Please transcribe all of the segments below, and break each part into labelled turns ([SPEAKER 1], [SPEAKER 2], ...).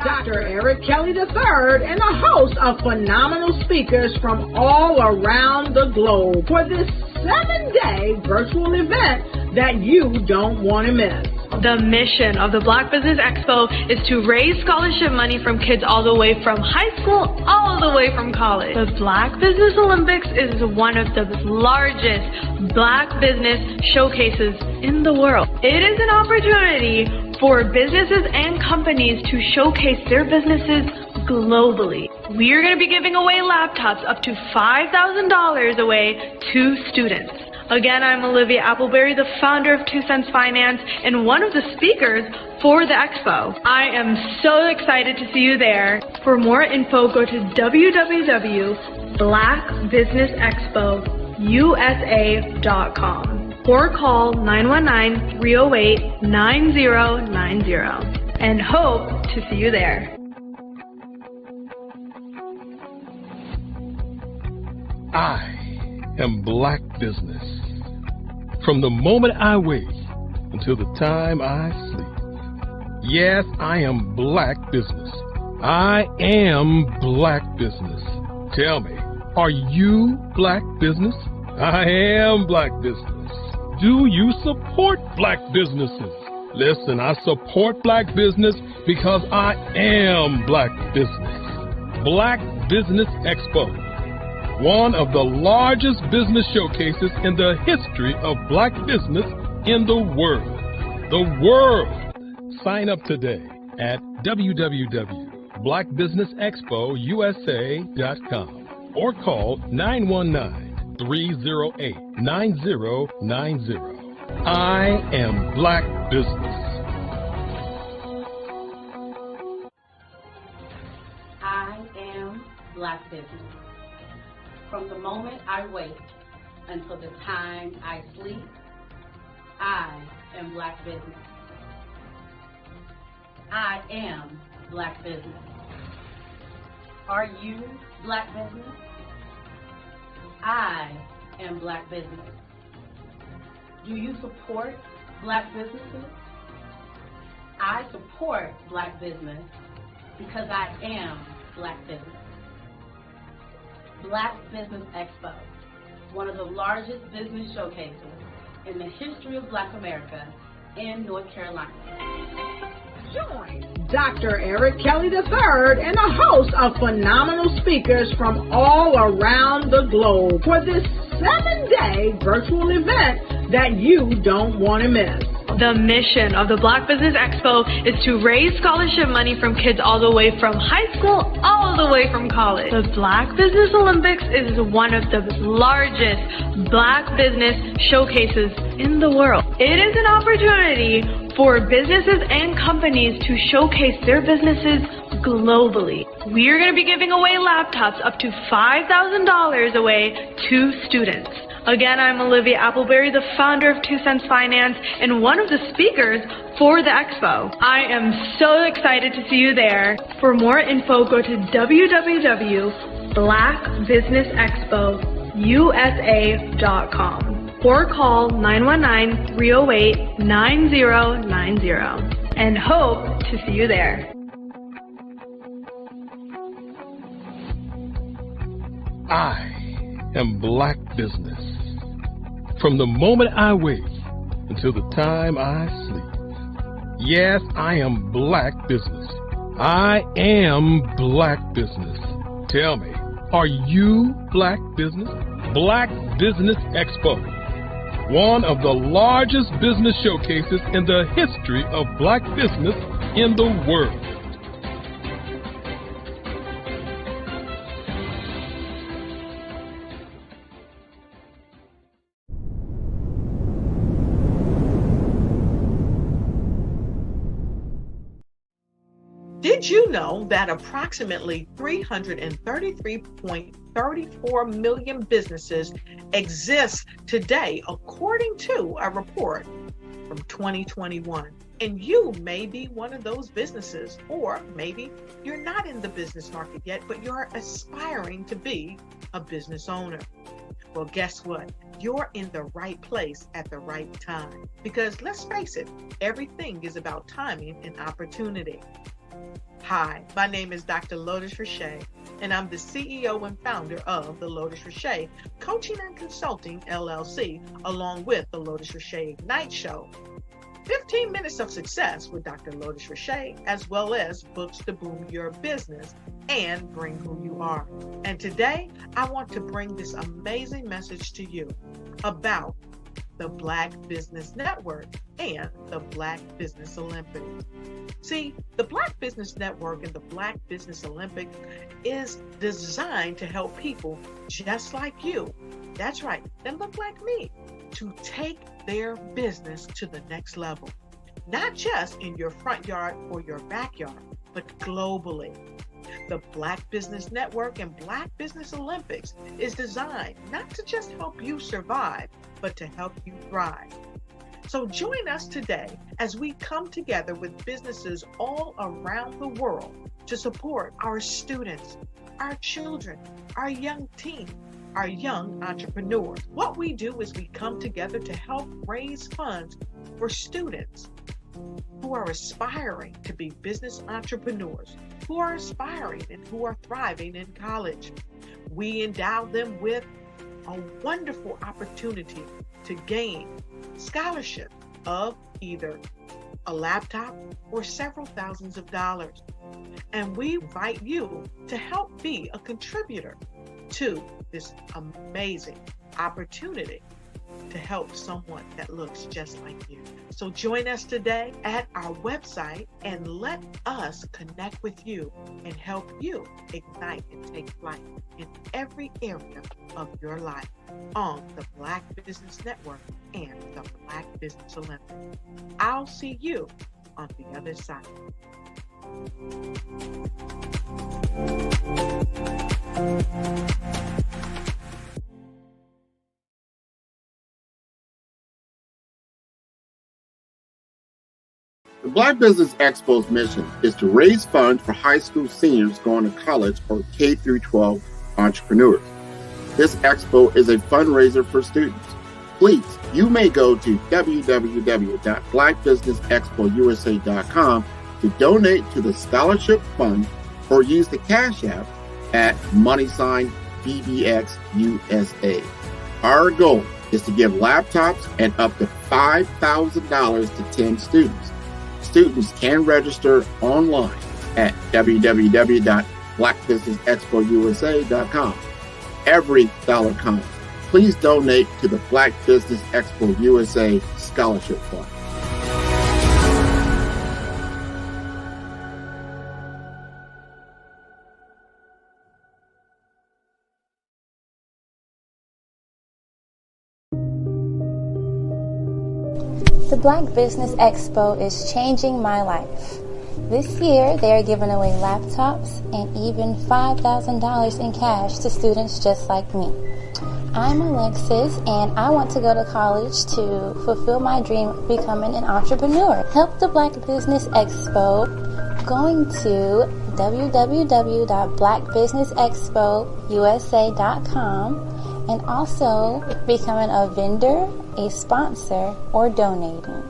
[SPEAKER 1] Dr. Eric Kelly III and a host of phenomenal speakers from all around the globe for this 7-day virtual event that you don't want to miss.
[SPEAKER 2] The mission of the Black Business Expo is to raise scholarship money from kids all the way from high school all the way from college. The Black Business Olympics is one of the largest Black business showcases in the world. It is an opportunity for businesses and companies to showcase their businesses globally. We are going to be giving away laptops up to $5,000 away to students. Again, I'm Olivia Appleberry, the founder of 2 Cents Finance and one of the speakers for the expo. I am so excited to see you there. For more info, go to www.blackbusinessexpousa.com or call 919-308-9090 and hope to see you there.
[SPEAKER 3] I am Black Business. From the moment I wake until the time I sleep. Yes, I am Black Business. I am Black Business. Tell me, are you Black Business? I am Black Business. Do you support Black businesses? Listen, I support Black business because I am Black Business. Black Business Expo, one of the largest business showcases in the history of Black business in the world. The world! Sign up today at www.blackbusinessexpousa.com or call 919-308-9090. I am Black Business.
[SPEAKER 4] I am Black Business. From the moment I wake until the time I sleep, I am Black Business. I am Black Business. Are you Black Business? I am Black Business. Do you support Black businesses? I support Black business because I am Black Business. Black Business Expo, one of the largest business showcases in the history of Black America in North Carolina.
[SPEAKER 1] Join Dr. Eric Kelly III and a host of phenomenal speakers from all around the globe for this 7-day virtual event that you don't want to miss.
[SPEAKER 2] The mission of the Black Business Expo is to raise scholarship money from kids all the way from high school all the way from college. The Black Business Olympics is one of the largest Black business showcases in the world. It is an opportunity for businesses and companies to showcase their businesses globally. We are going to be giving away laptops up to $5,000 away to students. Again, I'm Olivia Appleberry, the founder of 2 Cents Finance and one of the speakers for the expo. I am so excited to see you there. For more info, go to www.blackbusinessexpousa.com or call 919-308-9090 and hope to see you there.
[SPEAKER 3] I am Black Business. From the moment I wake until the time I sleep. Yes, I am Black Business. I am Black Business. Tell me, are you Black Business? Black Business Expo, one of the largest business showcases in the history of Black business in the world.
[SPEAKER 5] Did you know that approximately 333.34 million businesses exist today, according to a report from 2021? And you may be one of those businesses, or maybe you're not in the business market yet, but you're aspiring to be a business owner. Well, guess what? You're in the right place at the right time. Because let's face it, everything is about timing and opportunity. Hi, my name is Dr. Lotus Richey, and I'm the CEO and founder of the Lotus Richey Coaching and Consulting LLC, along with the Lotus Richey Ignite Show. 15 minutes of success with Dr. Lotus Richey, as well as books to boom your business and bring who you are. And today, I want to bring this amazing message to you about the Black Business Network and the Black Business Olympics. See, the Black Business Network and the Black Business Olympics is designed to help people just like you, that's right, that look like me, to take their business to the next level. Not just in your front yard or your backyard, but globally. The Black Business Network and Black Business Olympics is designed not to just help you survive, but to help you thrive. So join us today as we come together with businesses all around the world to support our students, our children, our young teens, our young entrepreneurs. What we do is we come together to help raise funds for students who are aspiring to be business entrepreneurs, who are aspiring and who are thriving in college. We endow them with a wonderful opportunity to gain scholarship of either a laptop or several thousands of dollars. And we invite you to help be a contributor to this amazing opportunity to help someone that looks just like you. So join us today at our website and let us connect with you and help you ignite and take flight in every area of your life on the Black Business Network and the Black Business Olympics. I'll see you on the other side.
[SPEAKER 6] The Black Business Expo's mission is to raise funds for high school seniors going to college or K-12 entrepreneurs. This expo is a fundraiser for students. Please, you may go to www.blackbusinessexpousa.com to donate to the scholarship fund or use the Cash App at $BBXUSA. Our goal is to give laptops and up to $5,000 to 10 students. Students can register online at www.blackbusinessexpousa.com. Every dollar counts. Please donate to the Black Business Expo USA Scholarship Fund.
[SPEAKER 7] The Black Business Expo is changing my life. This year, they are giving away laptops and even $5,000 in cash to students just like me. I'm Alexis, and I want to go to college to fulfill my dream of becoming an entrepreneur. Help the Black Business Expo going to www.blackbusinessexpousa.com and also becoming a vendor, a sponsor, or donating.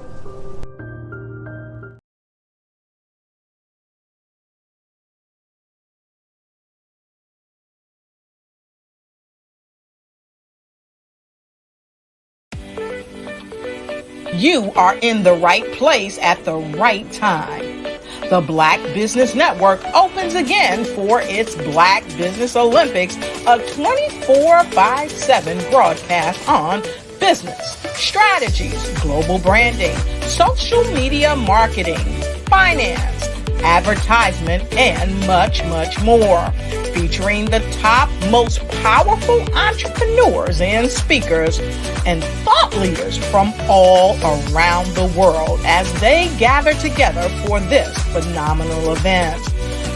[SPEAKER 5] You are in the right place at the right time. The Black Business Network opens again for its Black Business Olympics, a 24/7 broadcast on business, strategies, global branding, social media marketing, finance, advertisement, and much, much more. Featuring the top, most powerful entrepreneurs and speakers and thought leaders from all around the world as they gather together for this phenomenal event.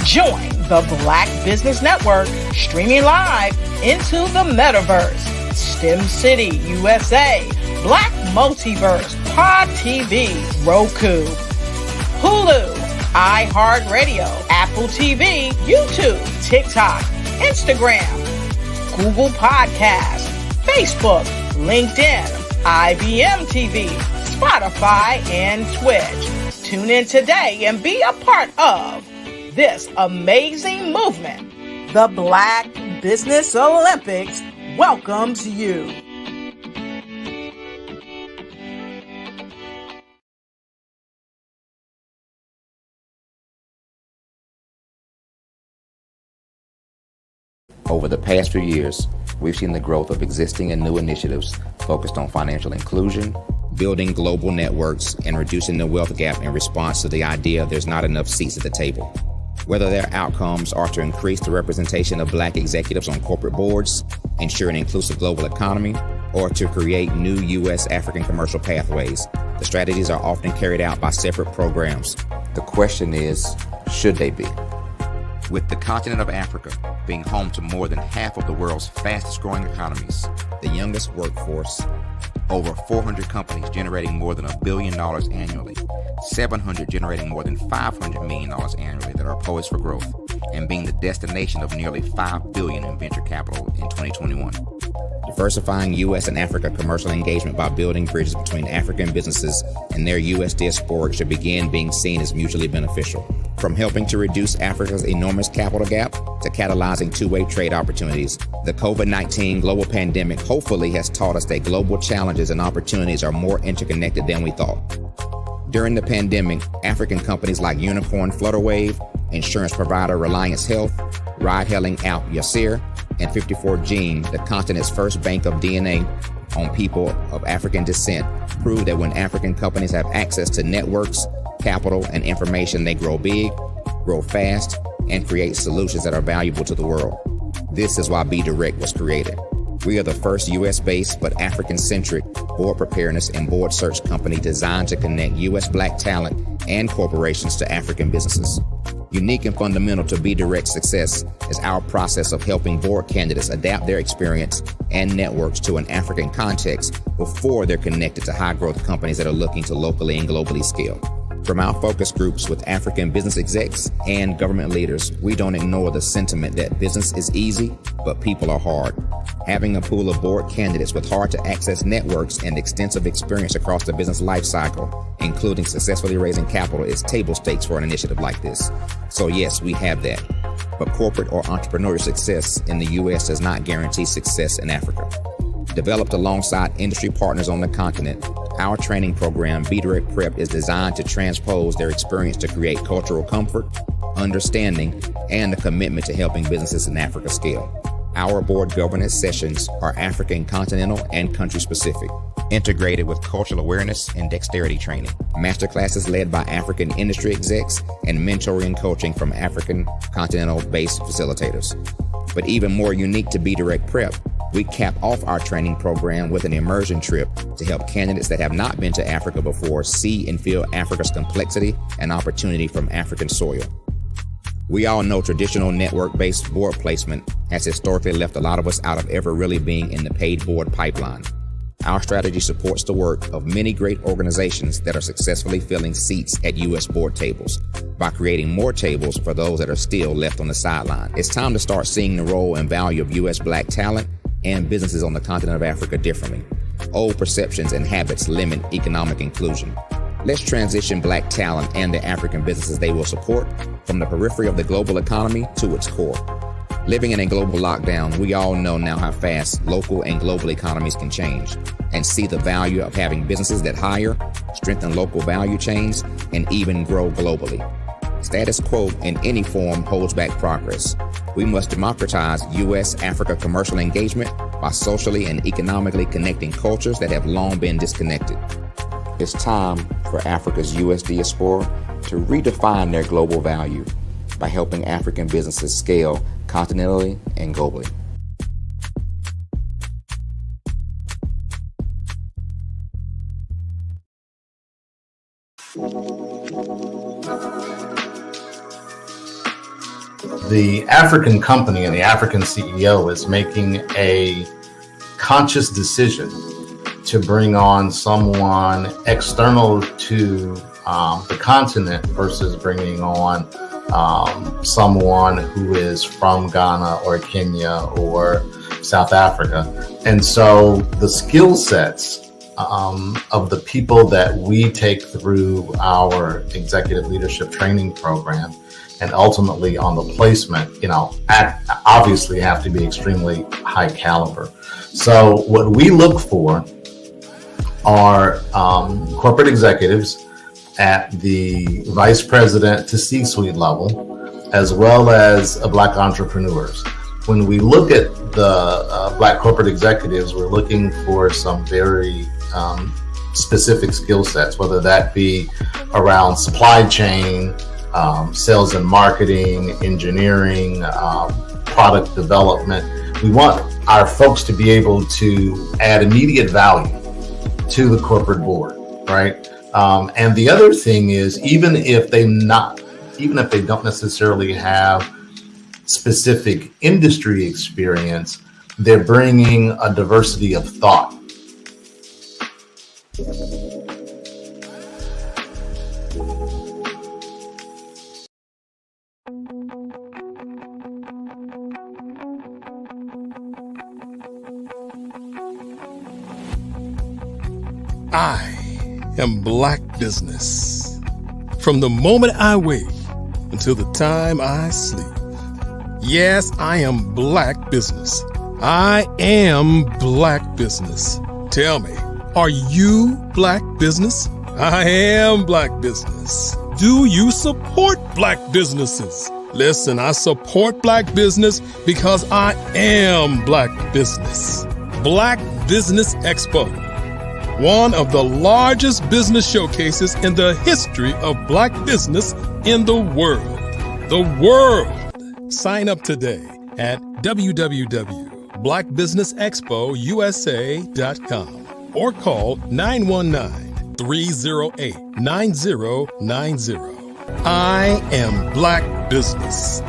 [SPEAKER 5] Join the Black Business Network streaming live into the metaverse, STEM City USA, Black Multiverse, Pod TV, Roku, Hulu, iHeartRadio, Apple TV, YouTube, TikTok, Instagram, Google Podcasts, Facebook, LinkedIn, IBM TV, Spotify, and Twitch. Tune in today and be a part of
[SPEAKER 1] this amazing movement, the Black Business Olympics, welcomes you.
[SPEAKER 8] Over the past few years, we've seen the growth of existing and new initiatives focused on financial inclusion, building global networks, and reducing the wealth gap in response to the idea there's not enough seats at the table. Whether their outcomes are to increase the representation of Black executives on corporate boards, ensure an inclusive global economy, or to create new U.S. African commercial pathways, the strategies are often carried out by separate programs. The question is, should they be? With the continent of Africa being home to more than half of the world's fastest growing economies, the youngest workforce, over 400 companies generating more than $1 billion annually, 700 generating more than $500 million annually that are poised for growth, and being the destination of nearly $5 billion in venture capital in 2021. Diversifying U.S. and Africa commercial engagement by building bridges between African businesses and their U.S. diaspora should begin being seen as mutually beneficial. From helping to reduce Africa's enormous capital gap to catalyzing two-way trade opportunities, the COVID-19 global pandemic hopefully has taught us that global challenges and opportunities are more interconnected than we thought. During the pandemic, African companies like Unicorn Flutterwave, insurance provider Reliance Health, ride-hailing app Yasir, and 54Gene, the continent's first bank of DNA on people of African descent, proved that when African companies have access to networks, capital, and information, they grow big, grow fast, and create solutions that are valuable to the world. This is why Be Direct was created. We are the first U.S.-based but African-centric board preparedness and board search company designed to connect U.S. Black talent and corporations to African businesses. Unique and fundamental to Be Direct's success is our process of helping board candidates adapt their experience and networks to an African context before they're connected to high-growth companies that are looking to locally and globally scale. From our focus groups with African business execs and government leaders, we don't ignore the sentiment that business is easy, but people are hard. Having a pool of board candidates with hard-to-access networks and extensive experience across the business lifecycle, including successfully raising capital, is table stakes for an initiative like this. So yes, we have that. But corporate or entrepreneurial success in the U.S. does not guarantee success in Africa. Developed alongside industry partners on the continent, our training program, Be Direct Prep, is designed to transpose their experience to create cultural comfort, understanding, and a commitment to helping businesses in Africa scale. Our board governance sessions are African, continental, and country-specific, integrated with cultural awareness and dexterity training, masterclasses led by African industry execs, and mentoring coaching from African continental-based facilitators. But even more unique to Be Direct Prep, we cap off our training program with an immersion trip to help candidates that have not been to Africa before see and feel Africa's complexity and opportunity from African soil. We all know traditional network-based board placement has historically left a lot of us out of ever really being in the paid board pipeline. Our strategy supports the work of many great organizations that are successfully filling seats at U.S. board tables by creating more tables for those that are still left on the sideline. It's time to start seeing the role and value of U.S. Black talent and businesses on the continent of Africa differently. Old perceptions and habits limit economic inclusion. Let's transition Black talent and the African businesses they will support from the periphery of the global economy to its core. Living in a global lockdown, we all know now how fast local and global economies can change, and see the value of having businesses that hire, strengthen local value chains, and even grow globally. Status quo in any form holds back progress. We must democratize U.S.-Africa commercial engagement by socially and economically connecting cultures that have long been disconnected. It's time for Africa's U.S. diaspora to redefine their global value by helping African businesses scale continentally and globally.
[SPEAKER 9] The African company and the African CEO is making a conscious decision to bring on someone external to the continent versus bringing on someone who is from Ghana or Kenya or South Africa. And so the skill sets of the people that we take through our executive leadership training program and ultimately on the placement, obviously have to be extremely high caliber. So what we look for are corporate executives at the vice president to C-suite level, as well as Black entrepreneurs. When we look at the Black corporate executives, we're looking for some very specific skill sets, whether that be around supply chain, sales and marketing, engineering, product development. We want our folks to be able to add immediate value to the corporate board, right? And the other thing is, even if they don't necessarily have specific industry experience, they're bringing a diversity of thought.
[SPEAKER 3] I am Black Business. From the moment I wake until the time I sleep. Yes, I am Black Business. I am Black Business. Tell me, are you Black Business? I am Black Business. Do you support Black businesses? Listen, I support Black business because I am Black Business. Black Business Expo, one of the largest business showcases in the history of Black business in the world. The world. Sign up today at www.blackbusinessexpousa.com or call 919-308-9090. I am Black Business.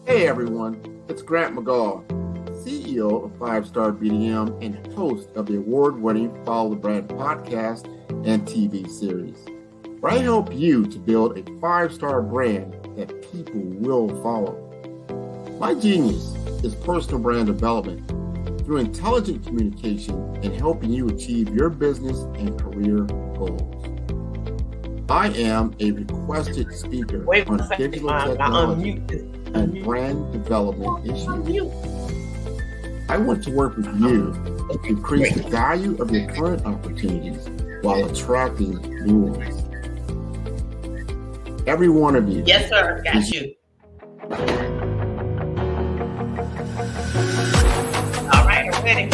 [SPEAKER 6] Hey everyone, it's Grant McGaw, CEO of 5-Star BDM and host of the award-winning Follow the Brand podcast and TV series, where I help you to build a 5-star brand that people will follow. My genius is personal brand development through intelligent communication and helping you achieve your business and career goals. I am a requested speaker on digital technology and brand development issues. I want to work with you to increase the value of your current opportunities while attracting new ones. Every one of you.
[SPEAKER 10] Yes, sir. Got you. All right, I'm ready.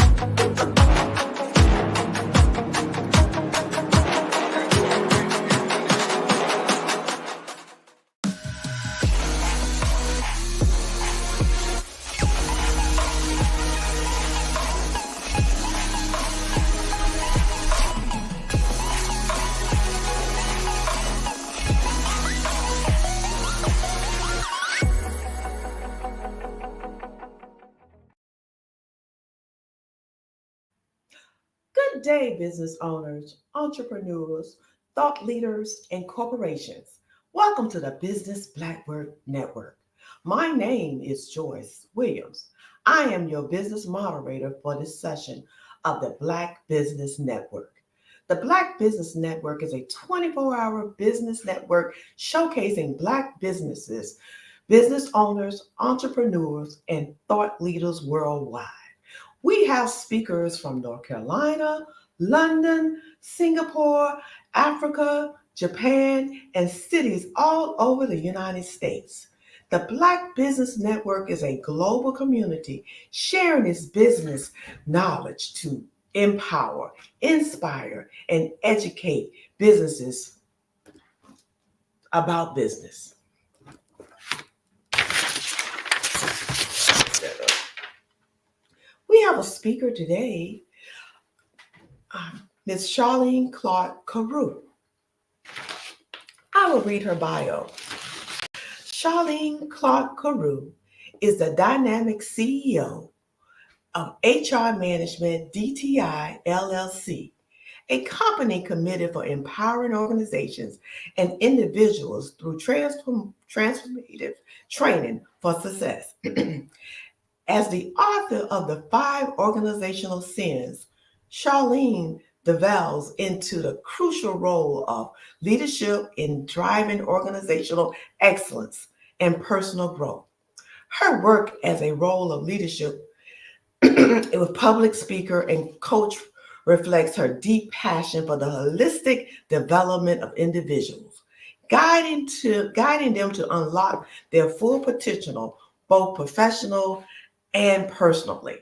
[SPEAKER 11] Good day, business owners, entrepreneurs, thought leaders, and corporations. Welcome to the Business Blackbird Network. My name is Joyce Williams. I am your business moderator for this session of the Black Business Network. The Black Business Network is a 24-hour business network showcasing Black businesses, business owners, entrepreneurs, and thought leaders worldwide. We have speakers from North Carolina, London, Singapore, Africa, Japan, and cities all over the United States. The Black Business Network is a global community sharing its business knowledge to empower, inspire, and educate businesses about business. We have a speaker today, Ms. Charlene Clark Carew. I will read her bio. Charlene Clark Carew is the dynamic CEO of HR Management DTI LLC, a company committed for empowering organizations and individuals through transformative training for success. As the author of the 5 organizational sins, Charlene delves into the crucial role of leadership in driving organizational excellence and personal growth. Her work as a role of leadership with public speaker and coach reflects her deep passion for the holistic development of individuals, guiding them to unlock their full potential, both professional and personally.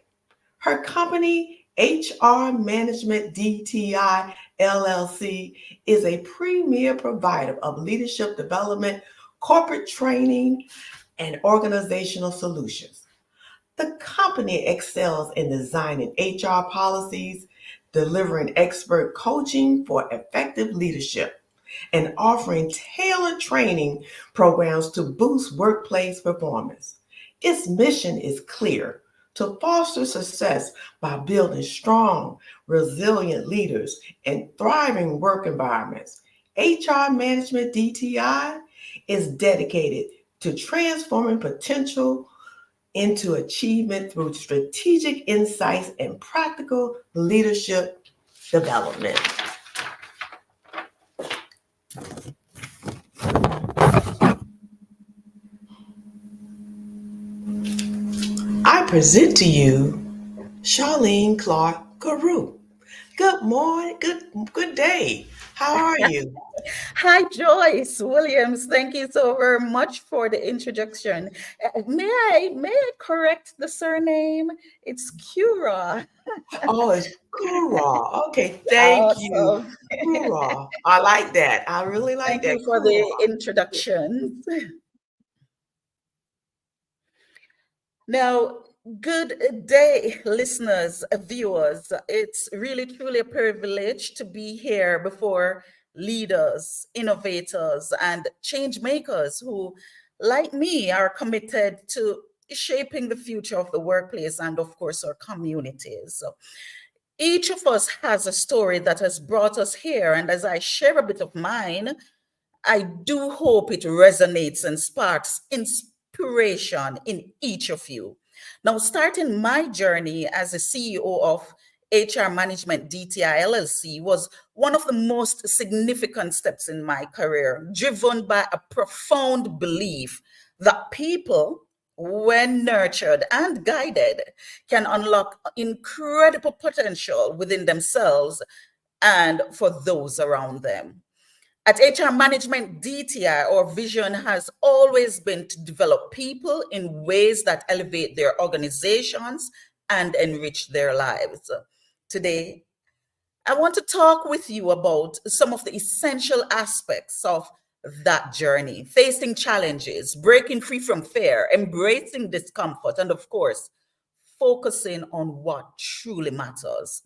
[SPEAKER 11] Her company, HR Management DTI LLC, is a premier provider of leadership development, corporate training, and organizational solutions. The company excels in designing HR policies, delivering expert coaching for effective leadership, and offering tailored training programs to boost workplace performance. Its mission is clear: to foster success by building strong, resilient leaders and thriving work environments. HR Management DTI is dedicated to transforming potential into achievement through strategic insights and practical leadership development. I present to you Charlene Clark Carew. Good morning, good day. How are you?
[SPEAKER 12] Hi, Joyce Williams. Thank you so very much for the introduction. May I correct the surname? It's Cura.
[SPEAKER 11] Oh, it's Kura. Okay, thank you.
[SPEAKER 12] Awesome.
[SPEAKER 11] Kura. I like that. I really like
[SPEAKER 12] Thank
[SPEAKER 11] that.
[SPEAKER 12] you for the introduction. Now, good day, listeners, viewers. It's really, truly a privilege to be here before leaders, innovators, and change makers who, like me, are committed to shaping the future of the workplace and, of course, our communities. So each of us has a story that has brought us here. And as I share a bit of mine, I do hope it resonates and sparks inspiration in each of you. Now, starting my journey as a CEO of HR Management DTI LLC was one of the most significant steps in my career, driven by a profound belief that people, when nurtured and guided, can unlock incredible potential within themselves and for those around them. At HR Management DTI, our vision has always been to develop people in ways that elevate their organizations and enrich their lives. Today, I want to talk with you about some of the essential aspects of that journey: facing challenges, breaking free from fear, embracing discomfort, and of course, focusing on what truly matters.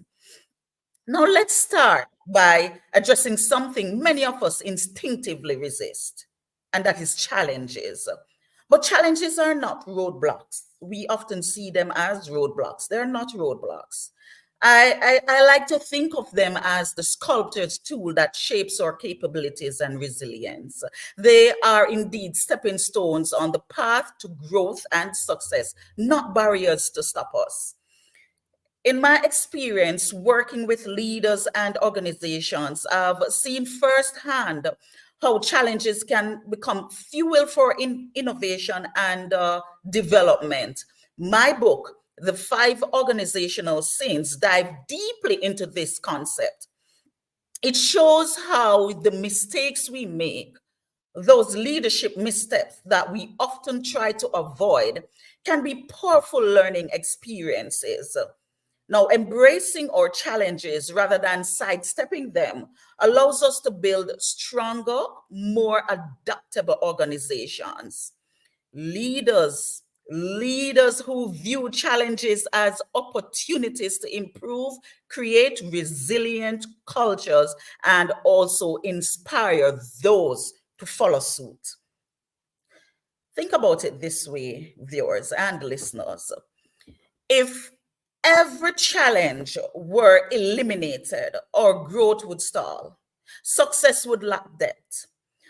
[SPEAKER 12] Now, let's start by addressing something many of us instinctively resist, and that is challenges. But challenges are not roadblocks. We often see them as roadblocks. They're not roadblocks. I like to think of them as the sculptor's tool that shapes our capabilities and resilience. They are indeed stepping stones on the path to growth and success, not barriers to stop us. In my experience working with leaders and organizations, I've seen firsthand how challenges can become fuel for innovation and development. My book, The 5 Organizational Sins, dive deeply into this concept. It shows how the mistakes we make, those leadership missteps that we often try to avoid, can be powerful learning experiences. Now, embracing our challenges rather than sidestepping them allows us to build stronger, more adaptable organizations. Leaders who view challenges as opportunities to improve, create resilient cultures, and also inspire those to follow suit. Think about it this way, viewers and listeners. If every challenge were eliminated, our growth would stall. Success would lack depth.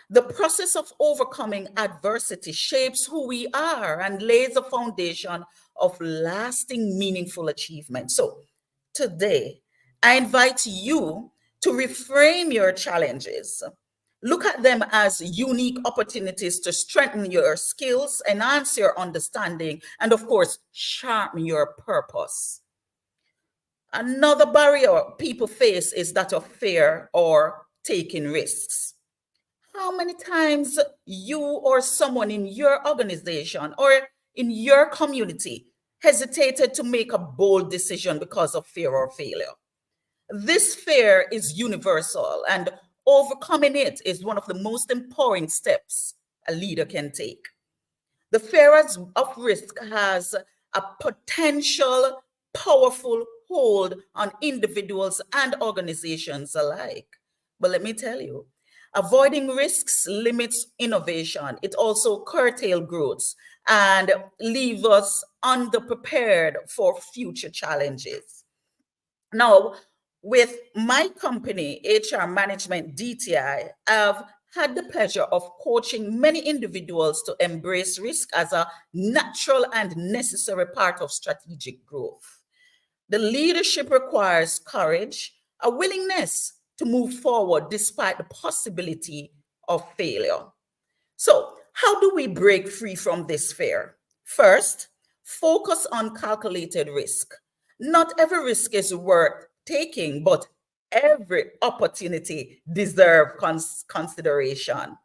[SPEAKER 12] The process of overcoming adversity shapes who we are and lays a foundation of lasting, meaningful achievement. So today, I invite you to reframe your challenges. Look at them as unique opportunities to strengthen your skills, enhance your understanding, and of course, sharpen your purpose. Another barrier people face is that of fear or taking risks. How many times you or someone in your organization or in your community hesitated to make a bold decision because of fear or failure? This fear is universal, and overcoming it is one of the most empowering steps a leader can take. The fear of risk has a potential powerful hold on individuals and organizations alike. But let me tell you, avoiding risks limits innovation. It also curtails growth and leaves us underprepared for future challenges. Now, with my company, HR Management DTI, I've had the pleasure of coaching many individuals to embrace risk as a natural and necessary part of strategic growth. The leadership requires courage, a willingness to move forward despite the possibility of failure. So, how do we break free from this fear? First, focus on calculated risk. Not every risk is worth taking, but every opportunity deserves consideration.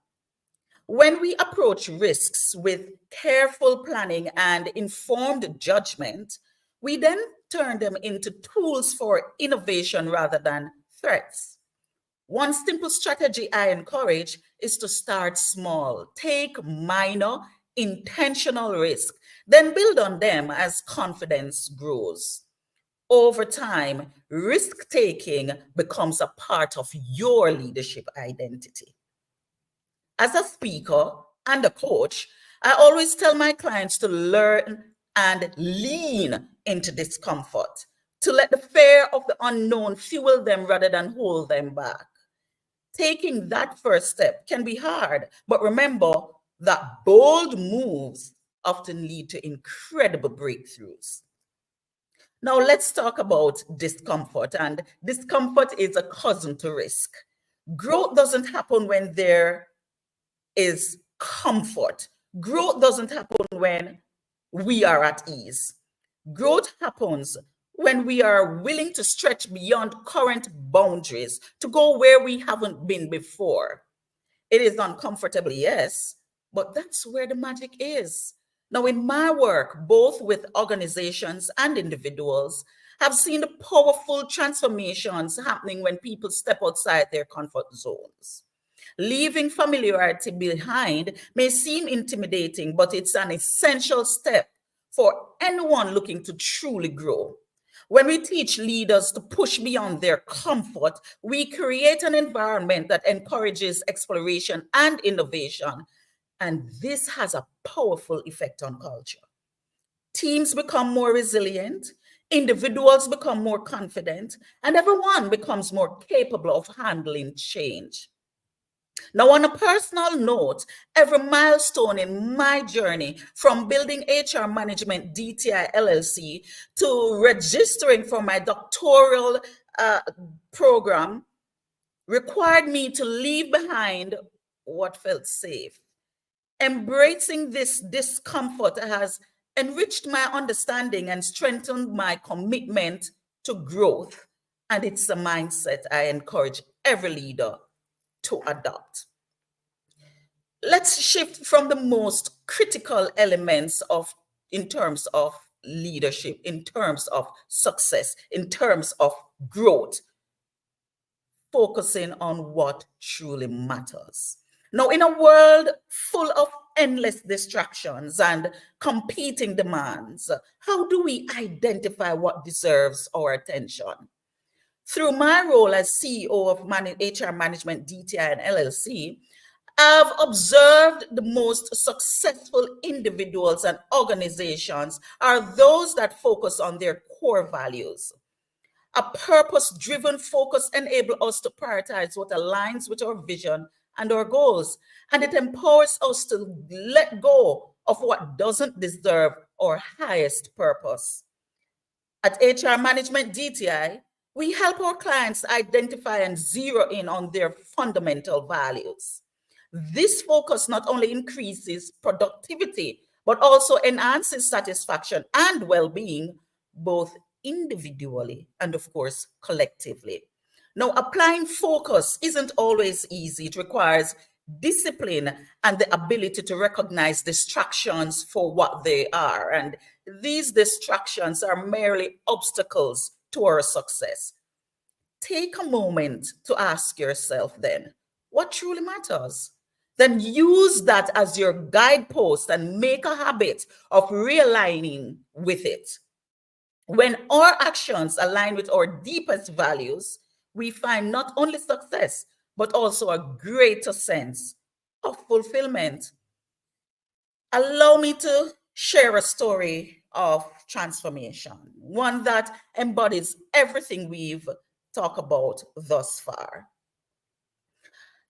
[SPEAKER 12] When we approach risks with careful planning and informed judgment, we then turn them into tools for innovation rather than threats. One simple strategy I encourage is to start small, take minor, intentional risk, then build on them as confidence grows. Over time, risk-taking becomes a part of your leadership identity. As a speaker and a coach, I always tell my clients to learn and lean into discomfort, to let the fear of the unknown fuel them rather than hold them back. Taking that first step can be hard, but remember that bold moves often lead to incredible breakthroughs. Now let's talk about discomfort, and discomfort is a cousin to risk. Growth doesn't happen when there is comfort. Growth doesn't happen when we are at ease. Growth happens when we are willing to stretch beyond current boundaries to go where we haven't been before. It is uncomfortable, yes, but that's where the magic is. Now, in my work, both with organizations and individuals, I've seen the powerful transformations happening when people step outside their comfort zones. Leaving familiarity behind may seem intimidating, but it's an essential step for anyone looking to truly grow. When we teach leaders to push beyond their comfort, we create an environment that encourages exploration and innovation. And this has a powerful effect on culture. Teams become more resilient, individuals become more confident, and everyone becomes more capable of handling change. Now, on a personal note, every milestone in my journey, from building HR Management DTI LLC to registering for my doctoral program, required me to leave behind what felt safe. Embracing this discomfort has enriched my understanding and strengthened my commitment to growth. And it's a mindset I encourage every leader to adopt. Let's shift from the most critical elements in terms of leadership, in terms of success, in terms of growth, focusing on what truly matters. Now, in a world full of endless distractions and competing demands, how do we identify what deserves our attention? Through my role as CEO of HR Management DTI and LLC, I've observed the most successful individuals and organizations are those that focus on their core values. A purpose-driven focus enables us to prioritize what aligns with our vision and our goals, and it empowers us to let go of what doesn't deserve our highest purpose. At HR Management DTI, we help our clients identify and zero in on their fundamental values. This focus not only increases productivity, but also enhances satisfaction and well-being, both individually and, of course, collectively. Now, applying focus isn't always easy. It requires discipline and the ability to recognize distractions for what they are. And these distractions are merely obstacles to our success. Take a moment to ask yourself then, what truly matters? Then use that as your guidepost and make a habit of realigning with it. When our actions align with our deepest values, we find not only success, but also a greater sense of fulfillment. Allow me to share a story of transformation, one that embodies everything we've talked about thus far.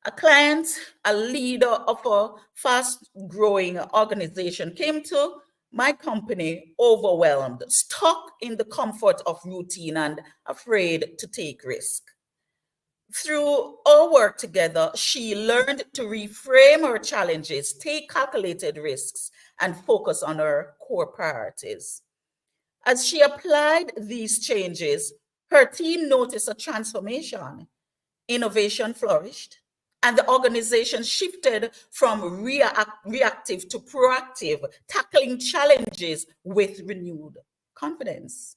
[SPEAKER 12] A client, a leader of a fast-growing organization, came to my company overwhelmed, stuck in the comfort of routine and afraid to take risk. Through our work together, she learned to reframe her challenges, take calculated risks, and focus on her core priorities. As she applied these changes, her team noticed a transformation. Innovation flourished, and the organization shifted from reactive to proactive, tackling challenges with renewed confidence.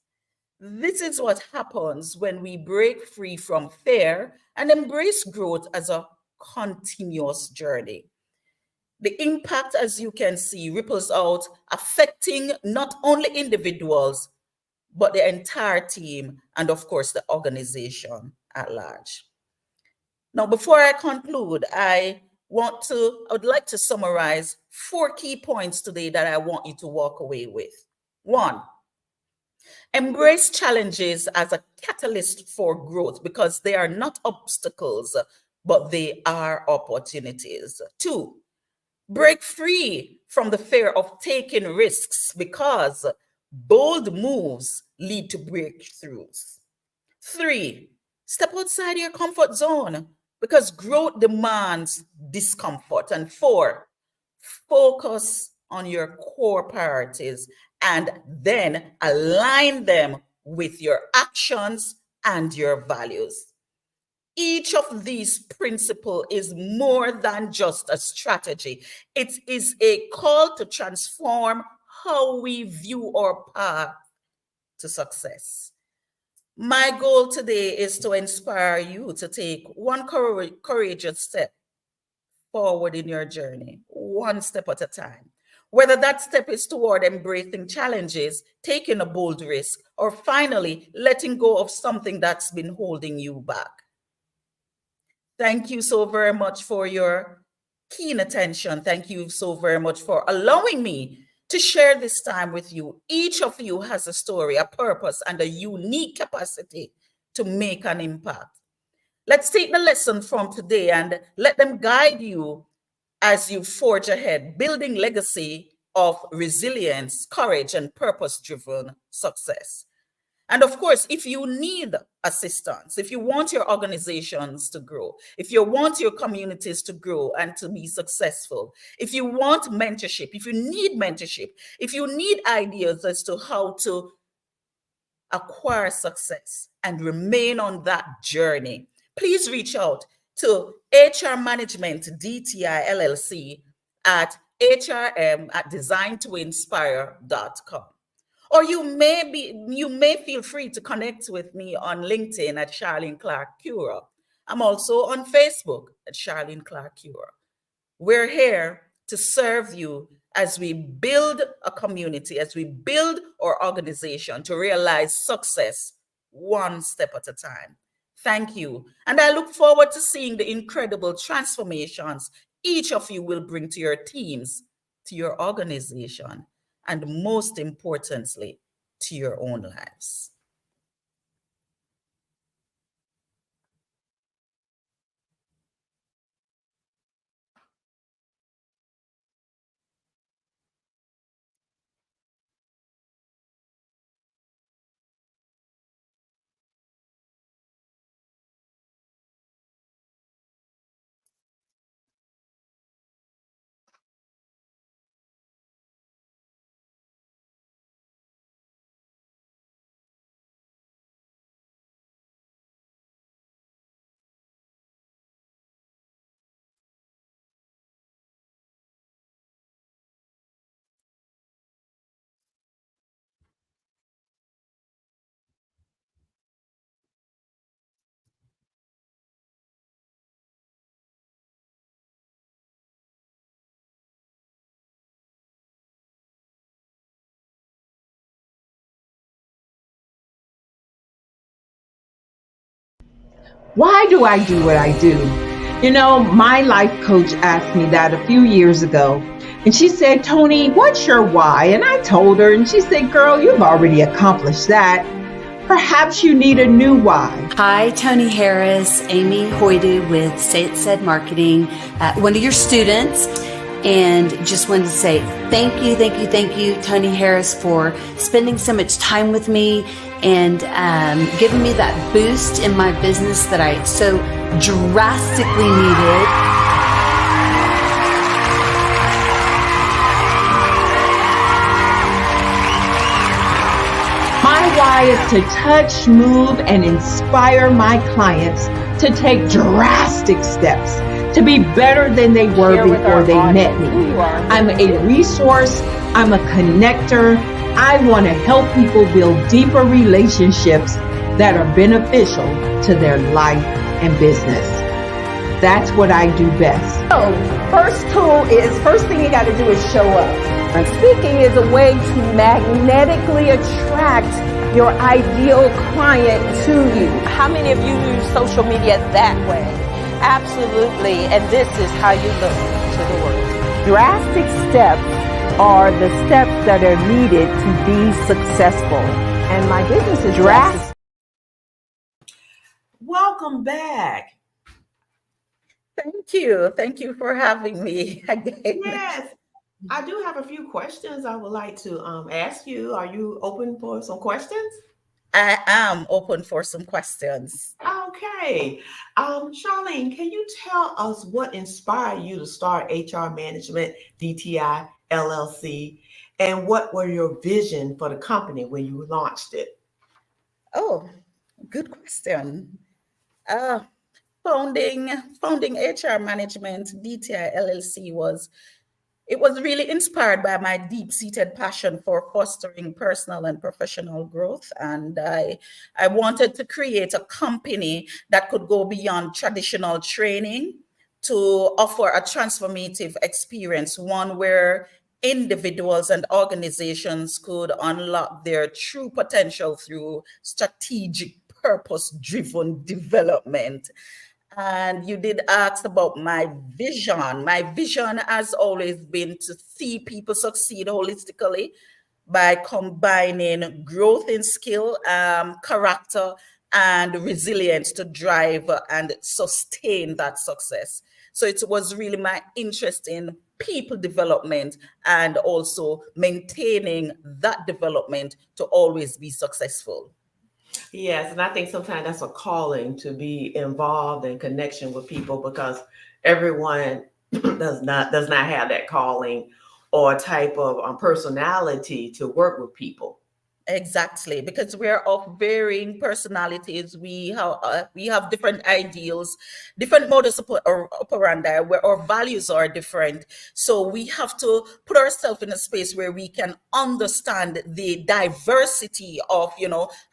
[SPEAKER 12] This is what happens when we break free from fear and embrace growth as a continuous journey. The impact, as you can see, ripples out, affecting not only individuals, but the entire team and, of course, the organization at large. Now, before I conclude, I would like to summarize 4 key points today that I want you to walk away with. 1, embrace challenges as a catalyst for growth because they are not obstacles, but they are opportunities. 2, break free from the fear of taking risks because bold moves lead to breakthroughs. 3, step outside your comfort zone because growth demands discomfort. And 4, focus on your core priorities and then align them with your actions and your values. Each of these principles is more than just a strategy. It is a call to transform how we view our path to success. My goal today is to inspire you to take one courageous step forward in your journey, one step at a time. Whether that step is toward embracing challenges, taking a bold risk, or finally letting go of something that's been holding you back. Thank you so very much for your keen attention. Thank you so very much for allowing me to share this time with you. Each of you has a story, a purpose, and a unique capacity to make an impact. Let's take the lesson from today and let them guide you as you forge ahead, building legacy of resilience, courage, and purpose-driven success. And of course, if you need assistance, if you want your organizations to grow, if you want your communities to grow and to be successful, if you want mentorship, if you need mentorship, if you need ideas as to how to acquire success and remain on that journey, please reach out to HR Management DTI LLC at hrm@designtoinspire.com. Or you may feel free to connect with me on LinkedIn at Charlene Clark Cura. I'm also on Facebook at Charlene Clark Cura. We're here to serve you as we build a community, as we build our organization to realize success one step at a time. Thank you. And I look forward to seeing the incredible transformations each of you will bring to your teams, to your organization, and most importantly, to your own lives.
[SPEAKER 1] Why do I do what I do? You know, my life coach asked me that a few years ago. And she said, Tony, what's your why? And I told her, and she said, girl, you've already accomplished that. Perhaps you need a new why.
[SPEAKER 13] Hi, Tony Harris, Amy Hoydu with Say It Said Marketing, one of your students. And just wanted to say thank you, Tony Harris, for spending so much time with me and giving me that boost in my business that I so drastically needed.
[SPEAKER 1] My why is to touch, move, and inspire my clients to take drastic steps to be better than they were before they met me. I'm a resource. I'm a connector. I want to help people build deeper relationships that are beneficial to their life and business. That's what I do best.
[SPEAKER 14] So, first thing you got to do is show up. And speaking is a way to magnetically attract your ideal client to you. How many of you use social media that way? Absolutely. And this is how you look to the world. Drastic steps are the steps that are needed to be successful. And my business is drastic.
[SPEAKER 5] Welcome back.
[SPEAKER 12] Thank you. Thank you for having me again.
[SPEAKER 5] Yes, I do have a few questions I would like to ask you. Are you open for some questions?
[SPEAKER 12] I am open for some questions.
[SPEAKER 5] Okay. Charlene, can you tell us what inspired you to start HR Management DTI LLC, and what were your vision for the company when you launched it?
[SPEAKER 12] Oh, good question. Founding HR Management DTI LLC was really inspired by my deep-seated passion for fostering personal and professional growth. And I wanted to create a company that could go beyond traditional training to offer a transformative experience, one where individuals and organizations could unlock their true potential through strategic, purpose-driven development. And you did ask about my vision. My vision has always been to see people succeed holistically by combining growth in skill, character, and resilience to drive and sustain that success. So it was really my interest in people development and also maintaining that development to always be successful.
[SPEAKER 5] Yes, and I think sometimes that's a calling to be involved in connection with people, because everyone does not have that calling or type of personality to work with people.
[SPEAKER 12] Exactly, because we're of varying personalities. We have different ideals, different modus operandi, where our values are different. So we have to put ourselves in a space where we can understand the diversity of,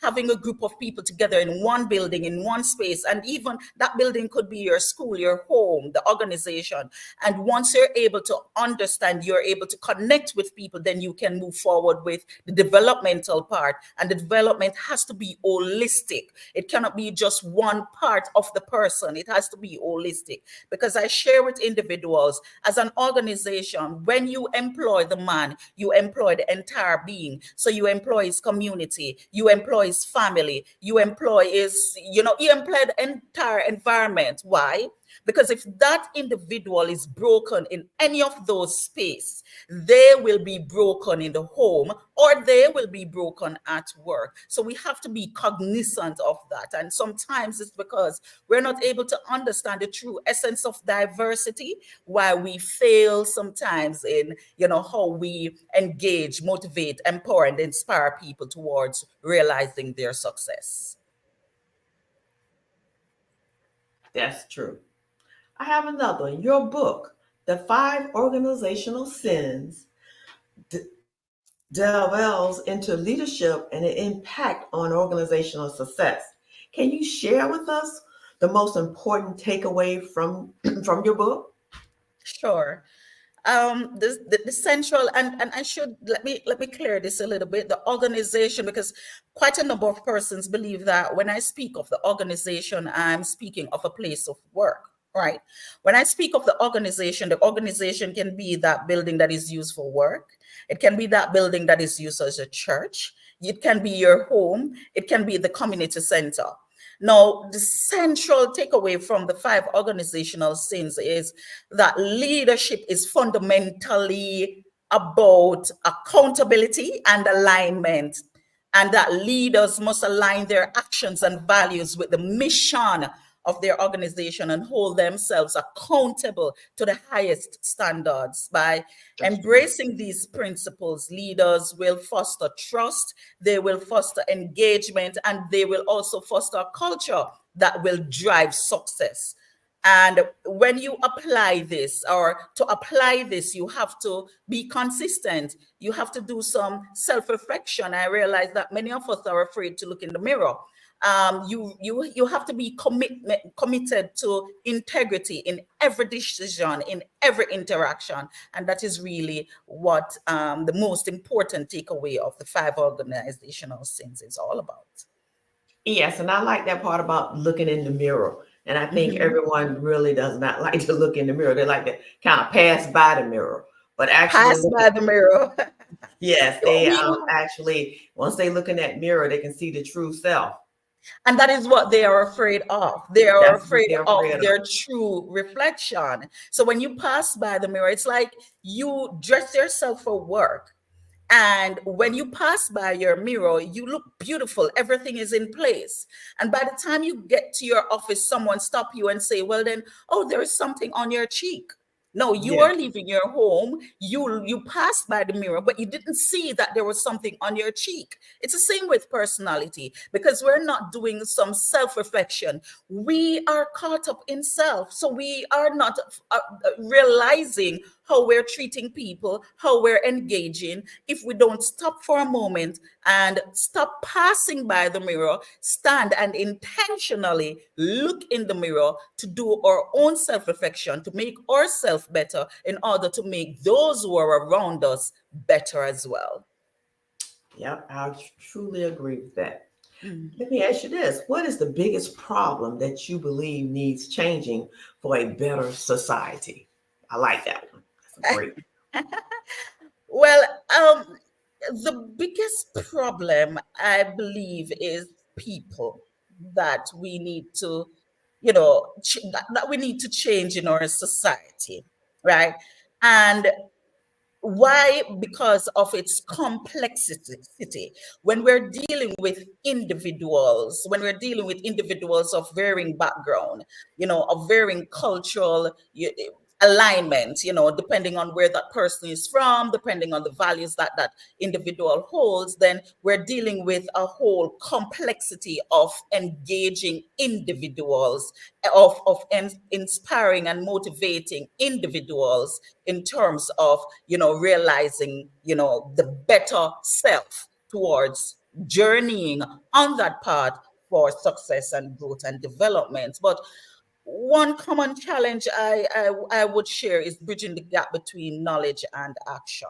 [SPEAKER 12] having a group of people together in one building, in one space, and even that building could be your school, your home, the organization. And once you're able to understand, you're able to connect with people, then you can move forward with the developmental integral part, and the development has to be holistic. It cannot be just one part of the person. It has to be holistic, because I share with individuals, as an organization, when you employ the man, you employ the entire being. So you employ his community, you employ his family, you employ his, you employ the entire environment. Why? Because if that individual is broken in any of those spaces, they will be broken in the home, or they will be broken at work. So we have to be cognizant of that. And sometimes it's because we're not able to understand the true essence of diversity, why we fail sometimes in, how we engage, motivate, empower, and inspire people towards realizing their success.
[SPEAKER 11] That's true. I have another one. Your book, The 5 Organizational Sins, delves into leadership and the impact on organizational success. Can you share with us the most important takeaway from your book?
[SPEAKER 12] Sure. The central, and I should let me clear this a little bit. The organization, because quite a number of persons believe that when I speak of the organization, I'm speaking of a place of work. Right. When I speak of the organization can be that building that is used for work. It can be that building that is used as a church. It can be your home. It can be the community center. Now, the central takeaway from the 5 organizational sins is that leadership is fundamentally about accountability and alignment, and that leaders must align their actions and values with the mission of their organization and hold themselves accountable to the highest standards. By embracing these principles, leaders will foster trust, they will foster engagement, and they will also foster a culture that will drive success. And when you apply this, or to apply this, you have to be consistent. You have to do some self-reflection. I realize that many of us are afraid to look in the mirror. You have to be committed to integrity in every decision, in every interaction, and that is really what the most important takeaway of the 5 organizational sins is all about.
[SPEAKER 11] Yes, and I like that part about looking in the mirror. And I think everyone really does not like to look in the mirror. They like to kind of pass by the mirror, but actually
[SPEAKER 12] pass by the mirror.
[SPEAKER 11] Yes, they actually, once they look in that mirror, they can see the true self.
[SPEAKER 12] And that is what they are afraid of. They are afraid of their true reflection. So when you pass by the mirror, it's like you dress yourself for work. And when you pass by your mirror, you look beautiful. Everything is in place. And by the time you get to your office, someone stop you and say, well, then, oh, there is something on your cheek. No, you are leaving your home. You passed by the mirror, but you didn't see that there was something on your cheek. It's the same with personality, because we're not doing some self-reflection. We are caught up in self. So we are not realizing how we're treating people, how we're engaging. If we don't stop for a moment and stop passing by the mirror, stand and intentionally look in the mirror to do our own self-reflection, to make ourselves better in order to make those who are around us better as well.
[SPEAKER 11] Yeah, I truly agree with that. Let me ask you this. What is the biggest problem that you believe needs changing for a better society? I like that one. That's great.
[SPEAKER 12] Well, the biggest problem, I believe, is people that we need to, that we need to change in our society, right? And why? Because of its complexity. When we're dealing with individuals, of varying background, of varying cultural alignment, depending on where that person is from, depending on the values that that individual holds, then we're dealing with a whole complexity of engaging individuals, of inspiring and motivating individuals in terms of, realizing, the better self towards journeying on that path for success and growth and development. But one common challenge I would share is bridging the gap between knowledge and action,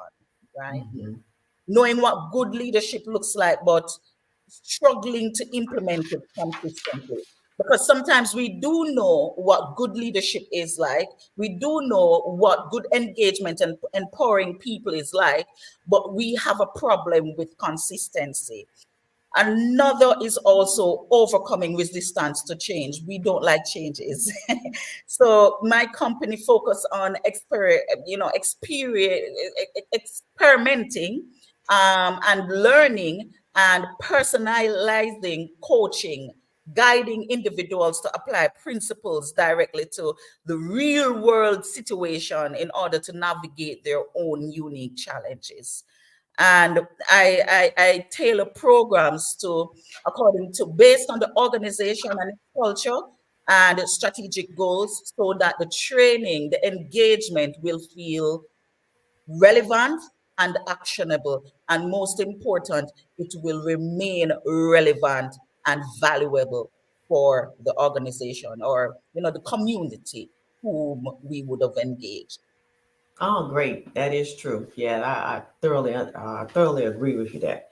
[SPEAKER 12] right? knowing what good leadership looks like, but struggling to implement it consistently. Because sometimes we do know what good leadership is like. We do know what good engagement and empowering people is like, but we have a problem with consistency. Another is also overcoming resistance to change. We don't like changes. So my company focus on experimenting and learning and personalizing coaching, guiding individuals to apply principles directly to the real world situation in order to navigate their own unique challenges. And I tailor programs based on the organization and its culture and strategic goals, so that the training, the engagement will feel relevant and actionable. And most important, it will remain relevant and valuable for the organization, or the community whom we would have engaged.
[SPEAKER 11] Oh, great. That is true. Yeah, I thoroughly agree with you there.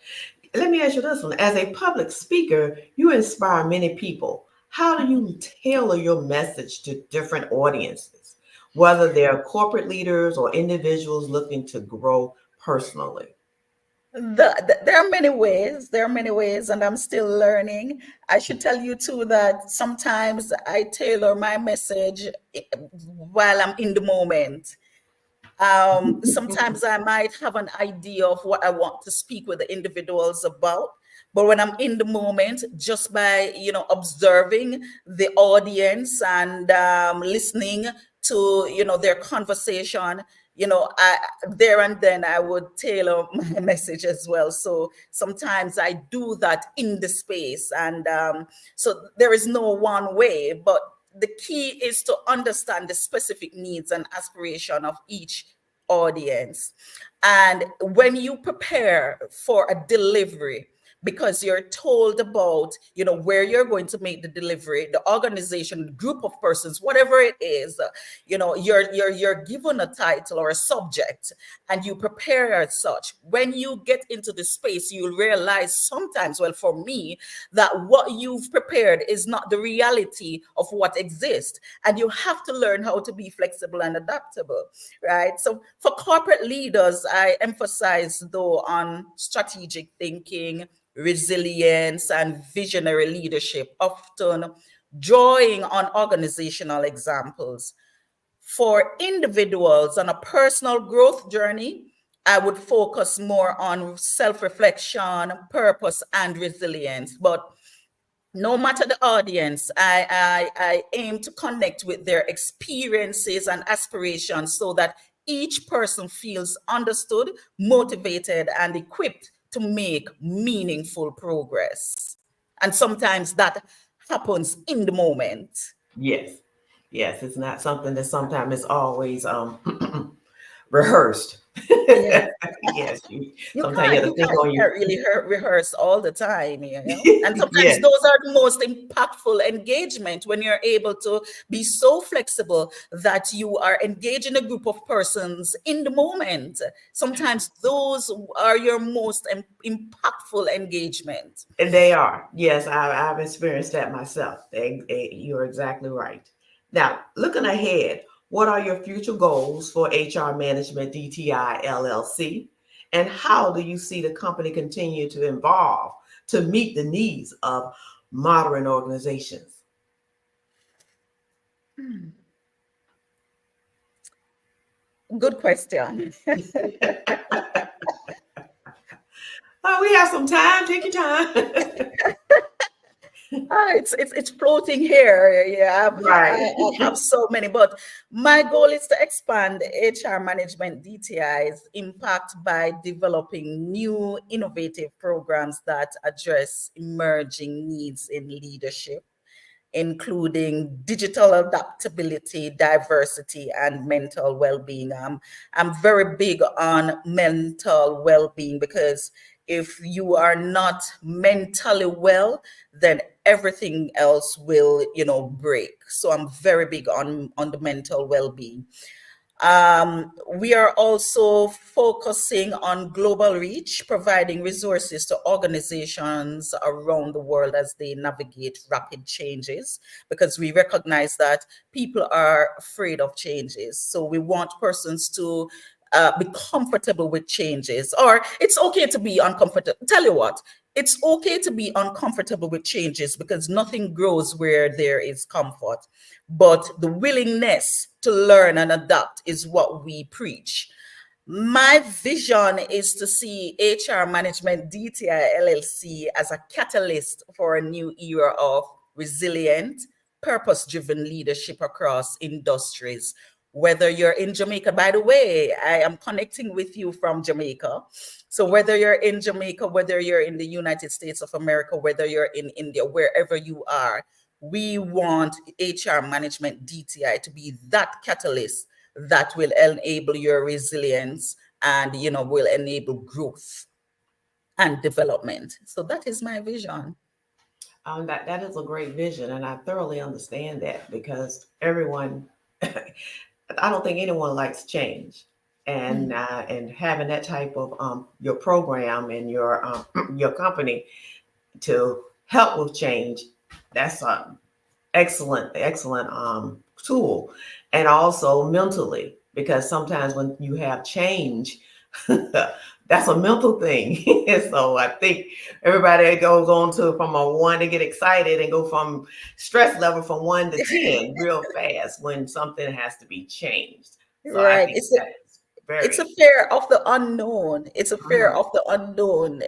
[SPEAKER 11] Let me ask you this one. As a public speaker, you inspire many people. How do you tailor your message to different audiences, whether they're corporate leaders or individuals looking to grow personally?
[SPEAKER 12] There are many ways. There are many ways, and I'm still learning. I should tell you too that sometimes I tailor my message while I'm in the moment. Sometimes I might have an idea of what I want to speak with the individuals about, but when I'm in the moment, just by observing the audience and listening to their conversation, there and then I would tailor my message as well. So sometimes I do that in the space, and so there is no one way, but the key is to understand the specific needs and aspiration of each audience. And when you prepare for a delivery, because you're told about where you're going to make the delivery, the organization, the group of persons, whatever it is, you're given a title or a subject, and you prepare as such. When you get into the space, you'll realize sometimes, well, for me, that what you've prepared is not the reality of what exists, and you have to learn how to be flexible and adaptable, right? So for corporate leaders, I emphasize though on strategic thinking, resilience, and visionary leadership, often drawing on organizational examples. For individuals on a personal growth journey, I would focus more on self-reflection, purpose, and resilience. But no matter the audience, I aim to connect with their experiences and aspirations, so that each person feels understood, motivated, and equipped to make meaningful progress. And sometimes that happens in the moment.
[SPEAKER 11] Yes. Yes, it's not something that sometimes is always rehearsed.
[SPEAKER 12] Yeah.
[SPEAKER 11] Yes,
[SPEAKER 12] You
[SPEAKER 11] sometimes you have to think on
[SPEAKER 12] can't really rehearse all the time, And sometimes
[SPEAKER 11] Yes.
[SPEAKER 12] those are the most impactful engagement, when you're able to be so flexible that you are engaging a group of persons in the moment. Sometimes those are your most impactful engagement.
[SPEAKER 11] And they are. Yes, I've experienced that myself. You're exactly right. Now, looking ahead, what are your future goals for HR Management DTI LLC? And how do you see the company continue to evolve to meet the needs of modern organizations?
[SPEAKER 12] Good question.
[SPEAKER 11] Oh, we have some time. Take your time.
[SPEAKER 12] It's floating here. Yeah,
[SPEAKER 11] Right.
[SPEAKER 12] I have so many, but my goal is to expand HR Management DTI's impact by developing new innovative programs that address emerging needs in leadership, including digital adaptability, diversity, and mental well-being. I'm very big on mental well-being, because if you are not mentally well, then everything else will, break. So I'm very big on the mental well-being. We are also focusing on global reach, providing resources to organizations around the world as they navigate rapid changes, because we recognize that people are afraid of changes. So we want persons to be comfortable with changes, or it's okay to be uncomfortable. Tell you what, it's okay to be uncomfortable with changes because nothing grows where there is comfort. But the willingness to learn and adapt is what we preach. My vision is to see HR Management DTI LLC as a catalyst for a new era of resilient, purpose-driven leadership across industries. Whether you're in Jamaica, by the way, I am connecting with you from Jamaica. So whether you're in Jamaica, whether you're in the United States of America, whether you're in India, wherever you are, we want HR Management DTI to be that catalyst that will enable your resilience and, will enable growth and development. So that is my vision.
[SPEAKER 11] That is a great vision, and I thoroughly understand that, because everyone, I don't think anyone likes change, and having that type of your program and your company to help with change, that's an excellent tool. And also mentally, because sometimes when you have change, that's a mental thing. So I think everybody goes on to from a 1 to get excited and go from stress level from 1 to 10 real fast when something has to be changed. So
[SPEAKER 12] right.
[SPEAKER 11] I think
[SPEAKER 12] It's a fear of the unknown. It's a fear of the unknown.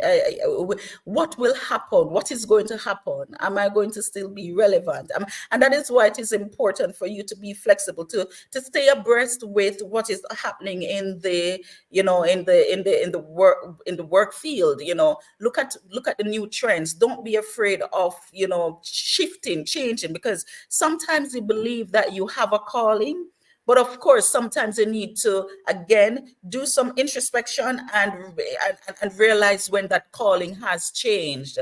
[SPEAKER 12] What will happen? What is going to happen? Am I going to still be relevant? And that is why it is important for you to be flexible, to stay abreast with what is happening in the work field. Look at the new trends. Don't be afraid of shifting, changing, because sometimes you believe that you have a calling. But of course, sometimes you need to, again, do some introspection and realize when that calling has changed.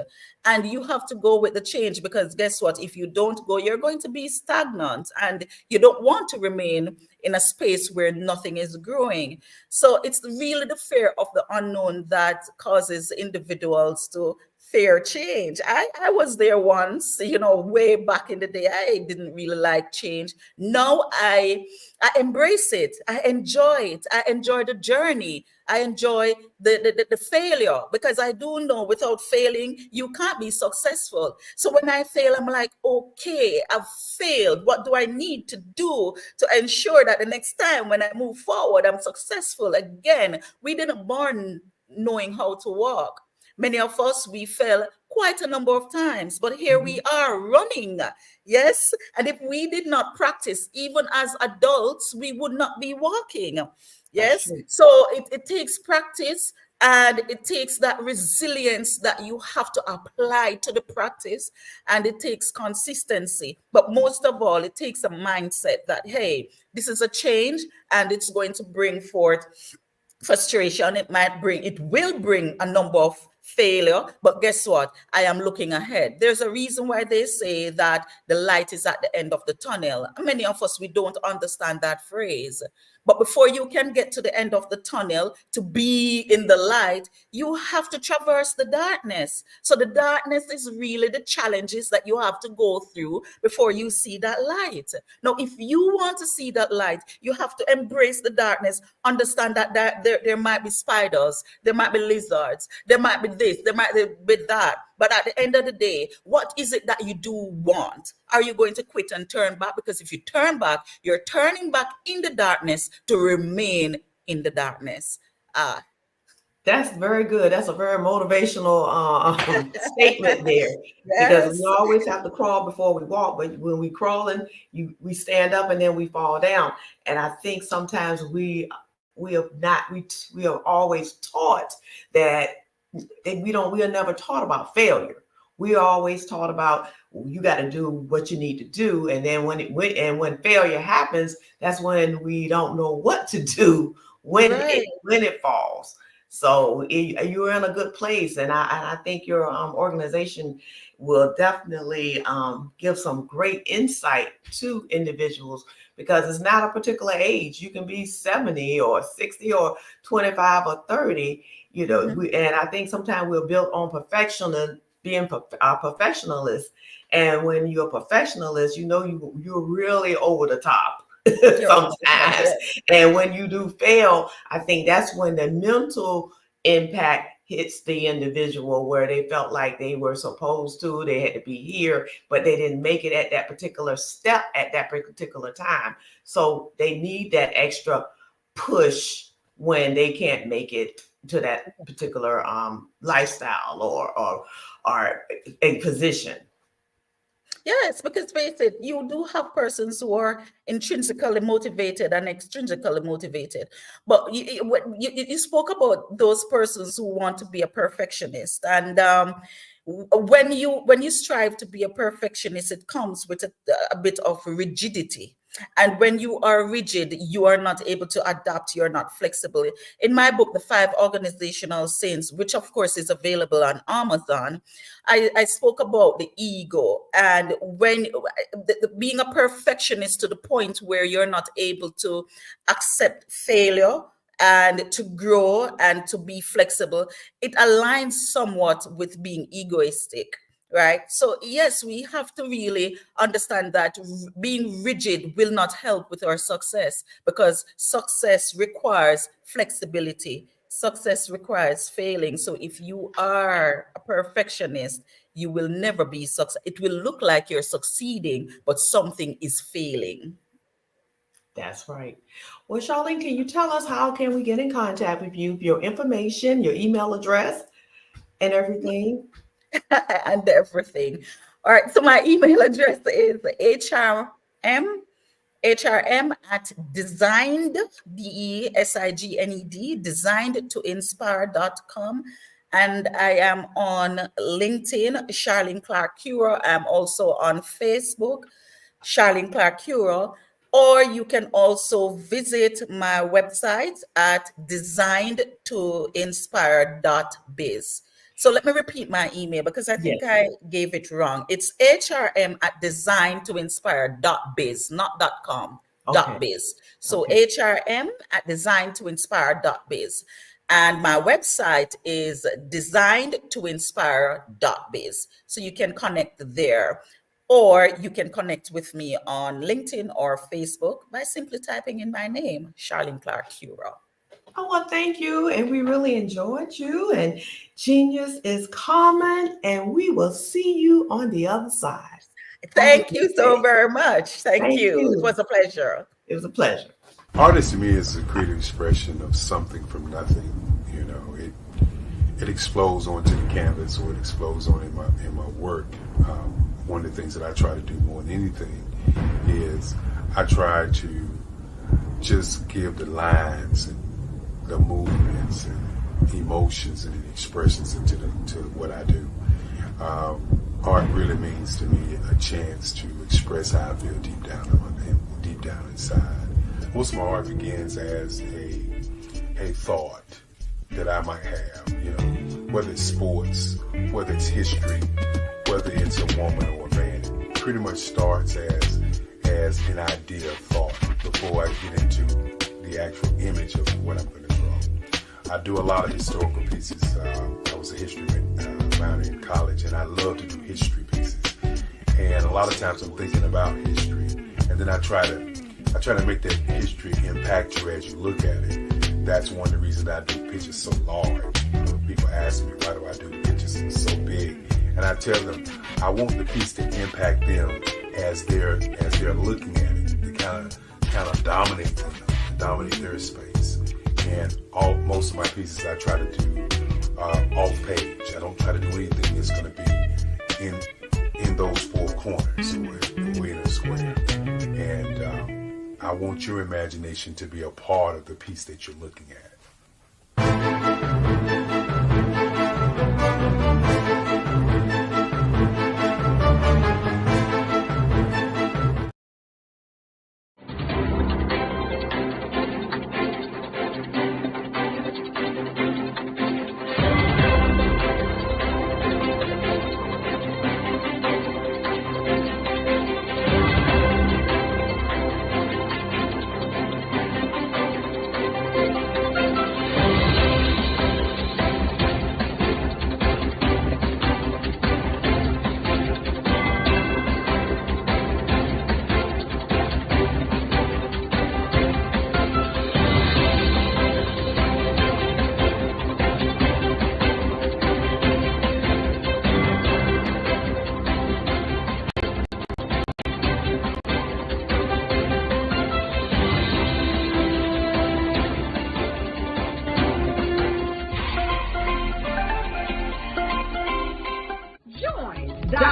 [SPEAKER 12] And you have to go with the change, because guess what? If you don't go, you're going to be stagnant, and you don't want to remain in a space where nothing is growing. So it's really the fear of the unknown that causes individuals to fear change. I was there once, way back in the day. I didn't really like change. Now I embrace it. I enjoy it. I enjoy the journey. I enjoy the failure, because I do know without failing, you can't be successful. So when I fail, I'm like, okay, I've failed. What do I need to do to ensure that the next time when I move forward, I'm successful? Again, we didn't born knowing how to walk. Many of us, we fell quite a number of times, but here we are running. Yes. And if we did not practice, even as adults, we would not be walking. Yes. So it takes practice, and it takes that resilience that you have to apply to the practice, and it takes consistency. But most of all, it takes a mindset that, hey, this is a change, and it's going to bring forth frustration. It will bring a number of failure, but guess what? I am looking ahead. There's a reason why they say that the light is at the end of the tunnel. Many of us, we don't understand that phrase. But before you can get to the end of the tunnel, to be in the light, you have to traverse the darkness. So the darkness is really the challenges that you have to go through before you see that light. Now, if you want to see that light, you have to embrace the darkness, understand that there might be spiders, there might be lizards, there might be this, there might be that. But at the end of the day, what is it that you do want? Are you going to quit and turn back? Because if you turn back, you're turning back in the darkness to remain in the darkness.
[SPEAKER 11] That's very good. That's a very motivational statement there. Yes. Because we always have to crawl before we walk, but when we crawling, we stand up and then we fall down. And I think sometimes we are always taught that we are never taught about failure. We are always taught about, you got to do what you need to do, and then when failure happens, that's when we don't know what to do when it falls. So you're in a good place, and I think your organization will definitely give some great insight to individuals, because it's not a particular age. You can be 70 or 60 or 25 or 30, and I think sometimes we're built on being a perfectionist. And when you're a perfectionist, you're really over the top sometimes. And when you do fail, I think that's when the mental impact hits the individual, where they felt like they were supposed to, they had to be here, but they didn't make it at that particular step at that particular time. So they need that extra push when they can't make it to that particular lifestyle or a position.
[SPEAKER 12] Yes, because face it, you do have persons who are intrinsically motivated and extrinsically motivated. But you spoke about those persons who want to be a perfectionist, and when you strive to be a perfectionist, it comes with a bit of rigidity. And when you are rigid, you are not able to adapt, you're not flexible. In my book, The 5 Organizational Sins, which of course is available on Amazon, I spoke about the ego, and when being a perfectionist to the point where you're not able to accept failure and to grow and to be flexible, it aligns somewhat with being egoistic. Right. So, yes, we have to really understand that being rigid will not help with our success, because success requires flexibility. Success requires failing. So if you are a perfectionist, you will never be successful. It will look like you're succeeding, but something is failing.
[SPEAKER 11] That's right. Well, Charlene, can you tell us how can we get in contact with you? Your information, your email address, and everything.
[SPEAKER 12] And everything. All right. So my email address is hrm@designed, DESIGNED, designedtoinspire.com. And I am on LinkedIn, Charlene Clark Curo. I'm also on Facebook, Charlene Clark Curo. Or you can also visit my website at designedtoinspire.biz. So let me repeat my email, because I think I gave it wrong. It's hrm@designedtoinspire.biz, not .com, .biz. So hrm@designedtoinspire.biz. And my website is designedtoinspire.biz. So you can connect there. Or you can connect with me on LinkedIn or Facebook by simply typing in my name, Charlene Clark Curo.
[SPEAKER 11] Oh, well, thank you. And we really enjoyed you. And genius is common. And we will see you on the other side.
[SPEAKER 12] Thank you so very much. Thank you. It was a pleasure.
[SPEAKER 11] It was a pleasure.
[SPEAKER 15] Artist to me is a creative expression of something from nothing. It explodes onto the canvas, or it explodes on in my work. One of the things that I try to do more than anything is I try to just give the lines and the movements and emotions and expressions into what I do. Art really means to me a chance to express how I feel deep down inside. Most of my art begins as a thought that I might have, whether it's sports, whether it's history, whether it's a woman or a man. It pretty much starts as an idea of thought before I get into the actual image of what I'm going to draw. I do a lot of historical pieces. I was a history minor in college, and I love to do history pieces. And a lot of times I'm thinking about history, and then I try to make that history impact you as you look at it. That's one of the reasons I do pictures so large. People ask me, why do I do pictures so big? And I tell them, I want the piece to impact them as they're looking at it, to kind of dominate them, dominate their space. And most of my pieces I try to do off page. I don't try to do anything that's going to be in those four corners or in a square. And I want your imagination to be a part of the piece that you're looking at.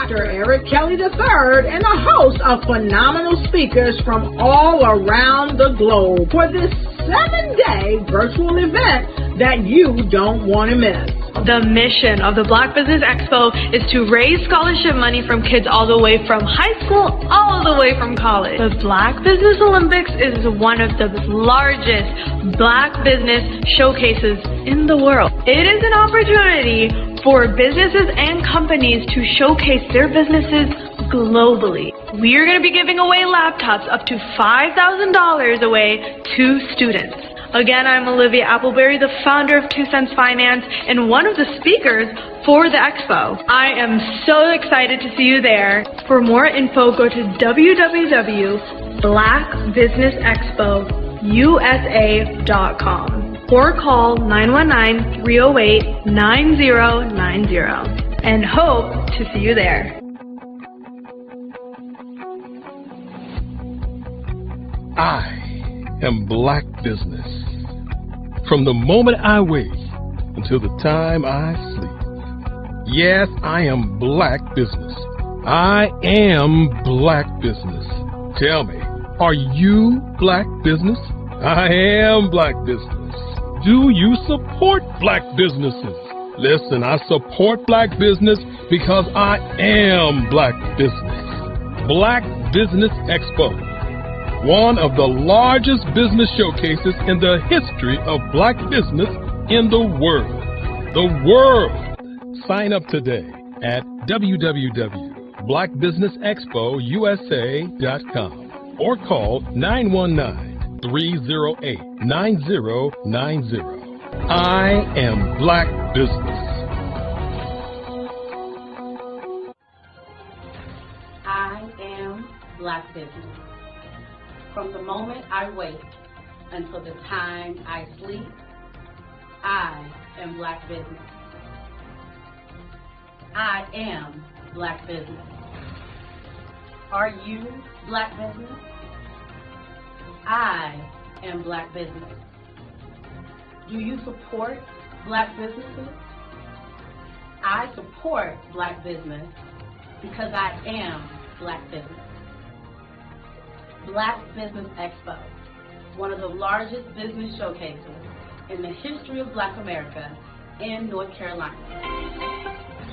[SPEAKER 1] Dr. Eric Kelly III and a host of phenomenal speakers from all around the globe for this 7-day virtual event that you don't want to miss.
[SPEAKER 2] The mission of the Black Business Expo is to raise scholarship money from kids all the way from high school all the way from college. The Black Business Olympics is one of the largest Black business showcases in the world. It is an opportunity for businesses and companies to showcase their businesses globally. We are going to be giving away laptops up to $5,000 away to students. Again, I'm Olivia Appleberry, the founder of 2 Cents Finance and one of the speakers for the expo. I am so excited to see you there. For more info, go to www.blackbusinessexpousa.com or call 919-308-9090 and hope to see you there.
[SPEAKER 3] I am Black Business. From the moment I wake until the time I sleep. Yes, I am Black Business. I am Black Business. Tell me, are you Black Business? I am Black Business. Do you support Black businesses? Listen, I support Black business because I am Black Business. Black Business Expo, one of the largest business showcases in the history of Black business in the world. The world! Sign up today at www.blackbusinessexpousa.com or call 919-308-9090. I am Black Business.
[SPEAKER 4] I am Black Business. From the moment I wake until the time I sleep, I am Black Business. I am Black Business. Are you Black Business? I am Black Business. Do you support Black businesses? I support Black business because I am Black Business. Black Business Expo, one of the largest business showcases in the history of Black America in North Carolina.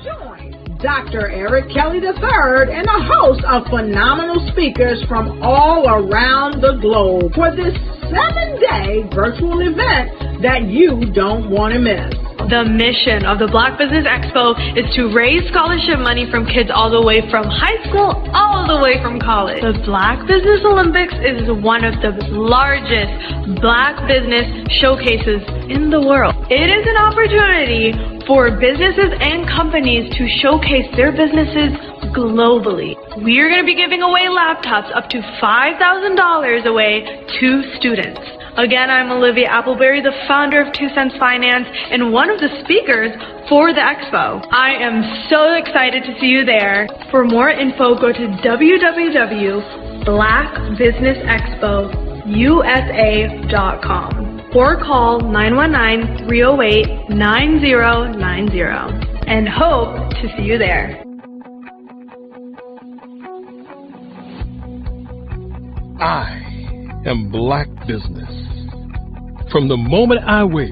[SPEAKER 1] Join Dr. Eric Kelly III and a host of phenomenal speakers from all around the globe for this 7-day virtual event that you don't want to miss.
[SPEAKER 2] The mission of the Black Business Expo is to raise scholarship money from kids all the way from high school all the way from college. The Black Business Olympics is one of the largest Black business showcases in the world. It is an opportunity for businesses and companies to showcase their businesses globally. We are going to be giving away laptops up to $5,000 away to students. Again, I'm Olivia Appleberry, the founder of 2 Cents Finance and one of the speakers for the expo. I am so excited to see you there. For more info, go to www.blackbusinessexpousa.com or call 919-308-9090 and hope to see you there.
[SPEAKER 3] I am Black Business. From the moment I wake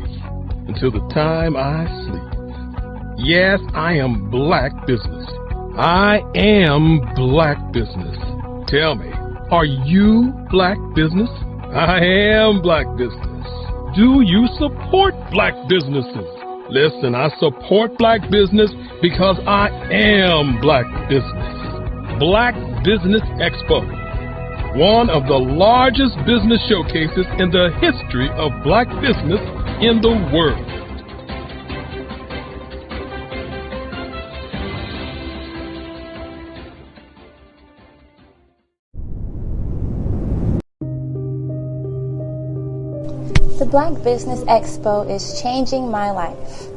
[SPEAKER 3] until the time I sleep. Yes, I am Black Business. I am Black Business. Tell me, are you Black Business? I am Black Business. Do you support Black businesses? Listen, I support Black business because I am Black Business. Black Business Expo, one of the largest business showcases in the history of Black business in the world.
[SPEAKER 7] The Black Business Expo is changing my life.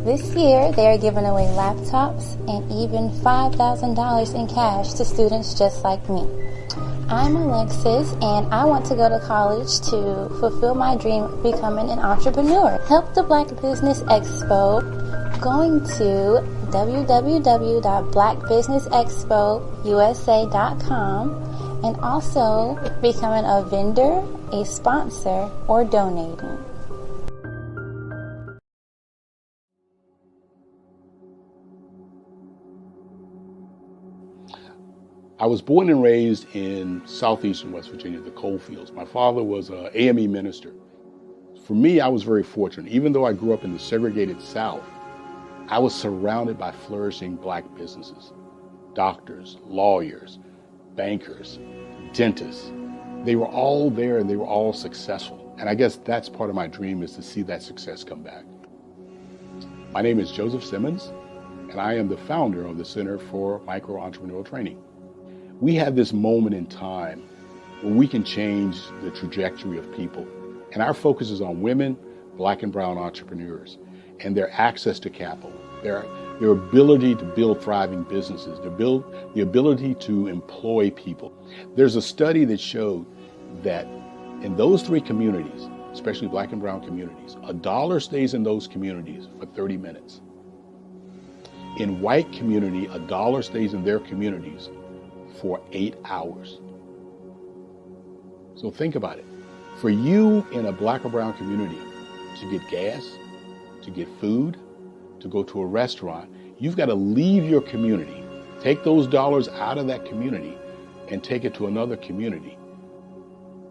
[SPEAKER 7] This year, they are giving away laptops and even $5,000 in cash to students just like me. I'm Alexis, and I want to go to college to fulfill my dream of becoming an entrepreneur. Help the Black Business Expo going to www.blackbusinessexpousa.com and also becoming a vendor, a sponsor, or donating.
[SPEAKER 16] I was born and raised in southeastern West Virginia, the coal fields. My father was an AME minister. For me, I was very fortunate. Even though I grew up in the segregated South, I was surrounded by flourishing Black businesses, doctors, lawyers, bankers, dentists. They were all there and they were all successful. And I guess that's part of my dream, is to see that success come back. My name is Joseph Simmons, and I am the founder of the Center for Micro-Entrepreneurial Training. We have this moment in time where we can change the trajectory of people. And our focus is on women, Black and brown entrepreneurs, and their access to capital, their ability to build thriving businesses, the ability to employ people. There's a study that showed that in those three communities, especially Black and brown communities, $1 stays in those communities for 30 minutes. In white community, $1 stays in their communities for 8 hours. So think about it. For you in a Black or brown community to get gas, to get food, to go to a restaurant, you've got to leave your community, take those dollars out of that community and take it to another community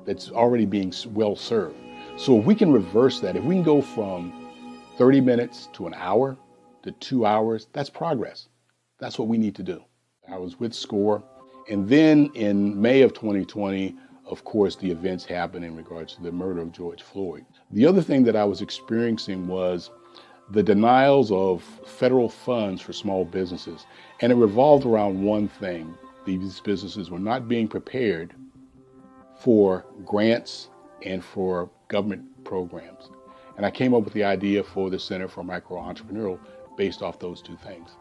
[SPEAKER 16] that's already being well served. So if we can reverse that, if we can go from 30 minutes to an hour to 2 hours, that's progress. That's what we need to do. I was with SCORE. And then in May of 2020, of course, the events happened in regards to the murder of George Floyd. The other thing that I was experiencing was the denials of federal funds for small businesses. And it revolved around one thing. These businesses were not being prepared for grants and for government programs. And I came up with the idea for the Center for Micro-Entrepreneurial based off those two things.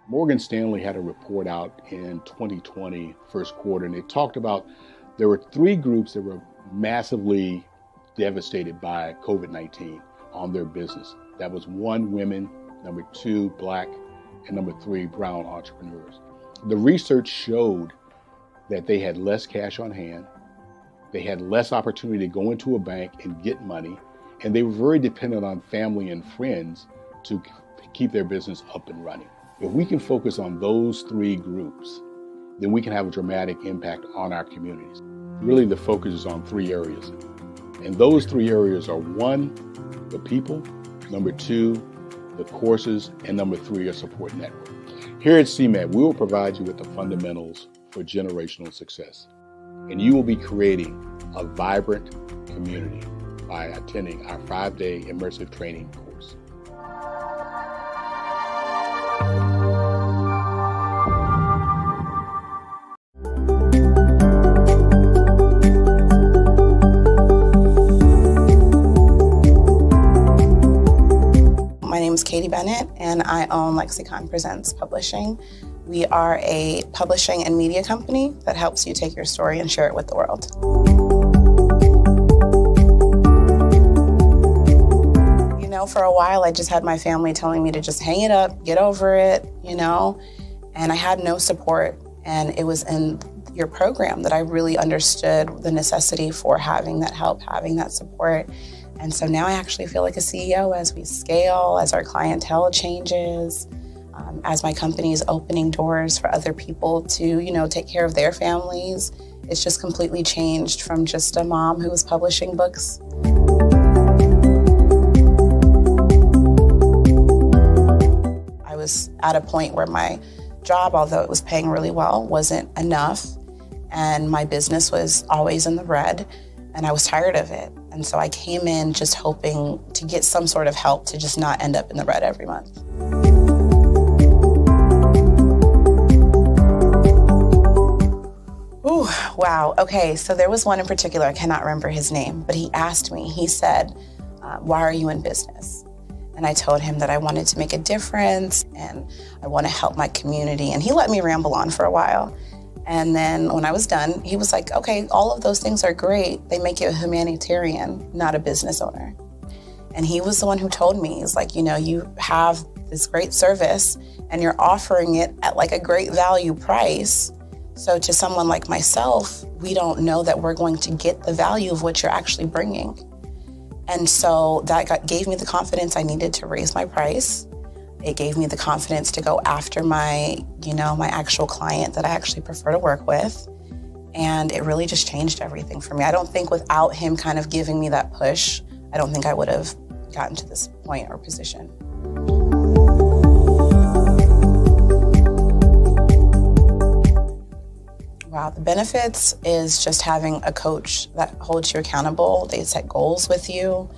[SPEAKER 16] Morgan Stanley had a report out in 2020, first quarter, and it talked about there were three groups that were massively devastated by COVID-19 on their business. That was 1, women, number 2, Black, and number 3, brown entrepreneurs. The research showed that they had less cash on hand, they had less opportunity to go into a bank and get money, and they were very dependent on family and friends to keep their business up and running. If we can focus on those three groups, then we can have a dramatic impact on our communities. Really, the focus is on 3 areas. And those 3 areas are 1, the people, number 2, the courses, and number 3, a support network. Here at CMAT, we will provide you with the fundamentals for generational success. And you will be creating a vibrant community by attending our 5-day immersive training course.
[SPEAKER 17] My name is Katie Bennett, and I own Lexicon Presents Publishing. We are a publishing and media company that helps you take your story and share it with the world. You know, for a while, I just had my family telling me to just hang it up, get over it, you know, and I had no support. And it was in your program that I really understood the necessity for having that help, having that support. And so now I actually feel like a CEO as we scale, as our clientele changes, as my company is opening doors for other people to, you know, take care of their families. It's just completely changed from just a mom who was publishing books. I was at a point where my job, although it was paying really well, wasn't enough. And my business was always in the red. And I was tired of it. And so I came in just hoping to get some sort of help to just not end up in the red every month. Ooh, wow. Okay, so there was one in particular, I cannot remember his name, but he asked me, he said, why are you in business? And I told him that I wanted to make a difference and I want to help my community. And he let me ramble on for a while. And then when I was done, he was like, okay, all of those things are great. They make you a humanitarian, not a business owner. And he was the one who told me, he's like, you know, you have this great service and you're offering it at like a great value price. So to someone like myself, we don't know that we're going to get the value of what you're actually bringing. And so that gave me the confidence I needed to raise my price. It gave me the confidence to go after my actual client that I actually prefer to work with. And it really just changed everything for me. I don't think without him kind of giving me that push, I don't think I would have gotten to this point or position. Wow, the benefits is just having a coach that holds you accountable. They set goals with you.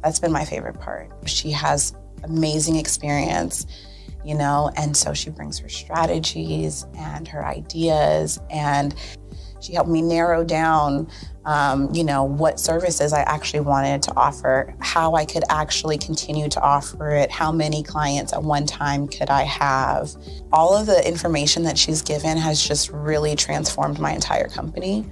[SPEAKER 17] That's been my favorite part. She has amazing experience, and so she brings her strategies and her ideas, and she helped me narrow down, what services I actually wanted to offer, how I could actually continue to offer it, how many clients at one time could I have. All of the information that she's given has just really transformed my entire company.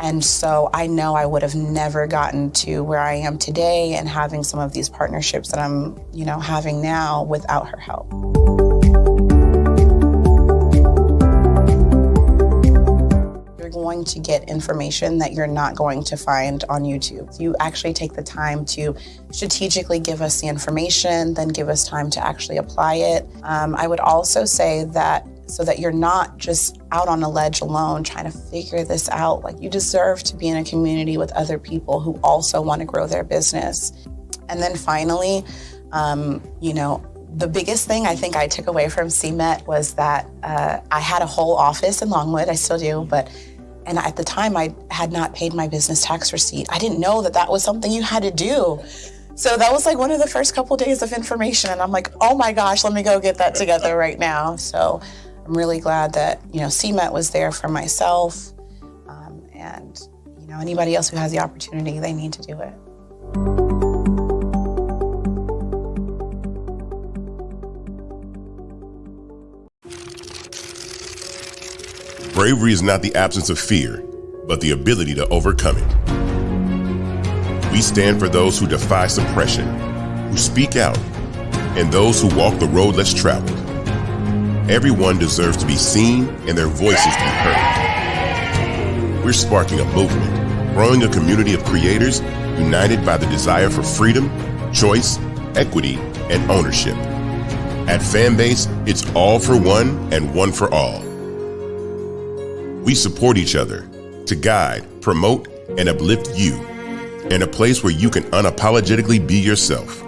[SPEAKER 17] And so I know I would have never gotten to where I am today and having some of these partnerships that I'm, having now without her help. You're going to get information that you're not going to find on YouTube. You actually take the time to strategically give us the information, then give us time to actually apply it. I would also say that so that you're not just out on a ledge alone trying to figure this out. Like, you deserve to be in a community with other people who also want to grow their business. And then finally, the biggest thing I think I took away from CMET was that I had a whole office in Longwood, I still do, and at the time I had not paid my business tax receipt. I didn't know that was something you had to do. So that was like one of the first couple days of information, and I'm like, oh my gosh, let me go get that together right now. So I'm really glad that, CMET was there for myself, and anybody else who has the opportunity, they need to do it.
[SPEAKER 18] Bravery is not the absence of fear, but the ability to overcome it. We stand for those who defy suppression, who speak out, and those who walk the road less traveled. Everyone deserves to be seen and their voices to be heard. We're sparking a movement, growing a community of creators united by the desire for freedom, choice, equity, and ownership. At Fanbase, it's all for one and one for all. We support each other to guide, promote, and uplift you in a place where you can unapologetically be yourself.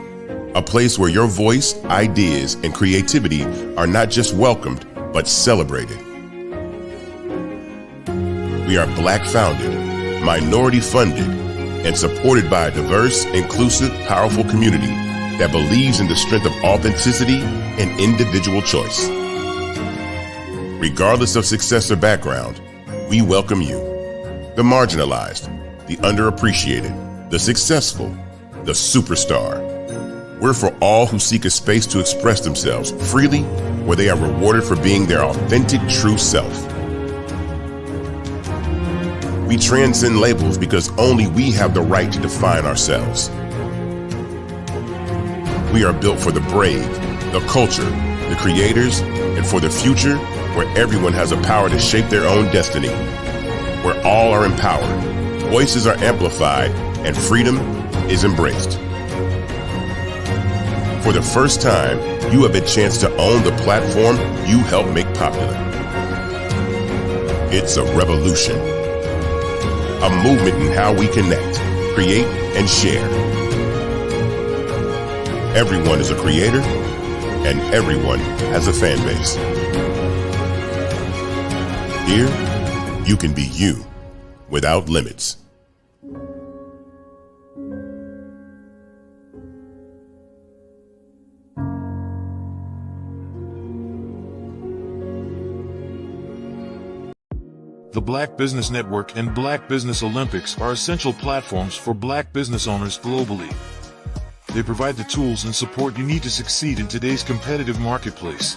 [SPEAKER 18] A place where your voice, ideas, and creativity are not just welcomed, but celebrated. We are Black founded, minority funded, and supported by a diverse, inclusive, powerful community that believes in the strength of authenticity and individual choice. Regardless of success or background, we welcome you, the marginalized, the underappreciated, the successful, the superstar. We're for all who seek a space to express themselves freely, where they are rewarded for being their authentic, true self. We transcend labels because only we have the right to define ourselves. We are built for the brave, the culture, the creators, and for the future where everyone has a power to shape their own destiny, where all are empowered, voices are amplified, and freedom is embraced. For the first time, you have a chance to own the platform you helped make popular. It's a revolution, a movement in how we connect, create, and share. Everyone is a creator, and everyone has a fan base. Here, you can be you without limits.
[SPEAKER 19] The Black Business Network and Black Business Olympics are essential platforms for Black business owners globally. They provide the tools and support you need to succeed in today's competitive marketplace.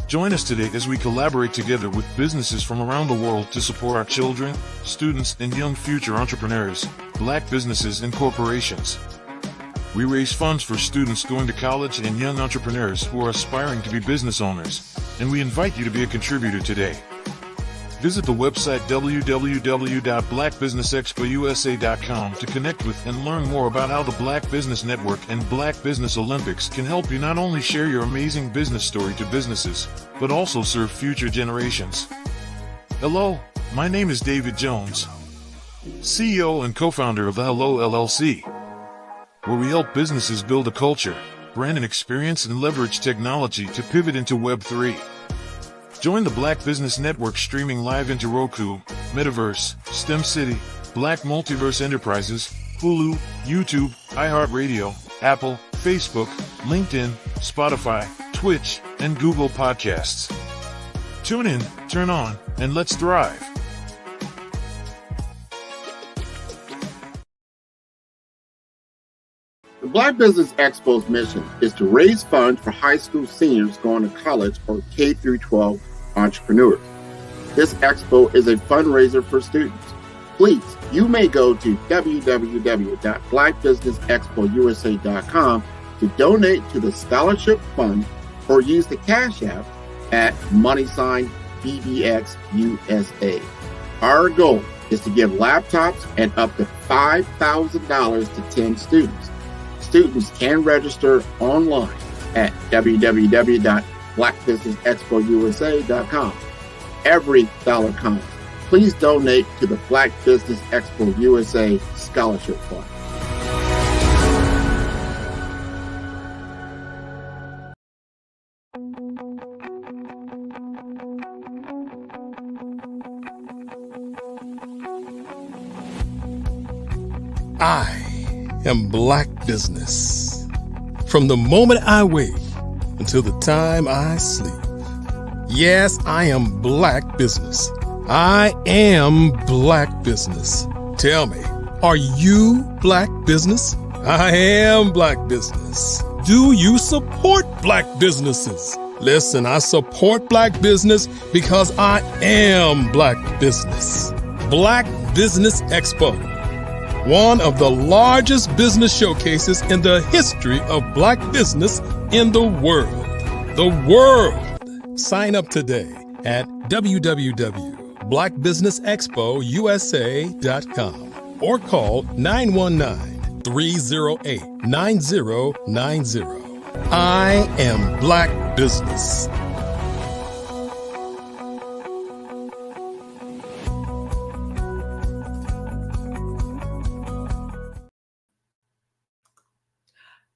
[SPEAKER 19] Join us today as we collaborate together with businesses from around the world to support our children, students, and young future entrepreneurs, Black businesses and corporations. We raise funds for students going to college and young entrepreneurs who are aspiring to be business owners, and we invite you to be a contributor today. Visit the website www.blackbusinessexpousa.com to connect with and learn more about how the Black Business Network and Black Business Olympics can help you not only share your amazing business story to businesses, but also serve future generations. Hello, my name is David Jones, CEO and co-founder of the Hello LLC, where we help businesses build a culture, brand and experience, and leverage technology to pivot into Web3. Join the Black Business Network streaming live into Roku, Metaverse, STEM City, Black Multiverse Enterprises, Hulu, YouTube, iHeartRadio, Apple, Facebook, LinkedIn, Spotify, Twitch, and Google Podcasts. Tune in, turn on, and let's thrive.
[SPEAKER 6] The Black Business Expo's mission is to raise funds for high school seniors going to college or K-12 entrepreneurs. This expo is a fundraiser for students. Please, you may go to www.blackbusinessexpousa.com to donate to the scholarship fund or use the Cash App at $BBXUSA. Our goal is to give laptops and up to $5,000 to 10 students. Students can register online at www.blackbusinessexpousa.com. Every dollar counts. Please donate to the Black Business Expo USA Scholarship Fund.
[SPEAKER 3] I am Black Business. From the moment I wake until the time I sleep. Yes, I am Black Business. I am Black Business. Tell me, are you Black Business? I am Black Business. Do you support Black businesses? Listen, I support Black business because I am Black Business. Black Business Expo, one of the largest business showcases in the history of Black business in the world. The world! Sign up today at www.blackbusinessexpousa.com or call 919-308-9090. I am Black Business.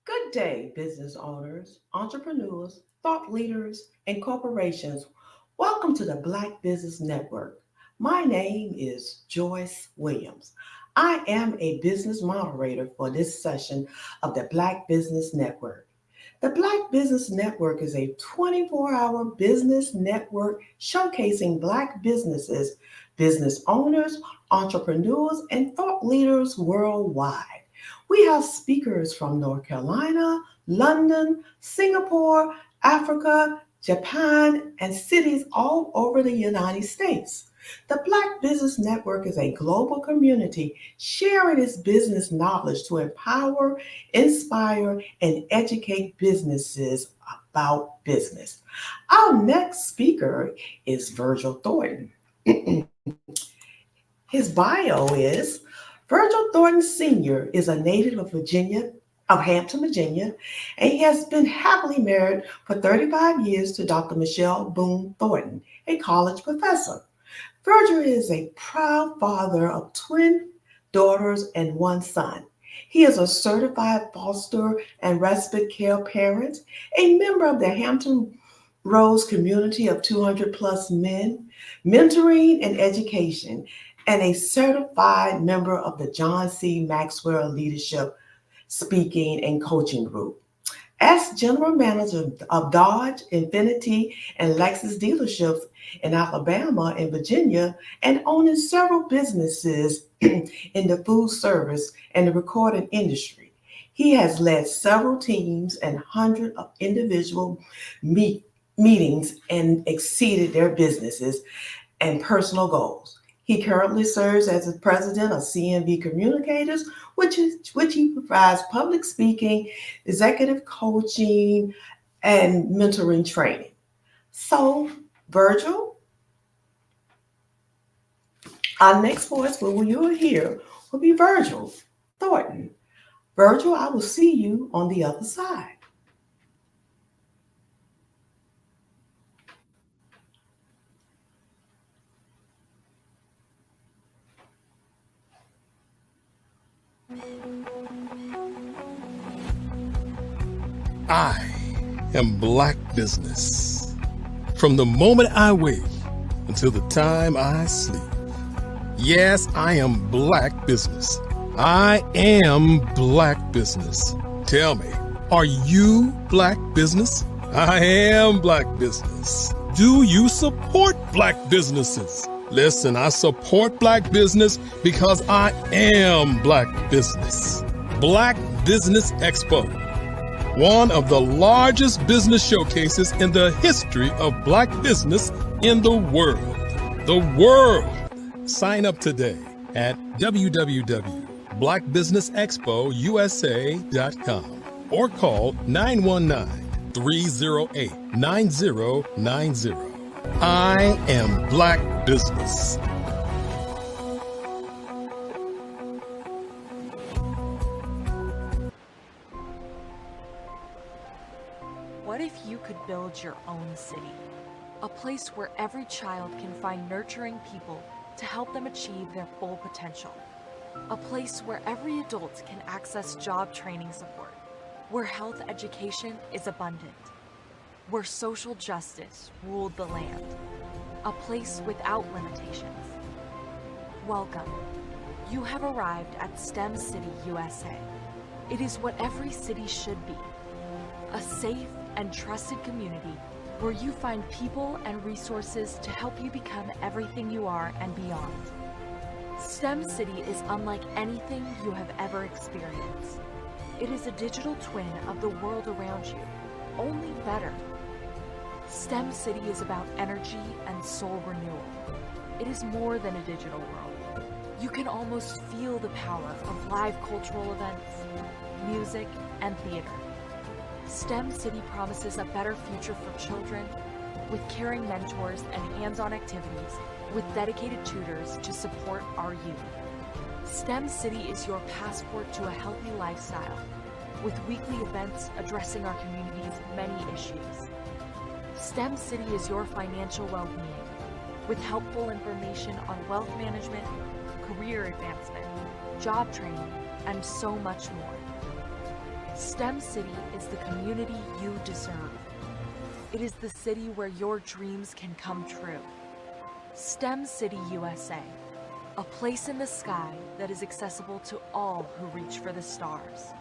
[SPEAKER 11] Good day, business owners, entrepreneurs, thought leaders, and corporations. Welcome to the Black Business Network. My name is Joyce Williams. I am a business moderator for this session of the Black Business Network. The Black Business Network is a 24-hour business network showcasing Black businesses, business owners, entrepreneurs, and thought leaders worldwide. We have speakers from North Carolina, London, Singapore, Africa, Japan, and cities all over the United States. The Black Business Network is a global community sharing its business knowledge to empower, inspire, and educate businesses about business. Our next speaker is Virgil Thornton. His bio is Virgil Thornton Sr. is a native of Hampton, Virginia, and he has been happily married for 35 years to Dr. Michelle Boone Thornton, a college professor. Virgil is a proud father of twin daughters and one son. He is a certified foster and respite care parent, a member of the Hampton Roads community of 200 plus men, mentoring and education, and a certified member of the John C. Maxwell Leadership Speaking and Coaching Group. As general manager of Dodge, Infiniti, and Lexus dealerships in Alabama and Virginia, and owning several businesses in the food service and the recording industry. He has led several teams and hundreds of individual meetings and exceeded their businesses and personal goals. He currently serves as the president of CNV Communicators, which he provides public speaking, executive coaching, and mentoring training. So, Virgil, our next voice who you will hear will be Virgil Thornton. Virgil, I will see you on the other side.
[SPEAKER 3] I am Black Business. From the moment I wake until the time I sleep. Yes, I am Black Business. I am Black Business. Tell me, are you Black Business? I am Black Business. Do you support Black businesses? Listen, I support Black business because I am Black Business. Black Business Expo, one of the largest business showcases in the history of Black business in the world. The world! Sign up today at www.blackbusinessexpousa.com or call 919-308-9090. I am Black Business.
[SPEAKER 20] What if you could build your own city? A place where every child can find nurturing people to help them achieve their full potential. A place where every adult can access job training support, where health education is abundant, where social justice ruled the land. A place without limitations. Welcome. You have arrived at STEM City USA. It is what every city should be. A safe and trusted community where you find people and resources to help you become everything you are and beyond. STEM City is unlike anything you have ever experienced. It is a digital twin of the world around you, only better. STEM City is about energy and soul renewal. It is more than a digital world. You can almost feel the power of live cultural events, music, and theater. STEM City promises a better future for children with caring mentors and hands-on activities with dedicated tutors to support our youth. STEM City is your passport to a healthy lifestyle with weekly events addressing our community's many issues. STEM City is your financial well-being with helpful information on wealth management, career advancement, job training, and so much more. STEM City is the community you deserve. It is the city where your dreams can come true. STEM City USA, a place in the sky that is accessible to all who reach for the stars.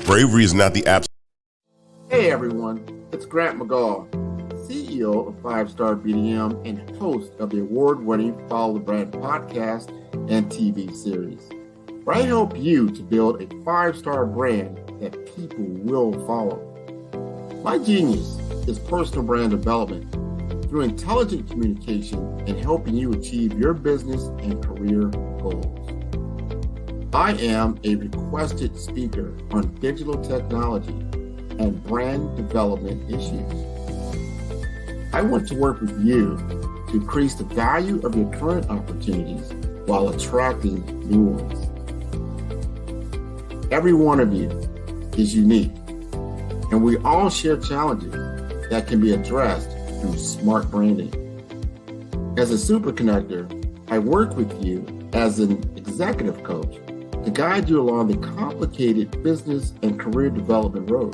[SPEAKER 18] Bravery is not the absence.
[SPEAKER 6] Hey everyone, it's Grant McGaw, CEO of 5-Star BDM and host of the award-winning Follow the Brand podcast and TV series, where I help you to build a 5-star brand that people will follow. My genius is personal brand development through intelligent communication and helping you achieve your business and career goals. I am a requested speaker on digital technology and brand development issues. I want to work with you to increase the value of your current opportunities while attracting new ones. Every one of you is unique, and we all share challenges that can be addressed through smart branding. As a super connector, I work with you as an executive coach to to guide you along the complicated business and career development road,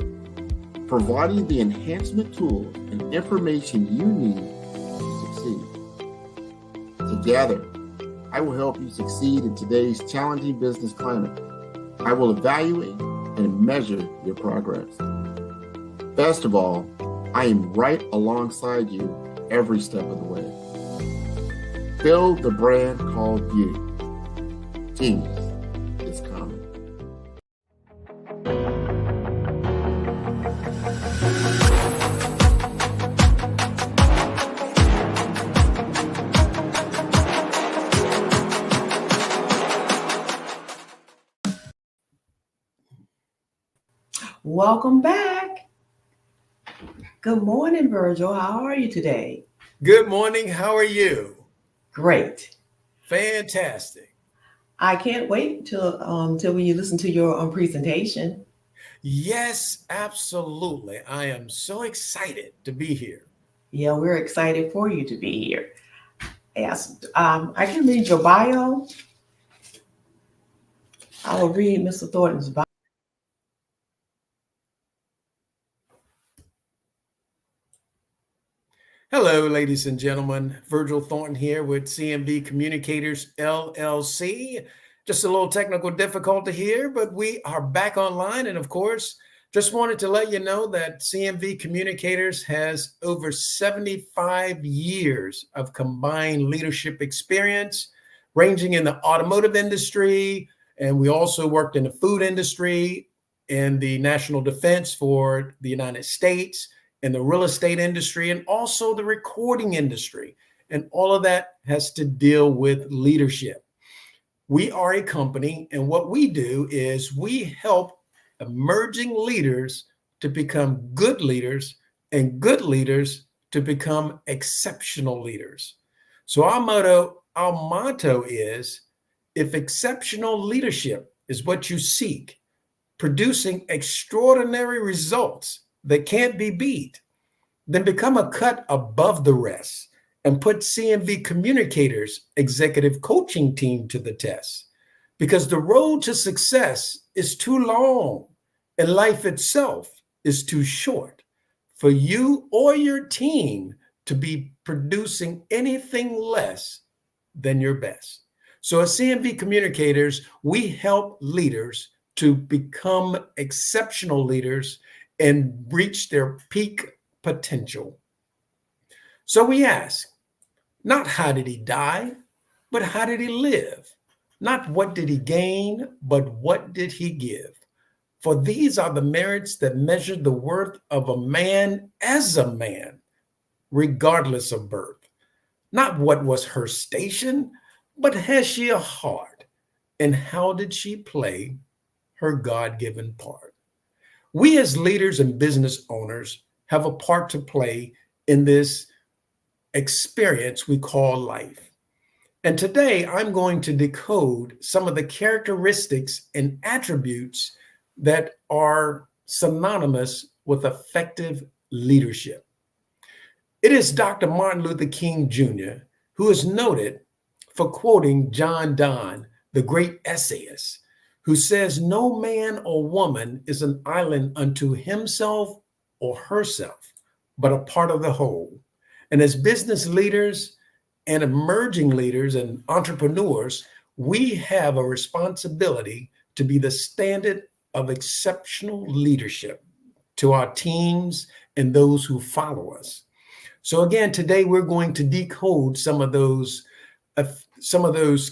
[SPEAKER 6] providing the enhancement tools and information you need to succeed. Together, I will help you succeed in today's challenging business climate. I will evaluate and measure your progress. Best of all, I am right alongside you every step of the way. Build the brand called you. Genius is coming.
[SPEAKER 11] Welcome back. Good morning, Virgil. How are you today?
[SPEAKER 21] Good morning. How are you?
[SPEAKER 11] Great.
[SPEAKER 21] Fantastic.
[SPEAKER 11] I can't wait till when you listen to your presentation.
[SPEAKER 21] Yes, absolutely. I am so excited to be here.
[SPEAKER 11] Yeah, we're excited for you to be here. Yes, I can read your bio. I will read Mr. Thornton's bio.
[SPEAKER 21] Hello, ladies and gentlemen. Virgil Thornton here with CMV Communicators, LLC. Just a little technical difficulty here, but we are back online. And of course, just wanted to let you know that CMV Communicators has over 75 years of combined leadership experience, ranging in the automotive industry. And we also worked in the food industry, in the national defense for the United States, in the real estate industry, and also the recording industry. And all of that has to deal with leadership. We are a company, and what we do is we help emerging leaders to become good leaders and good leaders to become exceptional leaders. So our motto is, if exceptional leadership is what you seek, producing extraordinary results that can't be beat, then become a cut above the rest and put CMV Communicators executive coaching team to the test. Because the road to success is too long and life itself is too short for you or your team to be producing anything less than your best. So at CMV Communicators, we help leaders to become exceptional leaders and reach their peak potential. So we ask, not how did he die, but how did he live? Not what did he gain, but what did he give? For these are the merits that measure the worth of a man as a man, regardless of birth. Not what was her station, but has she a heart? And how did she play her God-given part? We as leaders and business owners have a part to play in this experience we call life. And today I'm going to decode some of the characteristics and attributes that are synonymous with effective leadership. It is Dr. Martin Luther King Jr. who is noted for quoting John Donne, the great essayist, who says, "No man or woman is an island unto himself or herself, but a part of the whole." And as business leaders and emerging leaders and entrepreneurs, we have a responsibility to be the standard of exceptional leadership to our teams and those who follow us. So again, today we're going to decode some of those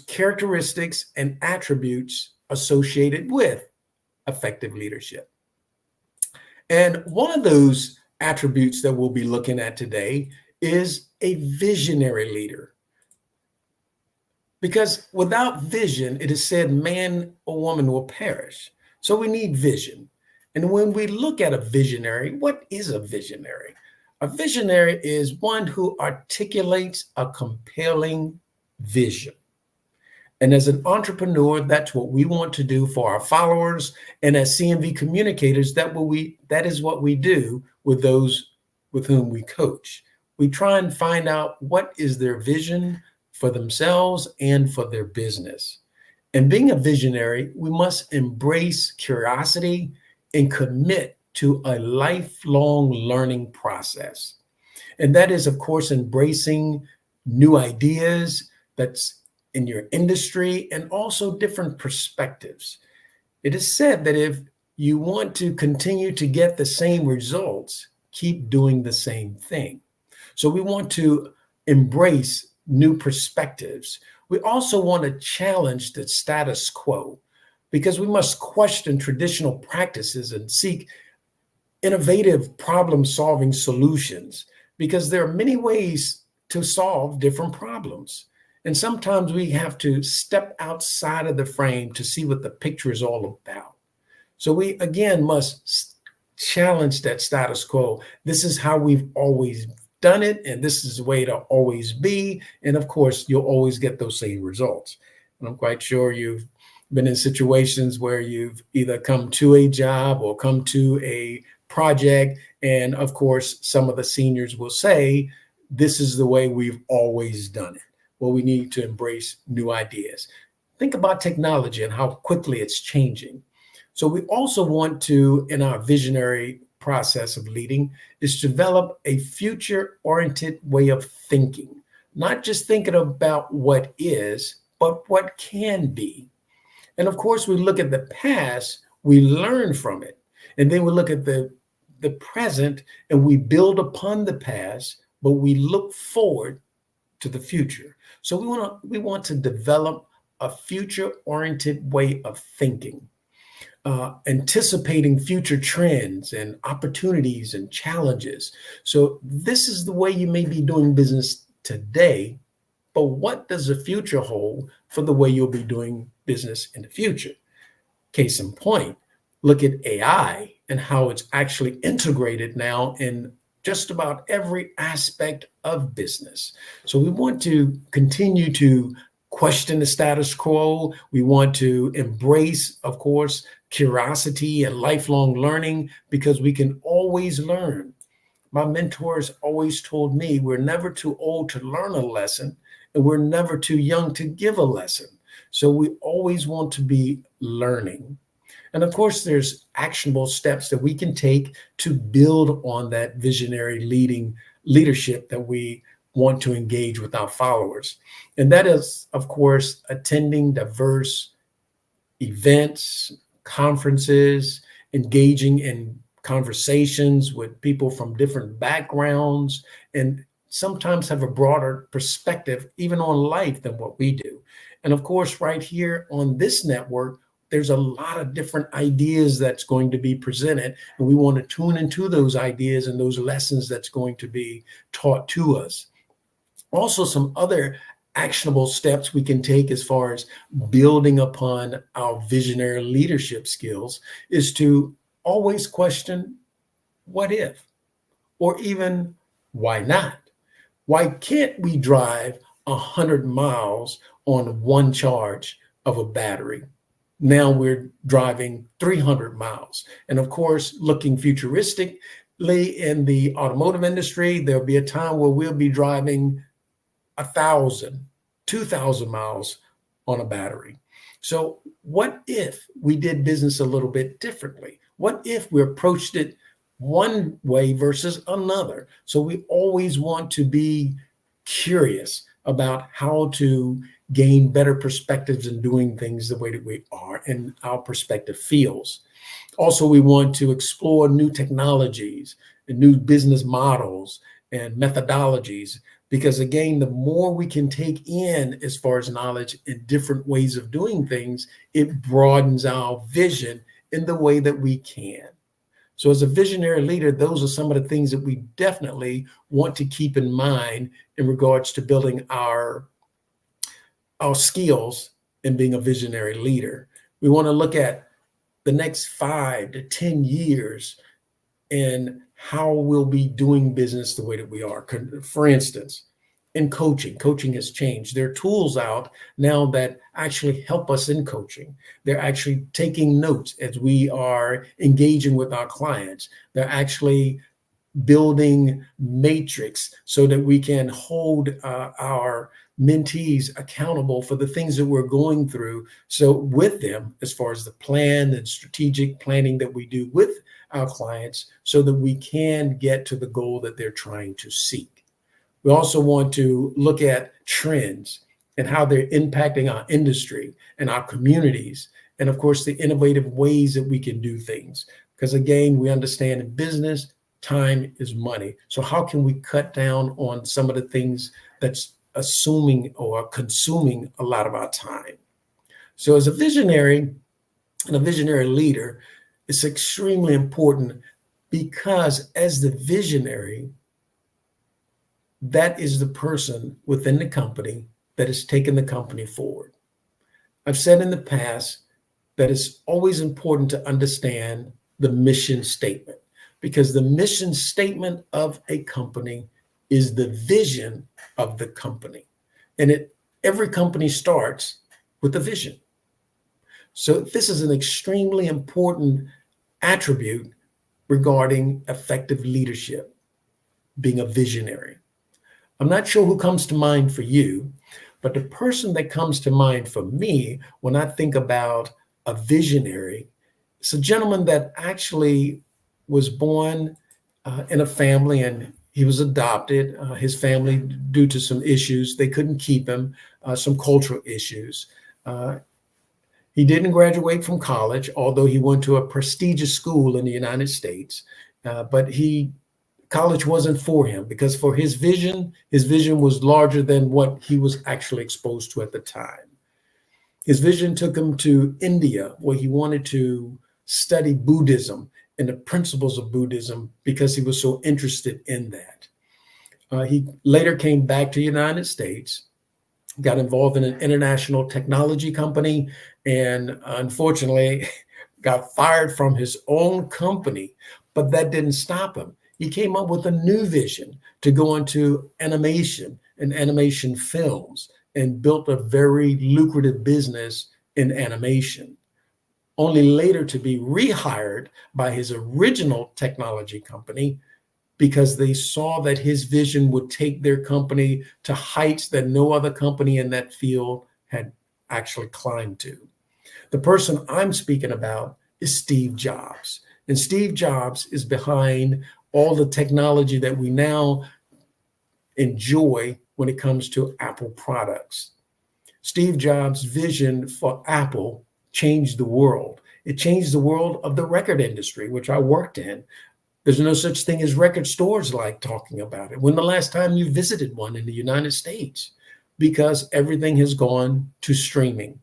[SPEAKER 21] characteristics and attributes associated with effective leadership. And one of those attributes that we'll be looking at today is a visionary leader. Because without vision, it is said man or woman will perish. So we need vision. And when we look at a visionary, what is a visionary? A visionary is one who articulates a compelling vision. And as an entrepreneur, that's what we want to do for our followers. And as CMV Communicators, that is what we do with those with whom we coach. We try and find out what is their vision for themselves and for their business. And being a visionary, we must embrace curiosity and commit to a lifelong learning process. And that is, of course, embracing new ideas that's in your industry and also different perspectives. It is said that if you want to continue to get the same results, keep doing the same thing. So we want to embrace new perspectives. We also want to challenge the status quo because we must question traditional practices and seek innovative problem-solving solutions because there are many ways to solve different problems. And sometimes we have to step outside of the frame to see what the picture is all about. So we, again, must challenge that status quo. This is how we've always done it, and this is the way it'll always be. And of course, you'll always get those same results. And I'm quite sure you've been in situations where you've either come to a job or come to a project. And of course, some of the seniors will say, this is the way we've always done it. Well, we need to embrace new ideas. Think about technology and how quickly it's changing. So we also want to, in our visionary process of leading, is develop a future-oriented way of thinking, not just thinking about what is, but what can be. And of course, we look at the past, we learn from it. And then we look at the present and we build upon the past, but we look forward to the future. So we want to develop a future-oriented way of thinking, anticipating future trends and opportunities and challenges. So this is the way you may be doing business today, but what does the future hold for the way you'll be doing business in the future? Case in point, look at AI and how it's actually integrated now in just about every aspect of business. So we want to continue to question the status quo. We want to embrace, of course, curiosity and lifelong learning because we can always learn. My mentors always told me we're never too old to learn a lesson and we're never too young to give a lesson. So we always want to be learning. And of course, there's actionable steps that we can take to build on that visionary leadership that we want to engage with our followers. And that is, of course, attending diverse events, conferences, engaging in conversations with people from different backgrounds, and sometimes have a broader perspective, even on life, than what we do. And of course, right here on this network, there's a lot of different ideas that's going to be presented, and we want to tune into those ideas and those lessons that's going to be taught to us. Also, some other actionable steps we can take as far as building upon our visionary leadership skills is to always question, what if? Or even, why not? Why can't we drive 100 miles on one charge of a battery? Now we're driving 300 miles. And of course, looking futuristically in the automotive industry, there'll be a time where we'll be driving 1,000, 2,000 miles on a battery. So what if we did business a little bit differently? What if we approached it one way versus another? So we always want to be curious about how to gain better perspectives in doing things the way that we are in our perspective fields. Also, we want to explore new technologies and new business models and methodologies, because again, the more we can take in as far as knowledge in different ways of doing things, it broadens our vision in the way that we can. So as a visionary leader, those are some of the things that we definitely want to keep in mind in regards to building our skills in being a visionary leader. We want to look at the next 5 to 10 years and how we'll be doing business the way that we are. For instance, in coaching has changed. There are tools out now that actually help us in coaching. They're actually taking notes as we are engaging with our clients. They're actually building matrix so that we can hold our mentees accountable for the things that we're going through. So with them, as far as the plan and strategic planning that we do with our clients, so that we can get to the goal that they're trying to seek. We also want to look at trends and how they're impacting our industry and our communities. And of course, the innovative ways that we can do things. Because again, we understand in business, time is money. So how can we cut down on some of the things that's assuming or consuming a lot of our time? So as a visionary and a visionary leader, it's extremely important, because as the visionary, that is the person within the company that has taken the company forward. I've said in the past that it's always important to understand the mission statement, because the mission statement of a company is the vision of the company. And every company starts with a vision. So this is an extremely important attribute regarding effective leadership, being a visionary. I'm not sure who comes to mind for you, but the person that comes to mind for me when I think about a visionary, it's a gentleman that actually was born in a family, and he was adopted. His family, due to some issues, they couldn't keep him, some cultural issues. He didn't graduate from college, although he went to a prestigious school in the United States, but college wasn't for him, because for his vision was larger than what he was actually exposed to at the time. His vision took him to India, where he wanted to study Buddhism and the principles of Buddhism, because he was so interested in that. He later came back to the United States, got involved in an international technology company, and unfortunately got fired from his own company, but that didn't stop him. He came up with a new vision to go into animation and animation films, and built a very lucrative business in animation, only later to be rehired by his original technology company, because they saw that his vision would take their company to heights that no other company in that field had actually climbed to. The person I'm speaking about is Steve Jobs. And Steve Jobs is behind all the technology that we now enjoy when it comes to Apple products. Steve Jobs' vision for Apple changed the world. It changed the world of the record industry, which I worked in. There's no such thing as record stores like talking about it. When the last time you visited one in the United States? Because everything has gone to streaming.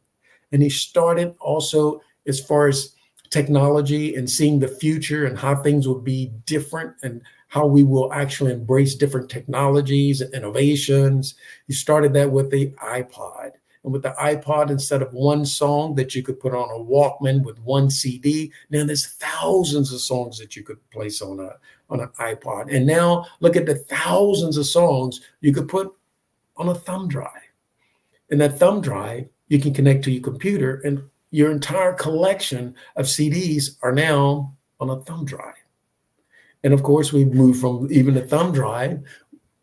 [SPEAKER 21] And he started also, as far as technology and seeing the future and how things will be different and how we will actually embrace different technologies and innovations. He started that with the iPod. And with the iPod, instead of one song that you could put on a Walkman with one CD, now there's thousands of songs that you could place on an iPod. And now look at the thousands of songs you could put on a thumb drive. And that thumb drive, you can connect to your computer, and your entire collection of CDs are now on a thumb drive. And of course, we've moved from even a thumb drive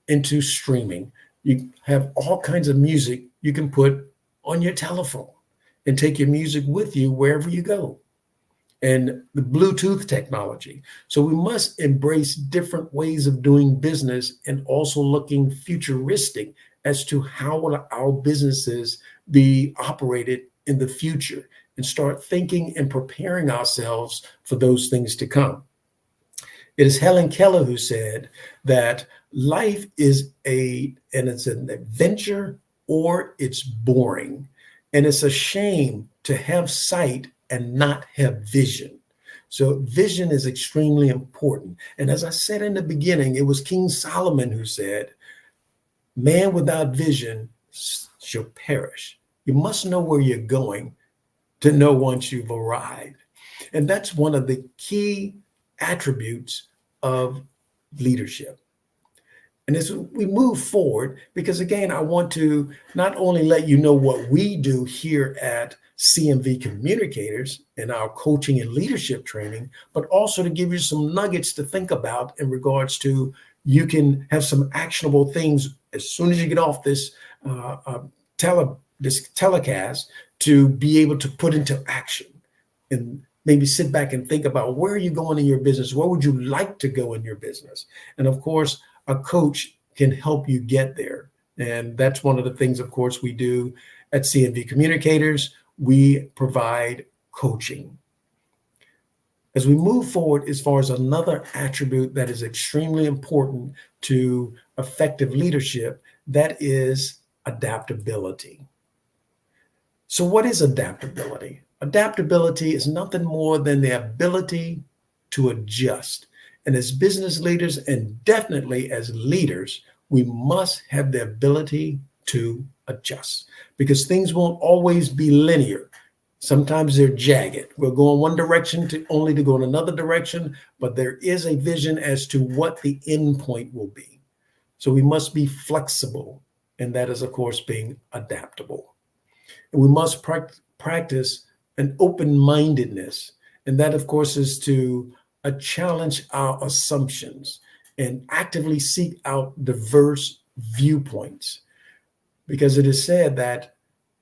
[SPEAKER 21] into streaming. You have all kinds of music you can put on your telephone and take your music with you wherever you go. And the Bluetooth technology. So we must embrace different ways of doing business, and also looking futuristic as to how will our businesses be operated in the future, and start thinking and preparing ourselves for those things to come. It is Helen Keller who said that life is it's an adventure, or it's boring. And it's a shame to have sight and not have vision. So vision is extremely important. And as I said in the beginning, it was King Solomon who said, man without vision shall perish. You must know where you're going to know once you've arrived. And that's one of the key attributes of leadership. And as we move forward, because again, I want to not only let you know what we do here at CMV Communicators in our coaching and leadership training, but also to give you some nuggets to think about in regards to you can have some actionable things as soon as you get off this this telecast to be able to put into action and maybe sit back and think about where are you going in your business? Where would you like to go in your business? And of course, a coach can help you get there. And that's one of the things, of course, we do at CMV Communicators. We provide coaching. As we move forward, as far as another attribute that is extremely important to effective leadership, that is adaptability. So what is adaptability? Adaptability is nothing more than the ability to adjust. And as business leaders, and definitely as leaders, we must have the ability to adjust because things won't always be linear. Sometimes they're jagged. We'll go in one direction only to go in another direction, but there is a vision as to what the end point will be. So we must be flexible, and that is, of course, being adaptable. And we must practice an open-mindedness, and that, of course, is to challenge our assumptions and actively seek out diverse viewpoints, because it is said that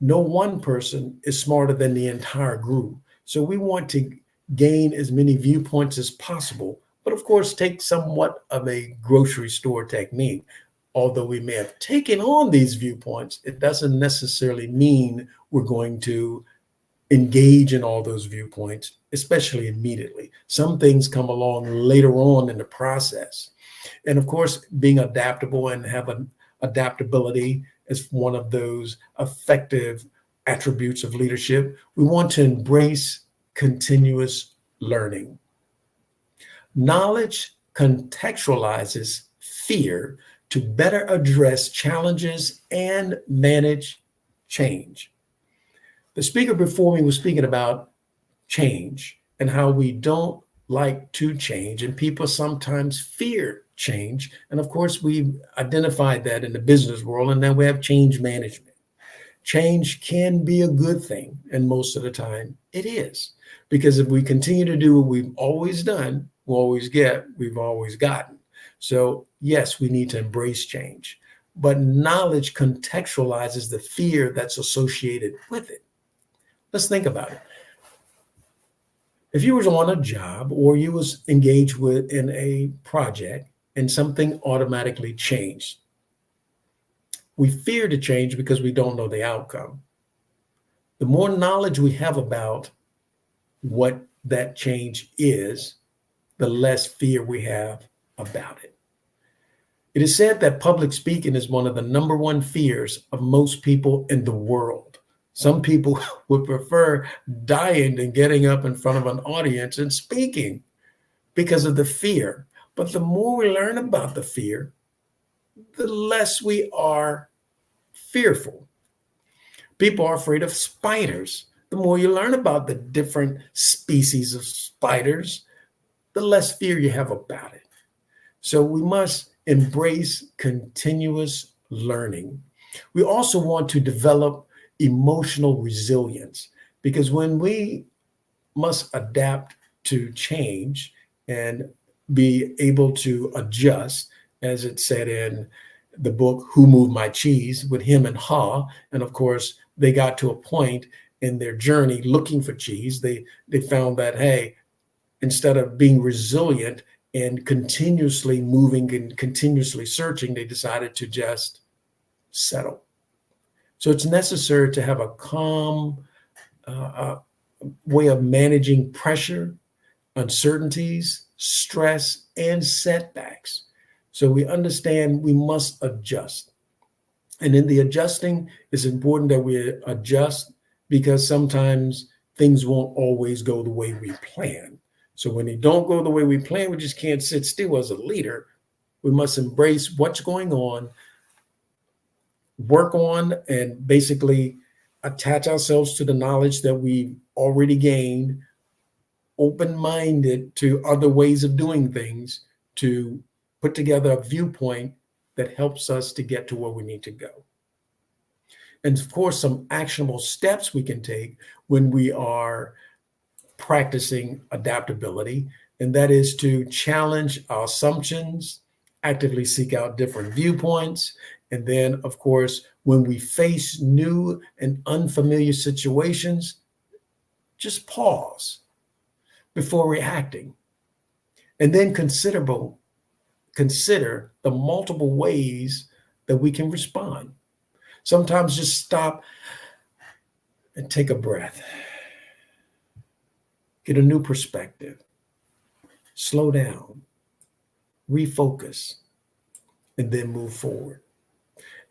[SPEAKER 21] no one person is smarter than the entire group. So we want to gain as many viewpoints as possible, but of course take somewhat of a grocery store technique. Although we may have taken on these viewpoints, it doesn't necessarily mean we're going to engage in all those viewpoints, especially immediately. Some things come along later on in the process. And of course, being adaptable and have an adaptability is one of those effective attributes of leadership. We want to embrace continuous learning. Knowledge contextualizes fear to better address challenges and manage change. The speaker before me was speaking about change and how we don't like to change, and people sometimes fear change. And of course, we've identified that in the business world, and then we have change management. Change can be a good thing, and most of the time it is, because if we continue to do what we've always done, we'll always get, we've always gotten. So yes, we need to embrace change, but knowledge contextualizes the fear that's associated with it. Let's think about it. If you was on a job or you was engaged in a project and something automatically changed, we fear to change because we don't know the outcome. The more knowledge we have about what that change is, the less fear we have about it. It is said that public speaking is one of the number one fears of most people in the world. Some people would prefer dying than getting up in front of an audience and speaking because of the fear. But the more we learn about the fear, the less we are fearful. People are afraid of spiders. The more you learn about the different species of spiders, the less fear you have about it. So we must embrace continuous learning. We also want to develop emotional resilience, because when we must adapt to change and be able to adjust, as it said in the book, Who Moved My Cheese, with him and Ha. And of course, they got to a point in their journey looking for cheese. They found that, hey, instead of being resilient and continuously moving and continuously searching, they decided to just settle. So it's necessary to have a calm way of managing pressure, uncertainties, stress, and setbacks. So we understand we must adjust. And in the adjusting, it's important that we adjust, because sometimes things won't always go the way we plan. So when they don't go the way we plan, we just can't sit still as a leader. We must embrace what's going on, work on, and basically attach ourselves to the knowledge that we've already gained, open-minded to other ways of doing things, to put together a viewpoint that helps us to get to where we need to go. And of course, some actionable steps we can take when we are practicing adaptability, and that is to challenge our assumptions, actively seek out different viewpoints, and then, of course, when we face new and unfamiliar situations, just pause before reacting, and then consider the multiple ways that we can respond. Sometimes just stop and take a breath. Get a new perspective. Slow down. Refocus. And then move forward.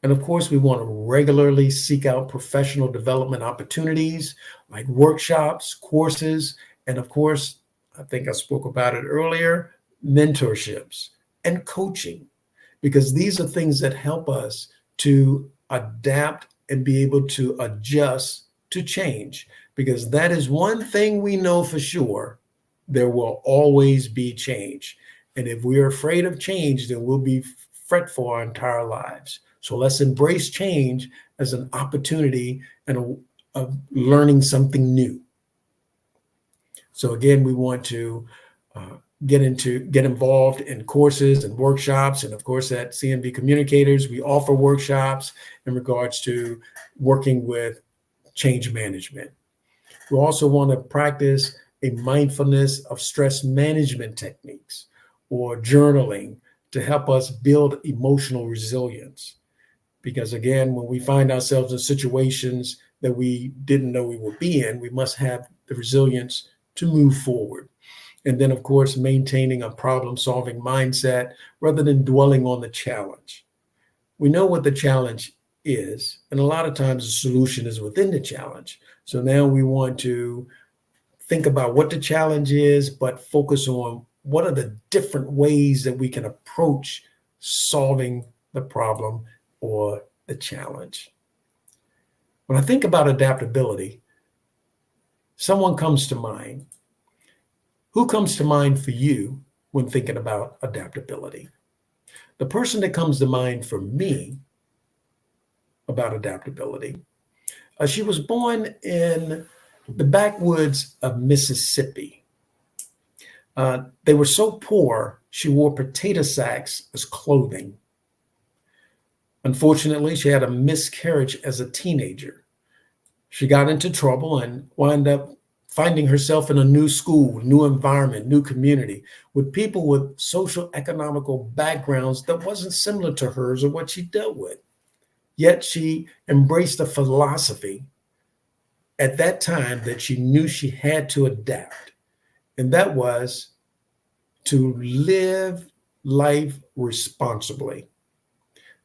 [SPEAKER 21] And of course, we want to regularly seek out professional development opportunities like workshops, courses, and of course, I think I spoke about it earlier, mentorships and coaching, because these are things that help us to adapt and be able to adjust to change, because that is one thing we know for sure: there will always be change. And if we're afraid of change, then we'll be fretful our entire lives. So let's embrace change as an opportunity and of learning something new. So again, we want to get involved in courses and workshops. And of course, at CMB Communicators, we offer workshops in regards to working with change management. We also want to practice a mindfulness of stress management techniques or journaling to help us build emotional resilience. Because again, when we find ourselves in situations that we didn't know we would be in, we must have the resilience to move forward. And then, of course, maintaining a problem-solving mindset rather than dwelling on the challenge. We know what the challenge is, and a lot of times the solution is within the challenge. So now we want to think about what the challenge is, but focus on what are the different ways that we can approach solving the problem or the challenge. When I think about adaptability, someone comes to mind. Who comes to mind for you when thinking about adaptability? The person that comes to mind for me about adaptability, she was born in the backwoods of Mississippi. They were so poor, she wore potato sacks as clothing. Unfortunately, she had a miscarriage as a teenager. She got into trouble and wound up finding herself in a new school, new environment, new community with people with social economical backgrounds that wasn't similar to hers or what she dealt with. Yet she embraced a philosophy at that time that she knew she had to adapt. And that was to live life responsibly.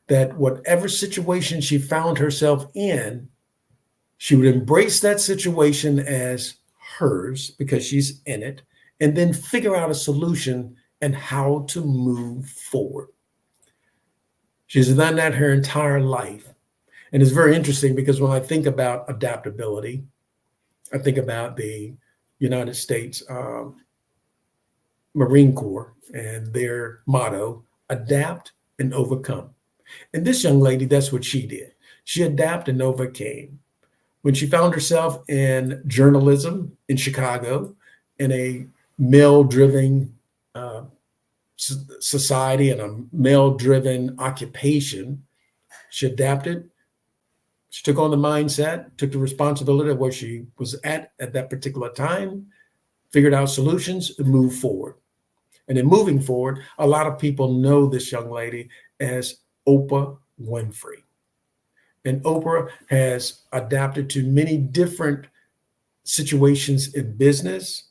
[SPEAKER 21] That whatever situation she found herself in, she would embrace that situation as hers because she's in it, and then figure out a solution and how to move forward. She's done that her entire life. And it's very interesting because when I think about adaptability, I think about the United States Marine Corps and their motto, adapt and overcome. And this young lady, that's what she did. She adapted and overcame. When she found herself in journalism in Chicago, in a male-driven society and a male-driven occupation, she adapted. She took on the mindset, took the responsibility of where she was at that particular time, figured out solutions, and moved forward. And in moving forward, a lot of people know this young lady as Oprah Winfrey. And Oprah has adapted to many different situations in business.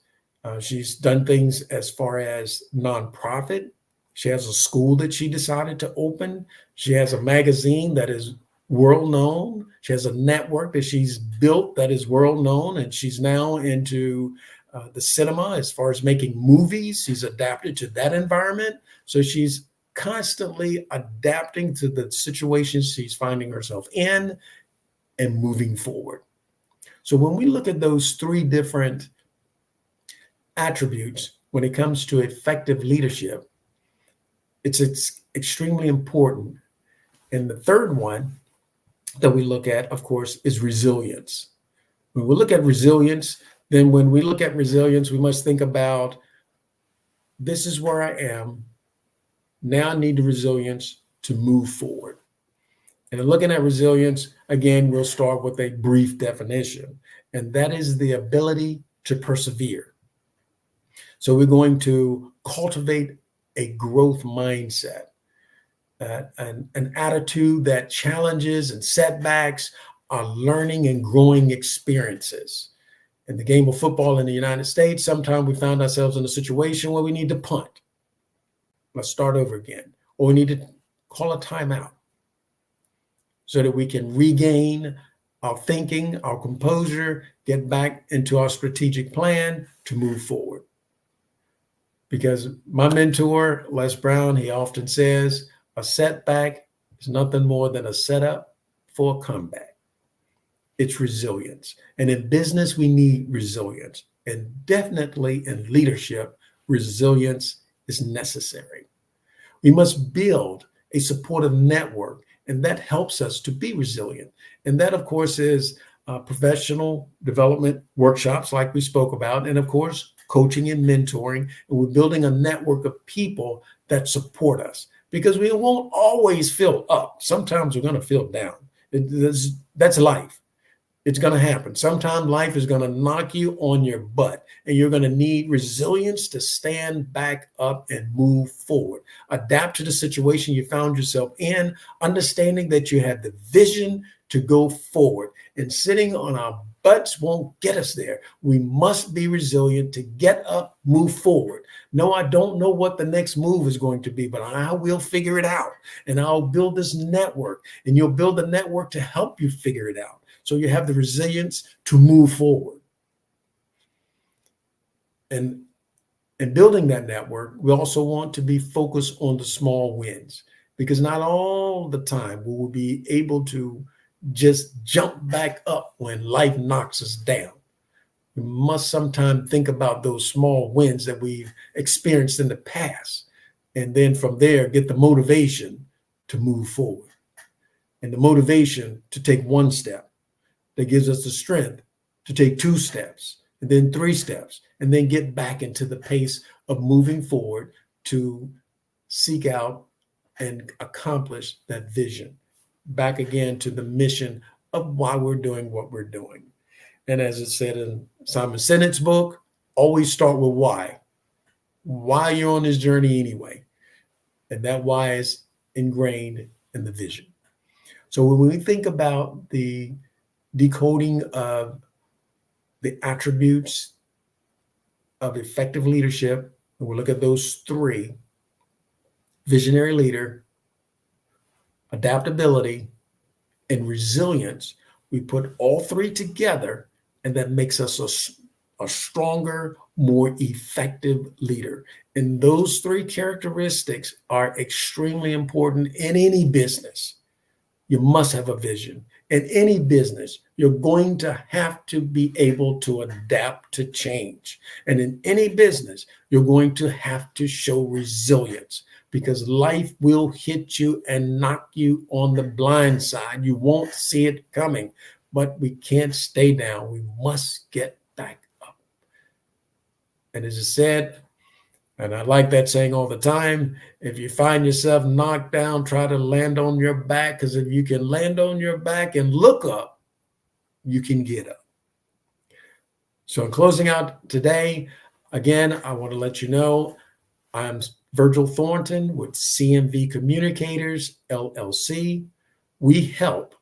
[SPEAKER 21] She's done things as far as nonprofit. She has a school that she decided to open. She has a magazine that is world known. She has a network that she's built that is world known. And she's now into the cinema as far as making movies. She's adapted to that environment. So she's constantly adapting to the situations she's finding herself in and moving forward. So when we look at those three different attributes when it comes to effective leadership, it's extremely important. And the third one that we look at, of course, is resilience. When we look at resilience, then when we look at resilience, we must think about, this is where I am. Now I need the resilience to move forward. And in looking at resilience, again, we'll start with a brief definition, and that is the ability to persevere. So we're going to cultivate a growth mindset, an attitude that challenges and setbacks are learning and growing experiences. In the game of football in the United States, sometimes we found ourselves in a situation where we need to punt. Let's start over again. Or we need to call a timeout so that we can regain our thinking, our composure, get back into our strategic plan to move forward. Because my mentor, Les Brown, he often says, a setback is nothing more than a setup for a comeback. It's resilience. And in business, we need resilience. And definitely in leadership, resilience is necessary. We must build a supportive network, and that helps us to be resilient. And that, of course, is professional development workshops like we spoke about, and of course, coaching and mentoring. And we're building a network of people that support us, because we won't always feel up. Sometimes we're going to feel down. That's life. It's going to happen. Sometimes life is going to knock you on your butt, and you're going to need resilience to stand back up and move forward. Adapt to the situation you found yourself in, understanding that you have the vision to go forward, and sitting on our butts won't get us there. We must be resilient to get up, move forward. No, I don't know what the next move is going to be, but I will figure it out, and I'll build this network, and you'll build a network to help you figure it out. So you have the resilience to move forward. And in building that network, we also want to be focused on the small wins, because not all the time we will be able to just jump back up when life knocks us down. We must sometimes think about those small wins that we've experienced in the past, and then from there get the motivation to move forward, and the motivation to take one step. That gives us the strength to take 2 steps, and then 3 steps, and then get back into the pace of moving forward to seek out and accomplish that vision. Back again to the mission of why we're doing what we're doing. And as it said in Simon Sinek's book, always start with why. Why you're on this journey anyway. And that why is ingrained in the vision. So when we think about the decoding of the attributes of effective leadership, and we'll look at those 3: visionary leader, adaptability, and resilience. We put all 3 together, and that makes us a stronger, more effective leader. And those 3 characteristics are extremely important in any business. You must have a vision. In any business, you're going to have to be able to adapt to change. And in any business, you're going to have to show resilience, because life will hit you and knock you on the blind side. You won't see it coming, but we can't stay down. We must get back up. And as I said, and I like that saying all the time, if you find yourself knocked down, try to land on your back, because if you can land on your back and look up, you can get up. So in closing out today, again, I want to let you know, I'm Virgil Thornton with CMV Communicators, LLC. We help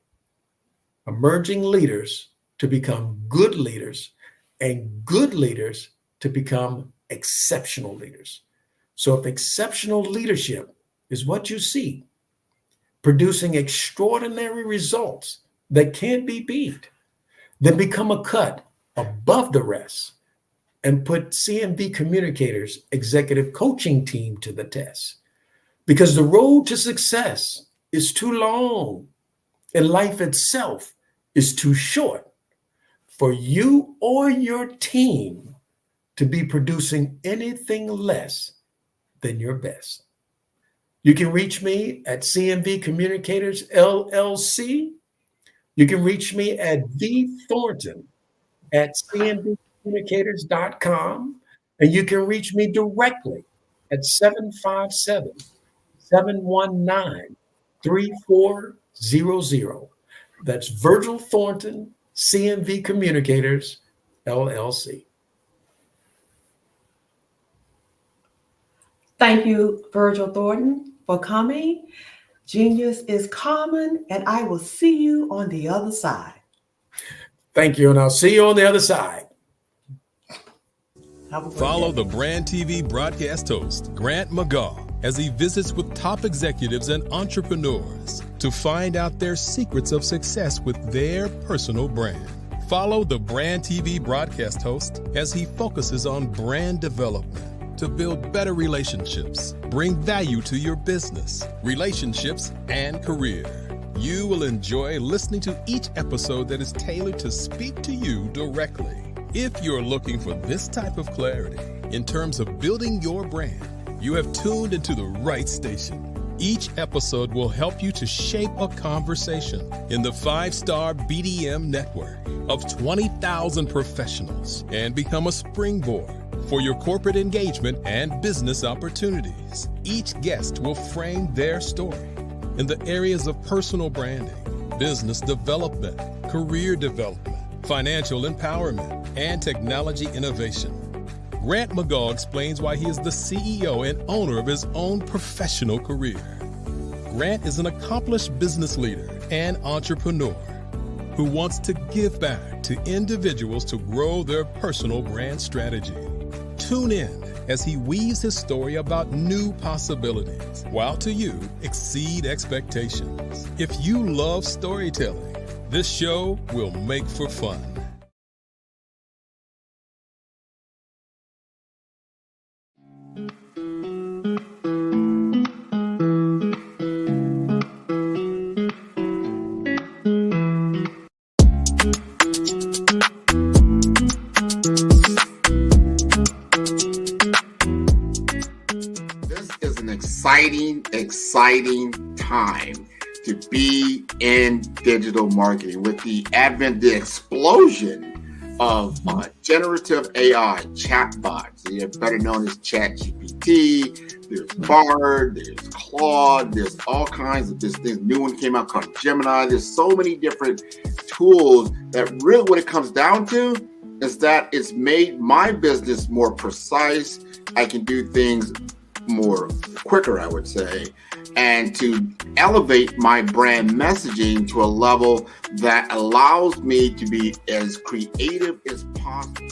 [SPEAKER 21] emerging leaders to become good leaders, and good leaders to become exceptional leaders. So if exceptional leadership is what you see, producing extraordinary results that can't be beat, then become a cut above the rest and put CMV Communicators executive coaching team to the test. Because the road to success is too long, and life itself is too short for you or your team to be producing anything less than your best. You can reach me at CMV Communicators LLC. You can reach me at vthornton@cmvcommunicators.com. And you can reach me directly at 757-719-3400. That's Virgil Thornton, CMV Communicators, LLC.
[SPEAKER 11] Thank you, Virgil Thornton, for coming. Genius is common, and I will see you on the other side.
[SPEAKER 21] Thank you, and I'll see you on the other side.
[SPEAKER 3] Follow the Brand TV broadcast host, Grant McGaugh, as he visits with top executives and entrepreneurs to find out their secrets of success with their personal brand. Follow the Brand TV broadcast host as he focuses on brand development to build better relationships, bring value to your business, relationships, and career. You will enjoy listening to each episode that is tailored to speak to you directly. If you're looking for this type of clarity in terms of building your brand, you have tuned into the right station. Each episode will help you to shape a conversation in the 5-star BDM network of 20,000 professionals and become a springboard for your corporate engagement and business opportunities. Each guest will frame their story in the areas of personal branding, business development, career development, financial empowerment, and technology innovation. Grant McGaugh explains why he is the CEO and owner of his own professional career. Grant is an accomplished business leader and entrepreneur who wants to give back to individuals to grow their personal brand strategy. Tune in as he weaves his story about new possibilities, while to you exceed expectations. If you love storytelling, this show will make for fun.
[SPEAKER 6] Exciting time to be in digital marketing with the advent, the explosion of generative AI chatbots. They're better known as ChatGPT. There's Bard, there's Claude, there's all kinds of this new one came out called Gemini. There's so many different tools that really what it comes down to is that it's made my business more precise. I can do things more quicker, I would say, and to elevate my brand messaging to a level that allows me to be as creative as possible.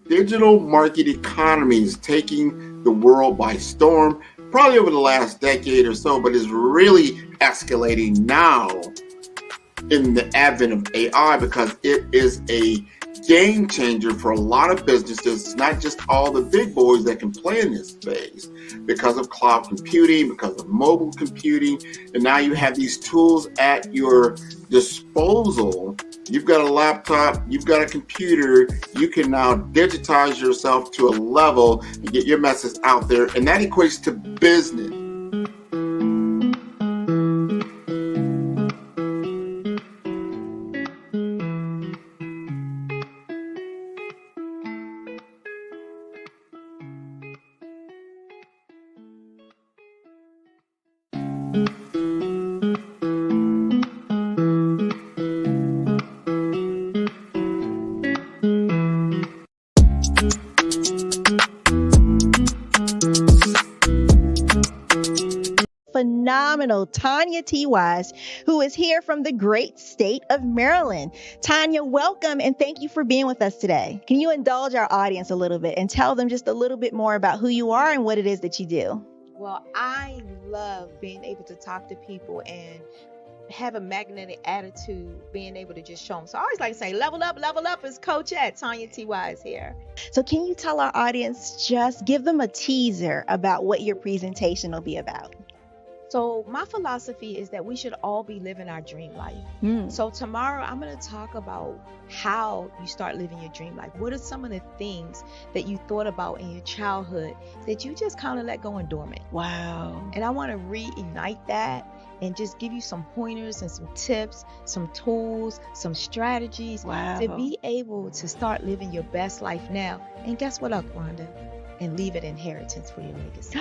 [SPEAKER 6] Digital market economy is taking the world by storm, probably over the last decade or so, but is really escalating now in the advent of AI because it is a game changer for a lot of businesses. It's not just all the big boys that can play in this space because of cloud computing, because of mobile computing, and now you have these tools at your disposal. You've got a laptop, you've got a computer, you can now digitize yourself to a level and get your message out there, and that equates to business.
[SPEAKER 8] Phenomenal Tanya T. Wise, who is here from the great state of Maryland. Tanya, welcome and thank you for being with us today. Can you indulge our audience a little bit and tell them just a little bit more about who you are and what it is that you do?
[SPEAKER 22] Well, I love being able to talk to people and
[SPEAKER 8] have a magnetic attitude, being able to just show them. So I always like to say, level up is Coach at Tanya T. Wise here. So can you tell our audience, just give them a teaser about what your presentation will be about?
[SPEAKER 9] So my philosophy is that we should all be living our dream life. So tomorrow I'm going to talk about how you start living your dream life. What are some of the things that you thought about in your childhood that you just kind of let go and dormant?
[SPEAKER 8] Wow.
[SPEAKER 9] And I want to reignite that and just give you some pointers and some tips, some tools, some strategies to be able to start living your best life now. And guess what, Rhonda? And leave an inheritance for your legacy.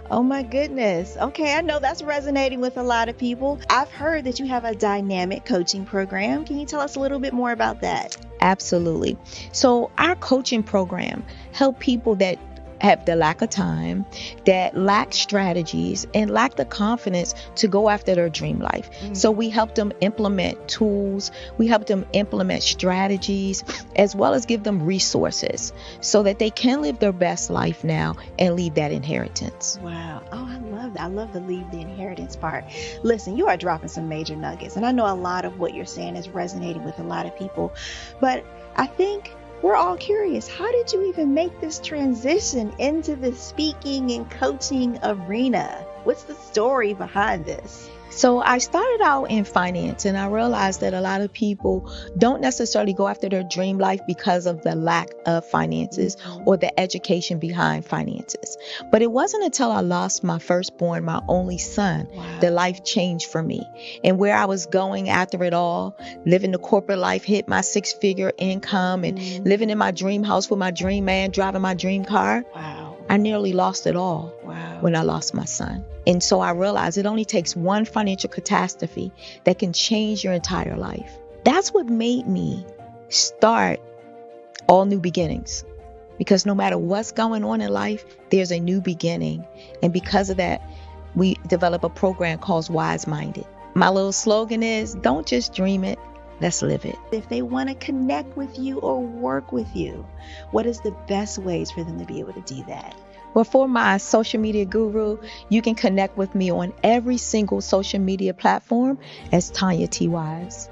[SPEAKER 8] Oh my goodness. Okay, I know that's resonating with a lot of people. I've heard that you have a dynamic coaching program. Can you tell us a little bit more about that?
[SPEAKER 9] Absolutely. So our coaching program help people that have the lack of time, that lack strategies, and lack the confidence to go after their dream life. So we help them implement tools, we help them implement strategies, as well as give them resources so that they can live their best life now and leave that inheritance.
[SPEAKER 8] Wow. Oh, I love that. I love the leave the inheritance part. Listen, you are dropping some major nuggets, and I know a lot of what you're saying is resonating with a lot of people, but I think we're all curious. How did you even make this transition into the speaking and coaching arena? What's the story behind this?
[SPEAKER 9] So I started out in finance, and I realized that a lot of people don't necessarily go after their dream life because of the lack of finances or the education behind finances. But it wasn't until I lost my firstborn, my only son, that life changed for me. And where I was going after it all, living the corporate life, hit my 6-figure income and living in my dream house with my dream man, driving my dream car. I nearly lost it all when I lost my son. And so I realized it only takes one financial catastrophe that can change your entire life. That's what made me start All New Beginnings. Because no matter what's going on in life, there's a new beginning. And because of that, we develop a program called Wise Minded. My little slogan is, don't just dream it, let's live it.
[SPEAKER 8] If they want to connect with you or work with you, what is the best ways for them to be able to do that?
[SPEAKER 9] Well, for my social media guru, you can connect with me on every single social media platform as Tanya T. Wise.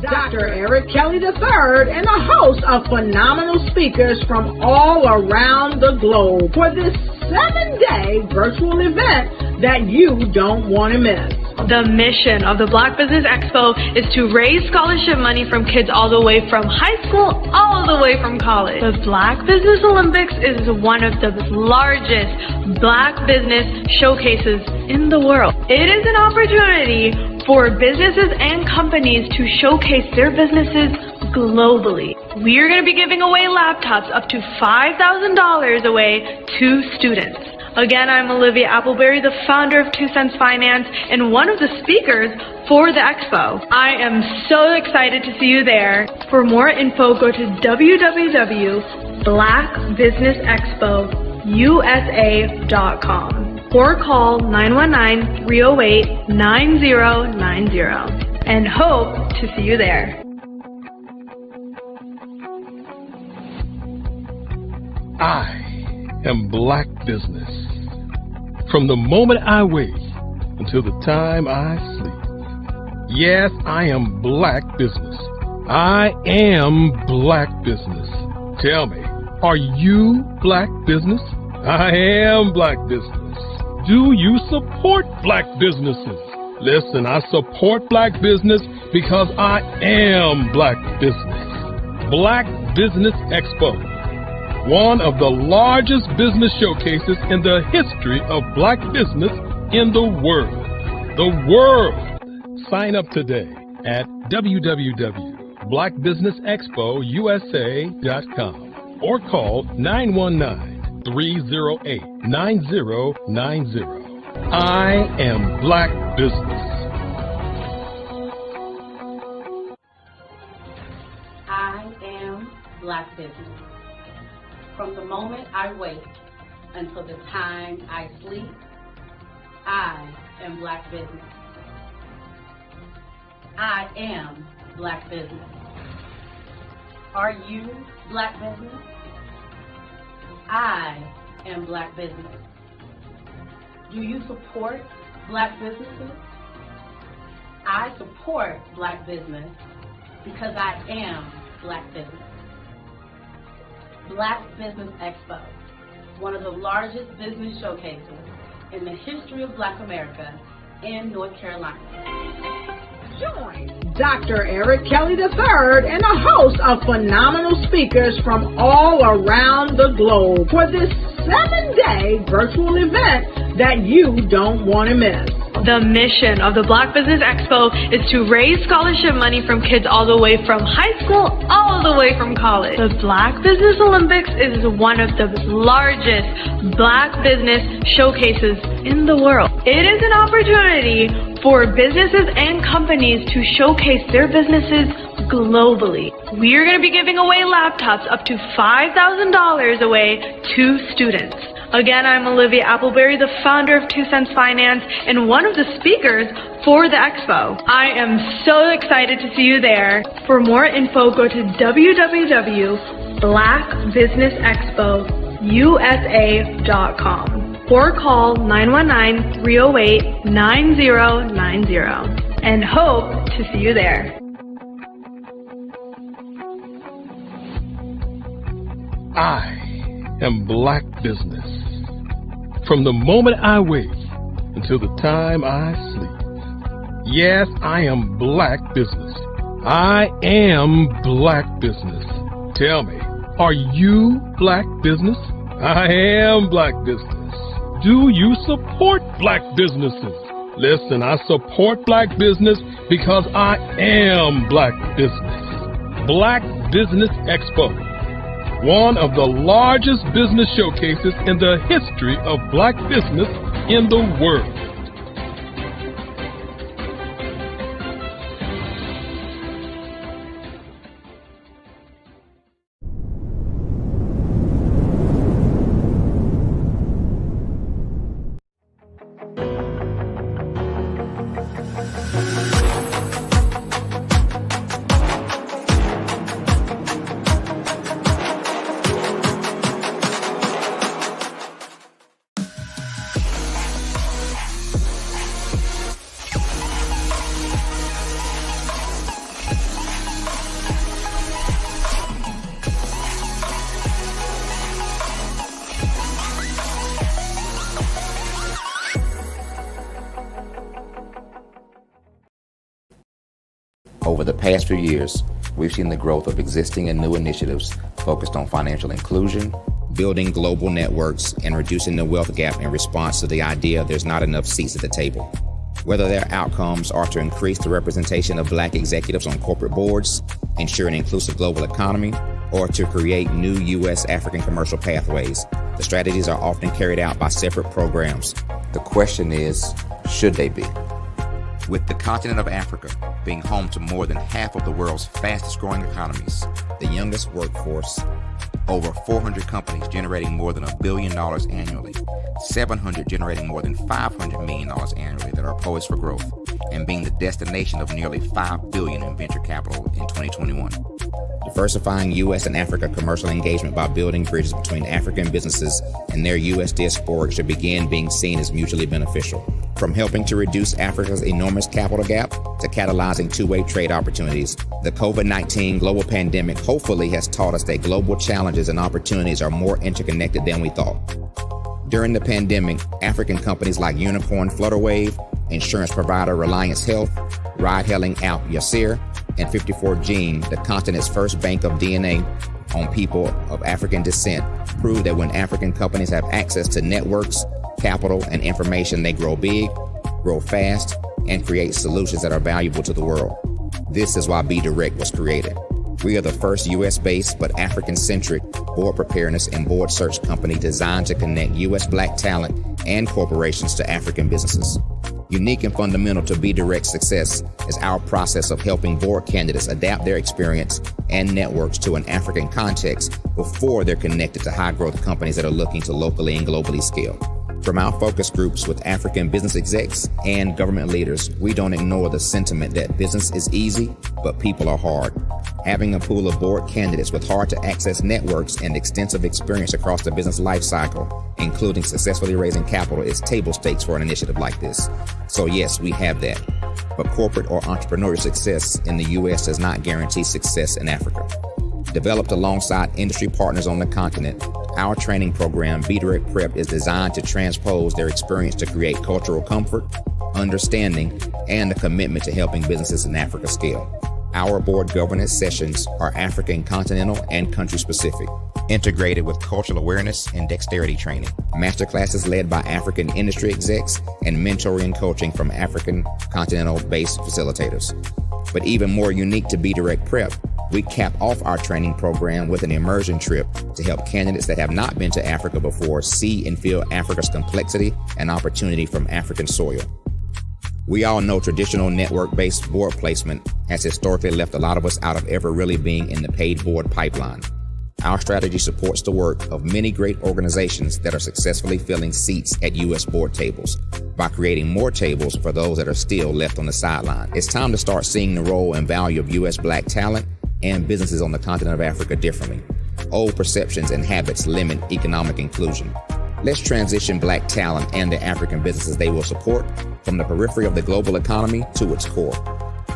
[SPEAKER 1] Dr. Eric Kelly III and a host of phenomenal speakers from all around the globe for this 7-day virtual event that you don't want to miss.
[SPEAKER 2] The mission of the Black Business Expo is to raise scholarship money from kids all the way from high school, all the way from college. The Black Business Olympics is one of the largest Black business showcases in the world. It is an opportunity for businesses and companies to showcase their businesses globally. We are going to be giving away laptops up to $5,000 away to students. Again, I'm Olivia Appleberry, the founder of 2 Cents Finance and one of the speakers for the expo. I am so excited to see you there. For more info, go to www.blackbusinessexpousa.com or call 919-308-9090 and hope to see you there.
[SPEAKER 3] I am Black Business. From the moment I wake until the time I sleep. Yes, I am Black Business. I am Black Business. Tell me, are you Black Business? I am Black Business. Do you support Black businesses? Listen, I support black business because I am black business. Black Business Expo, one of the largest business showcases in the history of black business in the world. The world! Sign up today at www.blackbusinessexpousa.com or call 919-308-9090. I am black business.
[SPEAKER 4] I am black business. From the moment I wake until the time I sleep, I am black business. I am black business. Are you black business? I am black business. Do you support black businesses? I support black business because I am black business. Black Business Expo, one of the largest business showcases in the history of Black America in North Carolina.
[SPEAKER 1] Join Dr. Eric Kelly III and a host of phenomenal speakers from all around the globe for this 7-day virtual event that you don't want to miss.
[SPEAKER 2] The mission of the Black Business Expo is to raise scholarship money from kids all the way from high school all the way from college. The Black Business Olympics is one of the largest black business showcases in the world. It is an opportunity for businesses and companies to showcase their businesses globally. We are going to be giving away laptops up to $5,000 away to students. Again, I'm Olivia Appleberry, the founder of 2 Cents Finance and one of the speakers for the expo. I am so excited to see you there. For more info, go to www.blackbusinessexpousa.com or call 919-308-9090 and hope to see you there.
[SPEAKER 3] I am black business. From the moment I wake until the time I sleep. Yes, I am black business. I am black business. Tell me, are you black business? I am black business. Do you support black businesses? Listen, I support black business because I am black business. Black Business Expo, one of the largest business showcases in the history of black business in the world.
[SPEAKER 10] Over the past few years, we've seen the growth of existing and new initiatives focused on financial inclusion, building global networks, and reducing the wealth gap in response to the idea there's not enough seats at the table. Whether their outcomes are to increase the representation of black executives on corporate boards, ensure an inclusive global economy, or to create new U.S. African commercial pathways, the strategies are often carried out by separate programs. The question is, should they be? With the continent of Africa being home to more than half of the world's fastest growing economies, the youngest workforce, over 400 companies generating more than $1 billion annually, 700 generating more than $500 million annually that are poised for growth, and being the destination of nearly $5 billion in venture capital in 2021. Diversifying U.S. and Africa commercial engagement by building bridges between African businesses and their U.S. diaspora should begin being seen as mutually beneficial. From helping to reduce Africa's enormous capital gap to catalyzing two-way trade opportunities, the COVID-19 global pandemic hopefully has taught us that global challenges and opportunities are more interconnected than we thought. During the pandemic, African companies like Unicorn Flutterwave insurance provider Reliance Health, ride-hailing app Yasir, and 54 Gene, the continent's first bank of DNA on people of African descent, prove that when African companies have access to networks, capital, and information, they grow big, grow fast, and create solutions that are valuable to the world. This is why Be Direct was created. We are the first U.S.-based but African-centric board preparedness and board search company designed to connect U.S. Black talent and corporations to African businesses. Unique and fundamental to Be Direct's success is our process of helping board candidates adapt their experience and networks to an African context before they're connected to high-growth companies that are looking to locally and globally scale. From our focus groups with African business execs and government leaders, we don't ignore the sentiment that business is easy, but people are hard. Having a pool of board candidates with hard-to-access networks and extensive experience across the business lifecycle, including successfully raising capital, is table stakes for an initiative like this. So yes, we have that. But corporate or entrepreneurial success in the U.S. does not guarantee success in Africa. Developed alongside industry partners on the continent, our training program, Be Direct Prep, is designed to transpose their experience to create cultural comfort, understanding, and a commitment to helping businesses in Africa scale. Our board governance sessions are African, continental, and country-specific, integrated with cultural awareness and dexterity training, masterclasses led by African industry execs, and mentoring and coaching from African continental-based facilitators. But even more unique to Be Direct Prep, we cap off our training program with an immersion trip to help candidates that have not been to Africa before see and feel Africa's complexity and opportunity from African soil. We all know traditional network-based board placement has historically left a lot of us out of ever really being in the paid board pipeline. Our strategy supports the work of many great organizations that are successfully filling seats at U.S. board tables by creating more tables for those that are still left on the sideline. It's time to start seeing the role and value of U.S. Black talent and businesses on the continent of Africa differently. Old perceptions and habits limit economic inclusion. Let's transition Black talent and the African businesses they will support from the periphery of the global economy to its core.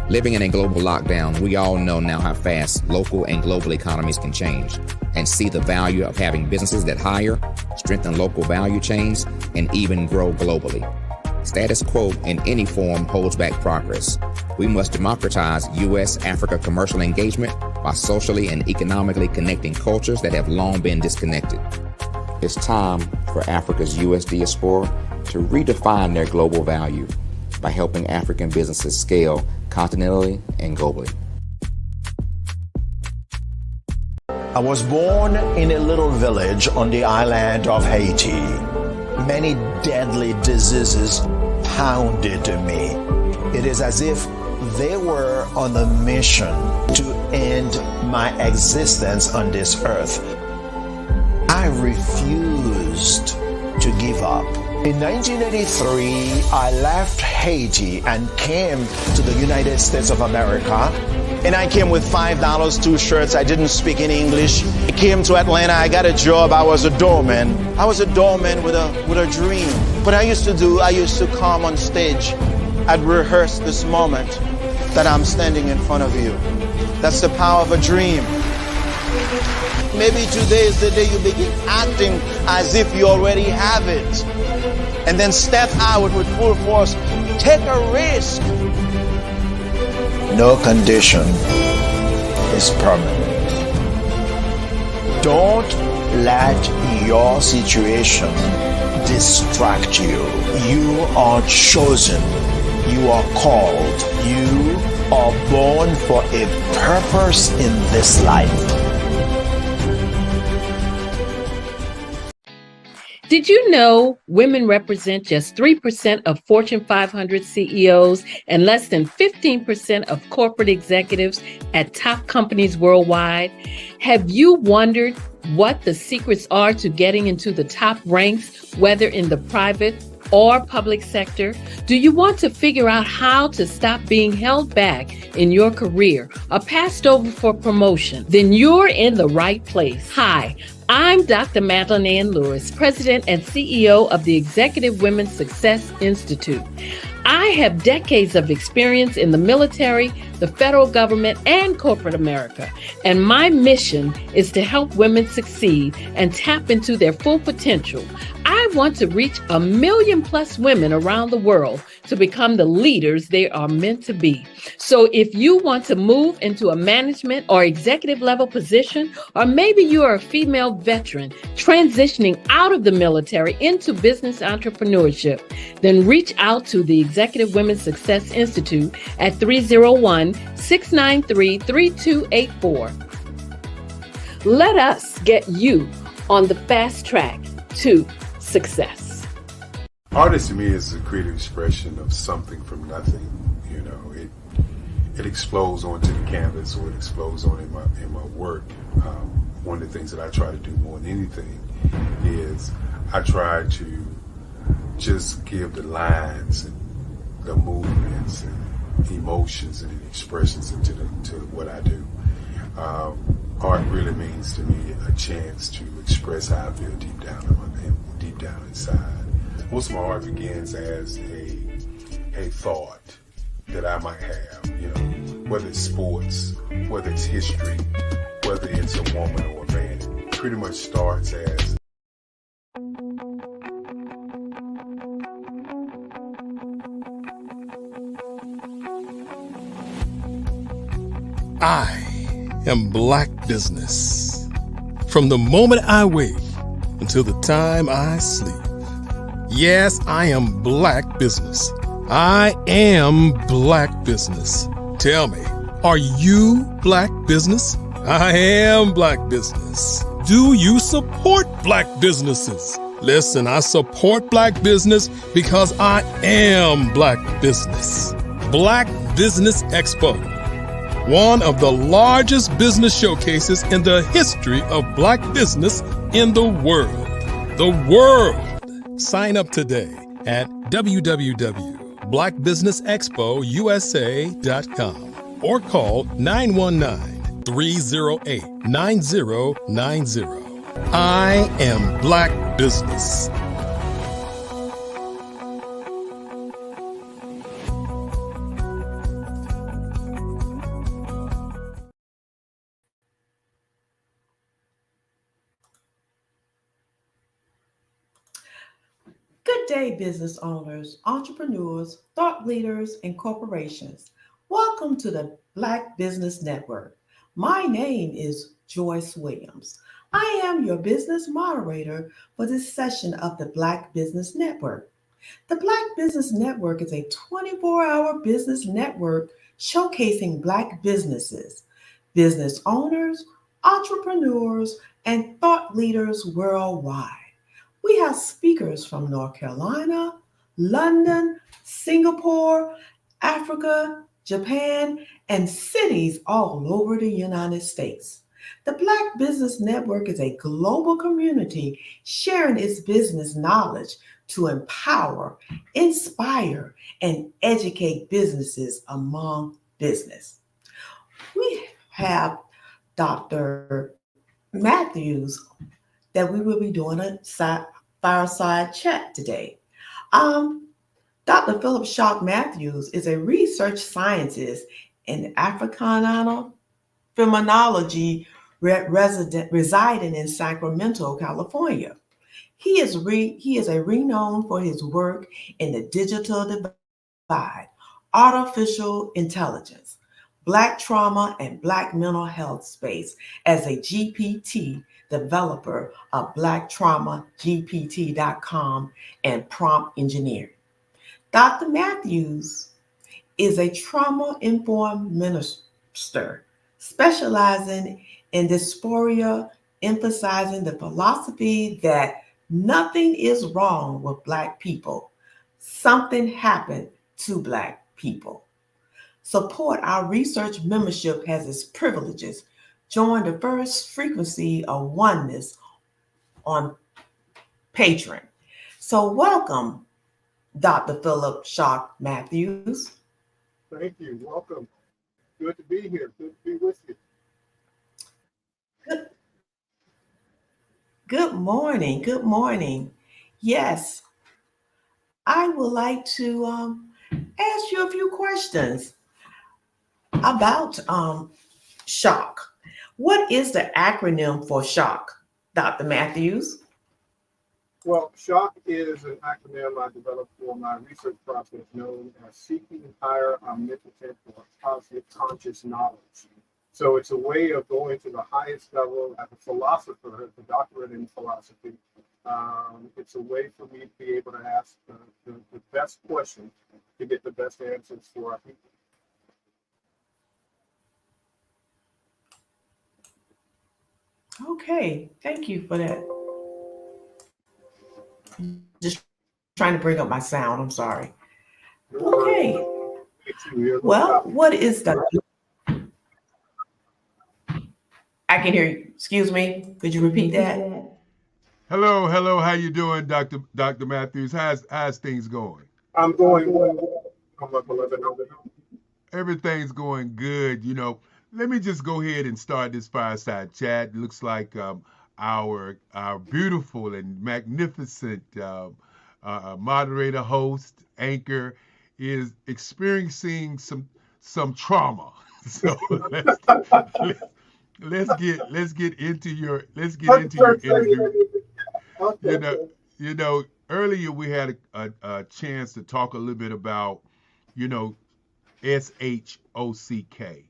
[SPEAKER 10] Living in a global lockdown, we all know now how fast local and global economies can change, and see the value of having businesses that hire, strengthen local value chains, and even grow globally. Status quo in any form holds back progress. We must democratize U.S.-Africa commercial engagement by socially and economically connecting cultures that have long been disconnected. It's time for Africa's U.S. diaspora to redefine their global value by helping African businesses scale continentally and globally.
[SPEAKER 13] I was born in a little village on the island of Haiti. Many deadly diseases pounded me. It is as if they were on a mission to end my existence on this earth. I refused to give up. In 1983, I left Haiti and came to the United States of America. And I came with $5, 2 shirts. I didn't speak in English. I came to Atlanta. I got a job. I was a doorman. I was a doorman with a dream. What I used to come on stage. I'd rehearse this moment that I'm standing in front of you. That's the power of a dream. Maybe today is the day you begin acting as if you already have it. And then step out with full force. Take a risk. No condition is permanent. Don't let your situation distract you. You are chosen. You are called. You are born for a purpose in this life.
[SPEAKER 22] Did you know women represent just 3% of Fortune 500 CEOs and less than 15% of corporate executives at top companies worldwide? Have you wondered what the secrets are to getting into the top ranks, whether in the private or public sector? Do you want to figure out how to stop being held back in your career or passed over for promotion? Then you're in the right place. Hi, I'm Dr. Madeline Ann Lewis, President and CEO of the Executive Women's Success Institute. I have decades of experience in the military, the federal government, and corporate America, and my mission is to help women succeed and tap into their full potential. I I want to reach 1 million plus women around the world to become the leaders they are meant to be. So if you want to move into a management or executive level position, or maybe you are a female veteran transitioning out of the military into business entrepreneurship, then reach out to the Executive Women's Success Institute at 301-693-3284. Let us get you on the fast track to success.
[SPEAKER 15] Art to me is a creative expression of something from nothing. You know, it explodes onto the canvas, or it explodes on in my work. One of the things that I try to do more than anything is I try to just give the lines and the movements and emotions and expressions into what I do. Art really means to me a chance to express how I feel deep down inside. Most of my art begins as a thought that I might have, you know, whether it's sports, whether it's history, whether it's a woman or a man. It pretty much starts as
[SPEAKER 3] I am Black Business. From the moment I wake until the time I sleep. Yes, I am Black Business. I am Black Business. Tell me, are you Black Business? I am Black Business. Do you support Black businesses? Listen, I support Black business because I am Black Business. Black Business Expo, one of the largest business showcases in the history of Black business in the world. The world! Sign up today at www.blackbusinessexpousa.com or call 919-308-9090. I am Black Business.
[SPEAKER 11] Good day, business owners, entrepreneurs, thought leaders, and corporations. Welcome to the Black Business Network. My name is Joyce Williams. I am your business moderator for this session of the Black Business Network. The Black Business Network is a 24-hour business network showcasing Black businesses, business owners, entrepreneurs, and thought leaders worldwide. We have speakers from North Carolina, London, Singapore, Africa, Japan, and cities all over the United States. The Black Business Network is a global community sharing its business knowledge to empower, inspire, and educate businesses among business. We have Dr. Matthews that we will be doing a fireside chat today. Dr. Philip Shock Matthews is a research scientist in Africana Phenomenology residing in Sacramento, California. He is renowned for his work in the digital divide, artificial intelligence, Black trauma, and Black mental health space as a GPT developer of BlackTraumaGPT.com and prompt engineering. Dr. Matthews is a trauma-informed minister specializing in dysphoria, emphasizing the philosophy that nothing is wrong with Black people. Something happened to Black people. Support our research membership has its privileges. Join the first frequency of oneness on Patreon. So welcome, Dr. Philip Shock Matthews.
[SPEAKER 6] Thank you. Welcome. Good to be here. Good to be with you.
[SPEAKER 11] Good morning. Good morning. Yes, I would like to ask you a few questions about SHOCK. What is the acronym for SHOCK, Dr. Matthews?
[SPEAKER 5] Well, SHOCK is an acronym I developed for my research process known as Seeking Higher Omnipotent or Positive Conscious Knowledge. So it's a way of going to the highest level as a philosopher, as a doctorate in philosophy. It's a way for me to be able to ask the best questions to get the best answers for our people.
[SPEAKER 11] Okay, thank you for that. Just trying to bring up my sound. I'm sorry. Okay. Well, what is the? I can hear you. Excuse me. Could you repeat that?
[SPEAKER 14] Hello, hello. How you doing, Dr. Matthews? How's things going?
[SPEAKER 5] I'm going well.
[SPEAKER 14] Everything's going good. Let me just go ahead and start this fireside chat. Looks like our beautiful and magnificent moderator, host, anchor is experiencing some trauma. So let's get into your interview. Earlier we had a chance to talk a little bit about, SHOCK.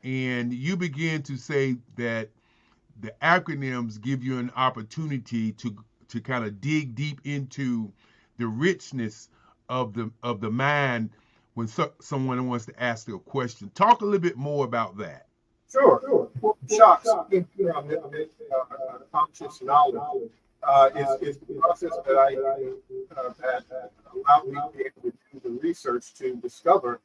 [SPEAKER 14] And you began to say that the acronyms give you an opportunity to kind of dig deep into the richness of the mind when someone wants to ask you a question. Talk a little bit more about that.
[SPEAKER 5] Sure. SHOCK, conscious knowledge, is the process that allowed me to be able to do the research to discover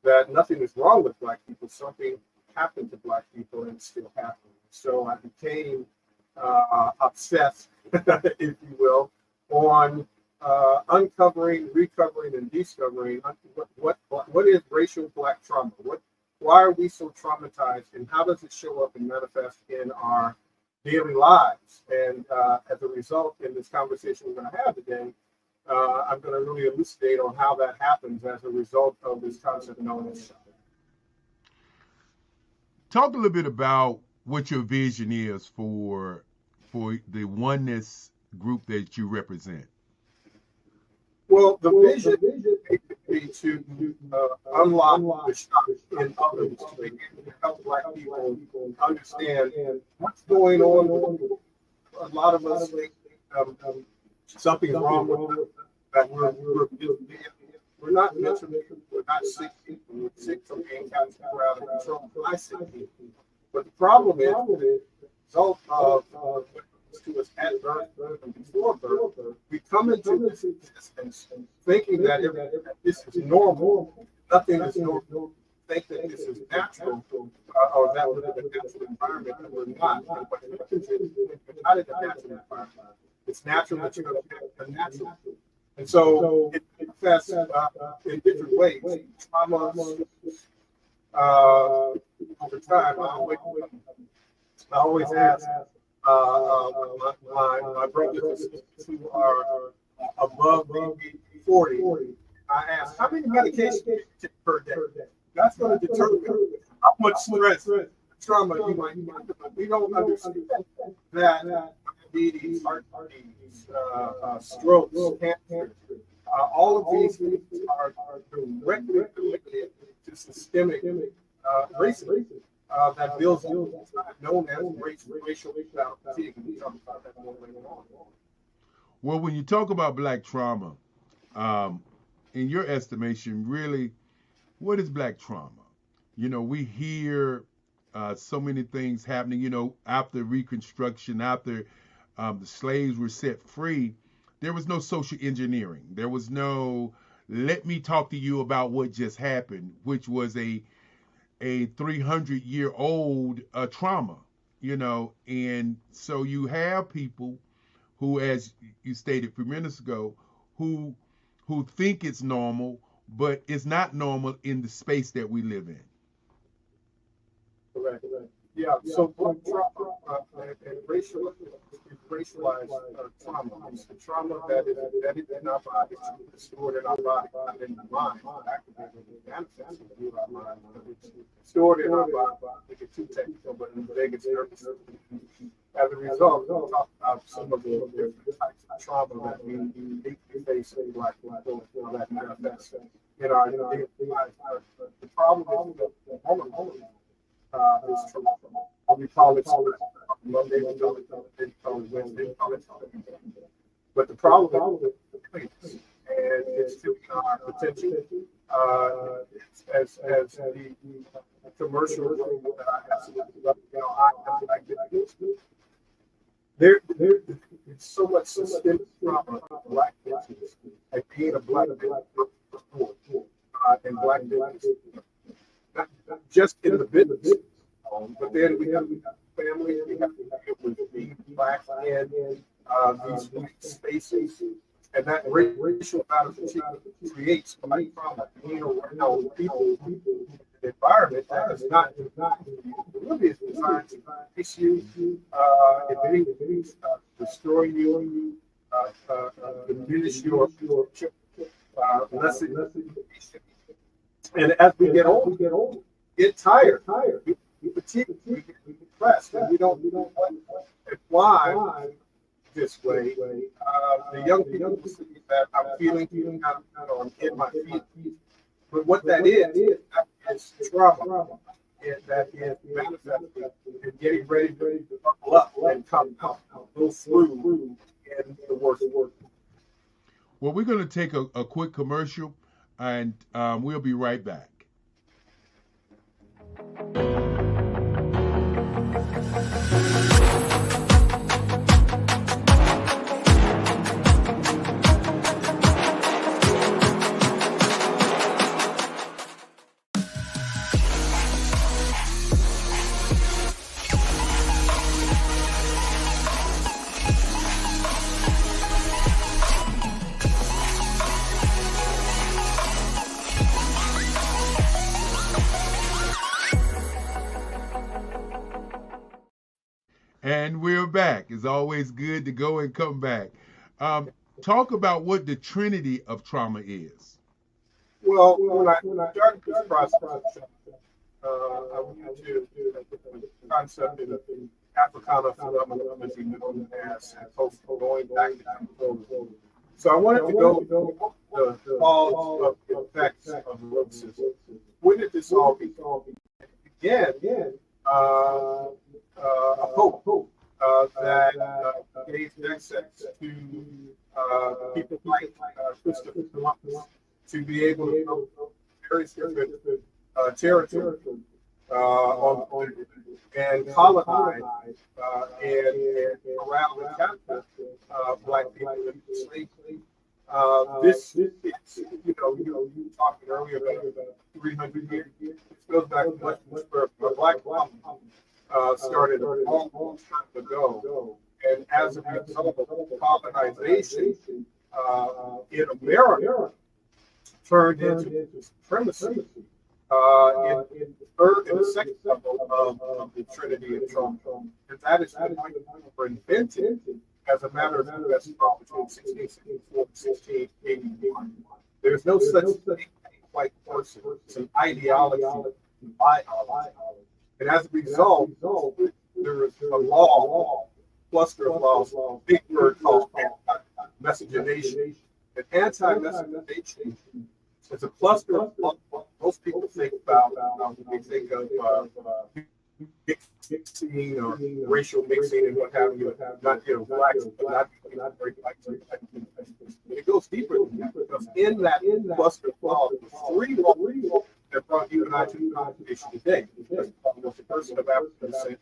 [SPEAKER 5] that nothing is wrong with Black people. Something happened to Black people and it's still happening. So I became obsessed, if you will, on uncovering, recovering, and discovering what is racial Black trauma. Why are we so traumatized, and how does it show up and manifest in our daily lives? And as a result, in this conversation we're going to have today, I'm going to really elucidate on how that happens as a result of this concept known as SHOCK.
[SPEAKER 14] Talk a little bit about what your vision is for the oneness group that you represent.
[SPEAKER 5] Well, the vision is to unlock the SHOCK in others to help Black people understand what's going on. A lot of us think something's wrong with us, that we're not mentally, we're not sick people, we're sick from being out of control. I sick people. But the problem is, the result of what to us at birth and before birth, we come into this existence thinking that this is normal, nothing is normal, think that this is natural, or that we're in a natural environment, and we're not. And what happens is, we're not in a natural environment. It's natural that you're going to have a natural. And so it manifests in different ways. Trauma, over time, I always ask my brothers and sisters who are above the age 40, I ask, how many medications do you take per day? That's going to determine how much stress, trauma you might have. But we don't understand that diabetes, heart disease, strokes, cancer, all of these things are directly related to systemic racism that builds known as racial fatigue. We talk about that more later on.
[SPEAKER 14] Well, when you talk about Black trauma, in your estimation, really, what is Black trauma? We hear so many things happening, after Reconstruction, after the slaves were set free, there was no social engineering. There was no, let me talk to you about what just happened, which was a 300-year-old trauma, and so you have people who, as you stated a few minutes ago, who think it's normal, but it's not normal in the space that we live in.
[SPEAKER 5] Correct. Yeah. So Black trauma and racialized trauma. It's the trauma that is embedded in our bodies, stored in our body, not in the mind. Activated and manifested through our mind. It's stored in our body. We get too technical, but in the vagus nervous system, as a result, we'll talk about some of the different types of trauma that we face in Black people that manifest in our daily lives. The problem is the home is trauma. We call it Monday, we call it Tuesday, we call it Wednesday, we call it Thursday. But the problem is the place, and it's to our potential. As the commercial role that I have, I am Black business. There's so much systemic trauma in Black business, and being a Black business in Black business, not just in the business, but then we have family, we have to deal with being Black in these spaces. And that racial attitude creates Black trauma, being around people in an environment that is not really is designed to fix you, destroy you, diminish your lesson. And as we get older, get tired, we fatigue, we get depressed, and we don't why this way. The young people see that I'm feeling I'm in my feet. But what that is trauma. And that is manifesting and getting ready to buckle up and come out, go through and the work.
[SPEAKER 14] Well, we're going to take a quick commercial, and we'll be right back. And we're back. It's always good to go and come back. Talk about what the trinity of trauma is.
[SPEAKER 5] Well, when I started this process, I went to the concept of Africana phenomenon, as we know as going back to. So I wanted to go the cause of the effects of racism. When did this all begin? Again, a hope that gave access to people like Christopher Columbus to be able to go various different territories and colonize and around the capital Black people in slavery. This is, you were talking earlier about 300 years. This goes back much further. Black woman started a long time ago, and as a result of colonization in America, turned into supremacy in the third and the second level of the Trinity of trauma. And that is the point for invented as a matter of U.S. law between 1664 and 1681. There's no such thing as a white person. It's an ideology, biology. And as a result, there is a law, cluster of laws, big word called anti-miscegenation. And anti-miscegenation is a cluster of laws most people think about when they think of mixing or racial mixing and what have you. Not blacks, but not very black. It goes deeper than that, because in that cluster of laws, three laws that brought you and I to the conversation today. The person of African descent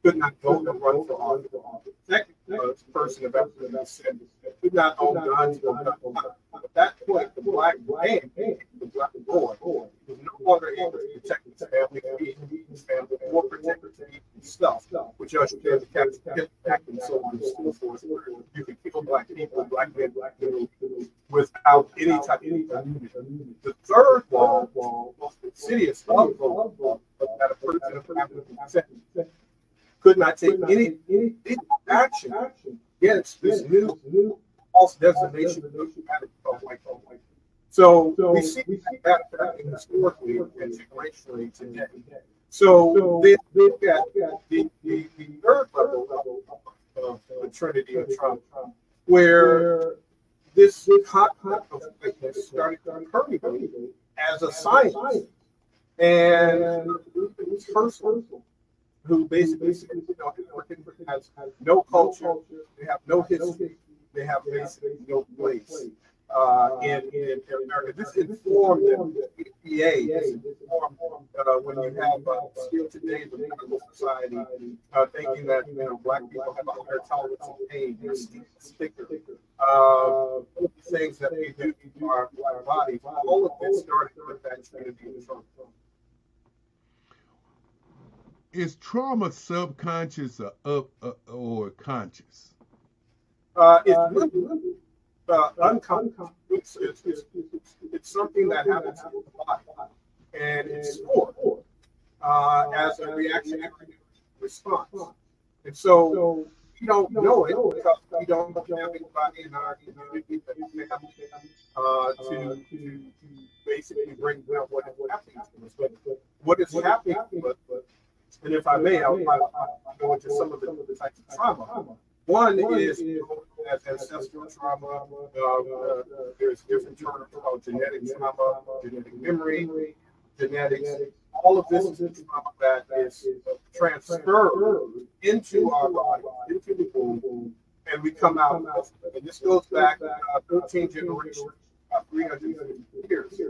[SPEAKER 5] could not vote and run for office. The person of African descent could not own guns or gun. At that point, the black man, the black boy, was no longer able to protect his family, his family, or protect himself, which ushered in the Captain Act and so on and so forth. You could kill black people, black men, black women, without any type of immunity. The third law, most insidious law, that a person of African descent could not take any action against this new false designation of white. So we see that happening historically and generationally today. So then look at the third level of the Trinity of Trauma, where this concept of whiteness started to occur to me as a science. And this person who basically said, African has no culture, they have no history, they have basically no place in America. This informed the EPA. This informed when you have still today the medical society thinking that black people have a higher tolerance of pain, sticker, things that we do to our bodies. All of this started with that Trinity of Trauma.
[SPEAKER 14] Is trauma subconscious or conscious?
[SPEAKER 5] It's unconscious. It's something that happens in the body, and it's stored as a reactionary response. And so we don't know it because we don't have anybody in our community that we have to basically bring down what is happening to us. But what is happening to us, and if I may, I'll go into some of the types of trauma. One is as ancestral trauma. There's different terms called genetic trauma, genetic memory, genetics. All of this is trauma that is transferred into our body, into the womb, and we come out. And this goes back 13 generations, 350 years.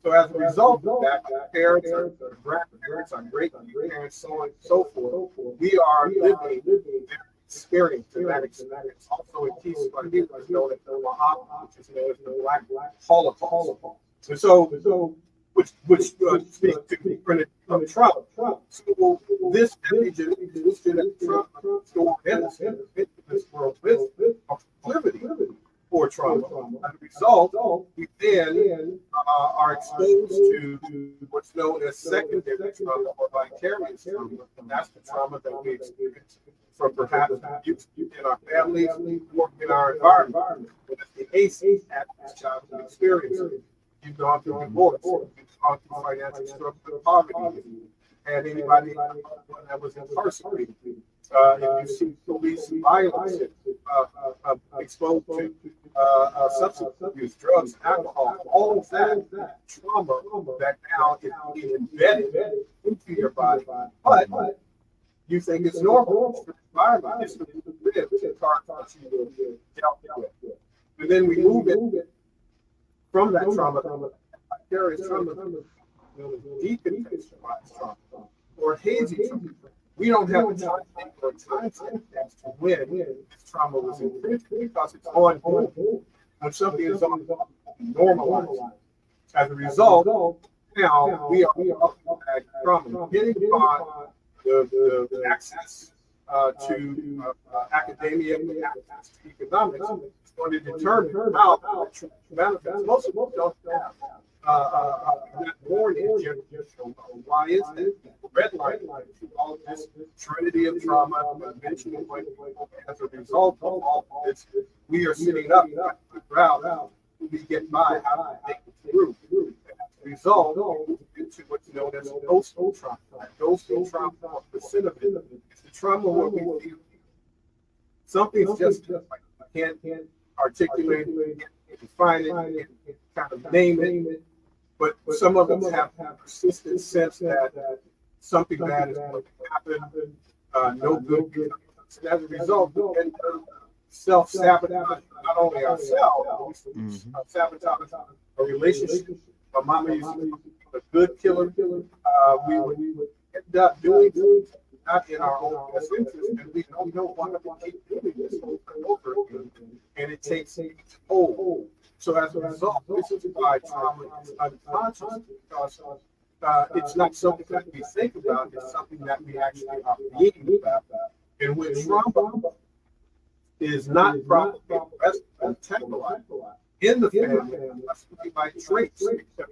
[SPEAKER 5] So as a result of that, our parents, our grandparents, our great-grandparents, so on and so forth, we are living their experience, and that experience. Also in Key Swahili is known as the Wahab, which is known as the Black Holocaust. And so, which speaks to the Trinity of trauma. So this genetic trauma stored in us, in this world with a proclivity for trauma. As a result, we then are exposed to what's known as secondary trauma or vicarious trauma. And that's the trauma that we experience from perhaps abuse in our families or in our environment. But it's the ACE at this childhood experience. You've gone through divorce, you've gone through financial struggle and poverty, and anybody that was incarcerated. If you see police violence, exposed to substance abuse, drugs, alcohol, all of that trauma that now is being embedded into your body. But you think it's normal, it's the environment, it's the live, it's the car that you dealt with. And then we move it from that trauma, vicarious trauma, decontextualized trauma, or hazy trauma. We don't have a time or a time stamp as to when this trauma was infringed because it's ongoing. When something is normalized. As a result, now we are trauma, depending upon the access to academia, access to economics, is going to determine how it manifests. Most of us don't have. Not born in generational. Why is that? Red light to all of this trinity of trauma, eventually, as a result of all of this, we are sitting up the ground. We get by, how to make it through. As a result, we move into what's known as ghostful trauma. Ghostful trauma, percent of it, is the trauma where we feel something's just like can't articulate it, can't define it, can't kind of name it. But some of us have a persistent sense that something bad is going to happen, no good. And as a result, we end up self-sabotage not only ourselves, but sabotage a relationship. My mama used to be a good killer. We would end up doing things not in our own best interest, and we don't want to keep doing this over and over again. And it takes a toll. So as a result, this is why trauma is unconscious, because it's not something that we think about, it's something that we actually are being about. And when trauma is not properly internalized in the family, that's by traits,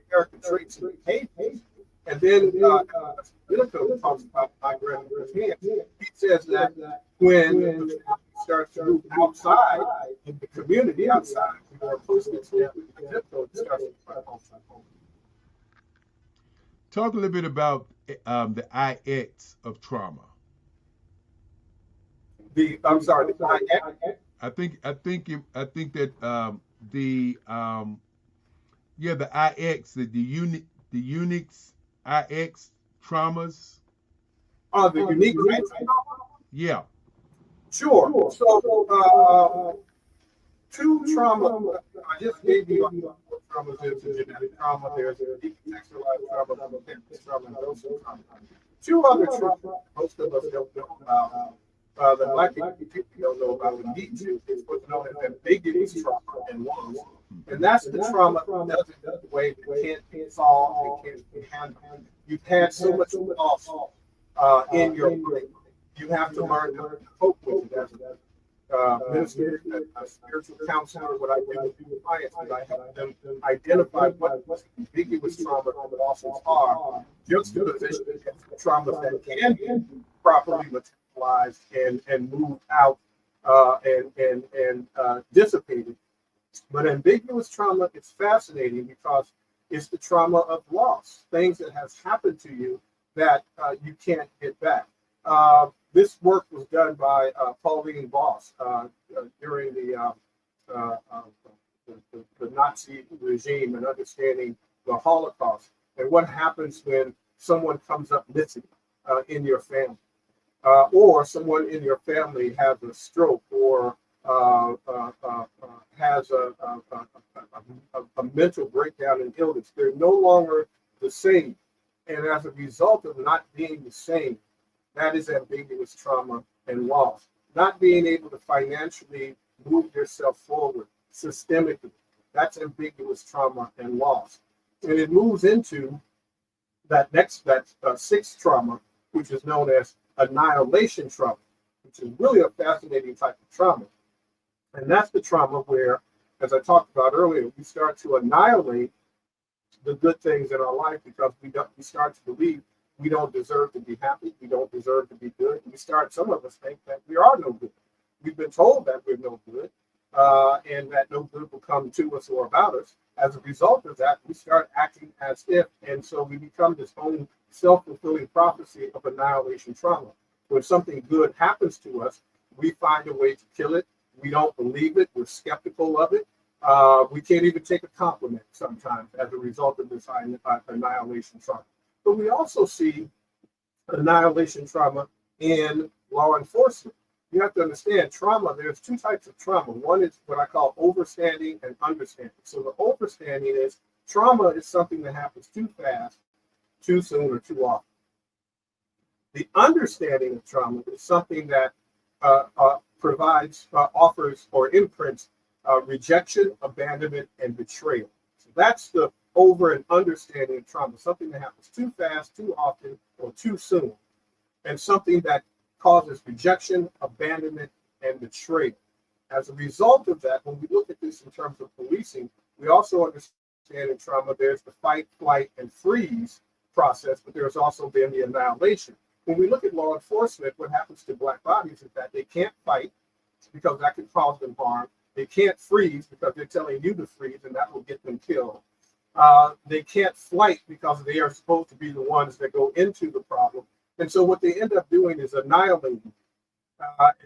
[SPEAKER 5] character traits and behaviors. And then Unico talks about my grandmother's hand. He says that when the family starts to move outside in the community, outside, we are posting to the zip code, it starts to try home.
[SPEAKER 14] Talk a little bit about the IX of trauma.
[SPEAKER 5] I'm sorry, the IX?
[SPEAKER 14] I think that the the IX, the Unix IX traumas.
[SPEAKER 5] The unique IX?
[SPEAKER 14] Yeah.
[SPEAKER 5] Sure. So, two trauma. I just gave you what traumas. There's a genetic trauma. There's a decontextualized trauma, trauma, and those trauma. Two other traumas most of us don't know about. The Black people don't know about. We need to. It's what's known as ambiguous trauma and loss. And that's the trauma that doesn't go away, that can't solve, it can't be handled. You've had so much loss in your life. You have to learn how to cope with it as a minister, a spiritual counselor. What I do with clients is I help them identify what ambiguous trauma and losses are, juxtaposition against the traumas that can be properly metabolized and moved out and dissipated. But ambiguous trauma is fascinating because it's the trauma of loss, things that has happened to you that you can't get back. This work was done by Pauline Voss during the Nazi regime and understanding the Holocaust and what happens when someone comes up missing in your family, or someone in your family has a stroke or has a mental breakdown and illness. They're no longer the same. And as a result of not being the same, that is ambiguous trauma and loss. Not being able to financially move yourself forward systemically, that's ambiguous trauma and loss. And it moves into that sixth trauma, which is known as annihilation trauma, which is really a fascinating type of trauma. And that's the trauma where, as I talked about earlier, we start to annihilate the good things in our life because we start to believe we don't deserve to be happy. We don't deserve to be good. Some of us think that we are no good. We've been told that we're no good and that no good will come to us or about us. As a result of that, we start acting as if, and so we become this own self-fulfilling prophecy of annihilation trauma. When something good happens to us, we find a way to kill it. We don't believe it. We're skeptical of it. We can't even take a compliment sometimes as a result of this annihilation trauma. But we also see annihilation trauma in law enforcement. You have to understand trauma, there's two types of trauma. One is what I call overstanding and understanding. So the overstanding is trauma is something that happens too fast, too soon, or too often. The understanding of trauma is something that offers or imprints rejection, abandonment, and betrayal. So that's the over and understanding of trauma, something that happens too fast, too often, or too soon, and something that causes rejection, abandonment, and betrayal. As a result of that, when we look at this in terms of policing, we also understand in trauma there's the fight, flight, and freeze process, but there's also been the annihilation. When we look at law enforcement, what happens to Black bodies is that they can't fight because that could cause them harm. They can't freeze because they're telling you to freeze and that will get them killed. They can't flight because they are supposed to be the ones that go into the problem. And so what they end up doing is annihilating.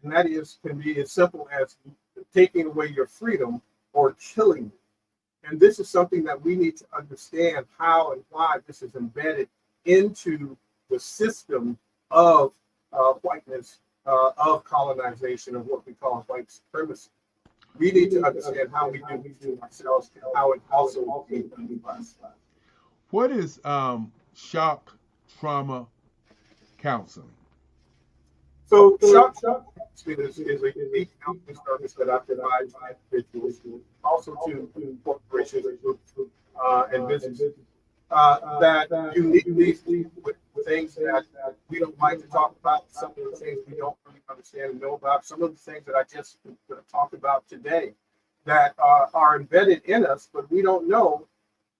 [SPEAKER 5] And that can be as simple as taking away your freedom or killing you. And this is something that we need to understand how and why this is embedded into the system of whiteness, of colonization, of what we call white supremacy. We need to understand how we do this to ourselves and how it also can be done to us.
[SPEAKER 14] What is shock trauma counseling?
[SPEAKER 5] So shock counseling is a unique counseling service that I provide to individuals, also to corporations and businesses that uniquely with things that we don't like to talk about, some of the things we don't really understand and know about, some of the things that I just talked about today that are embedded in us, but we don't know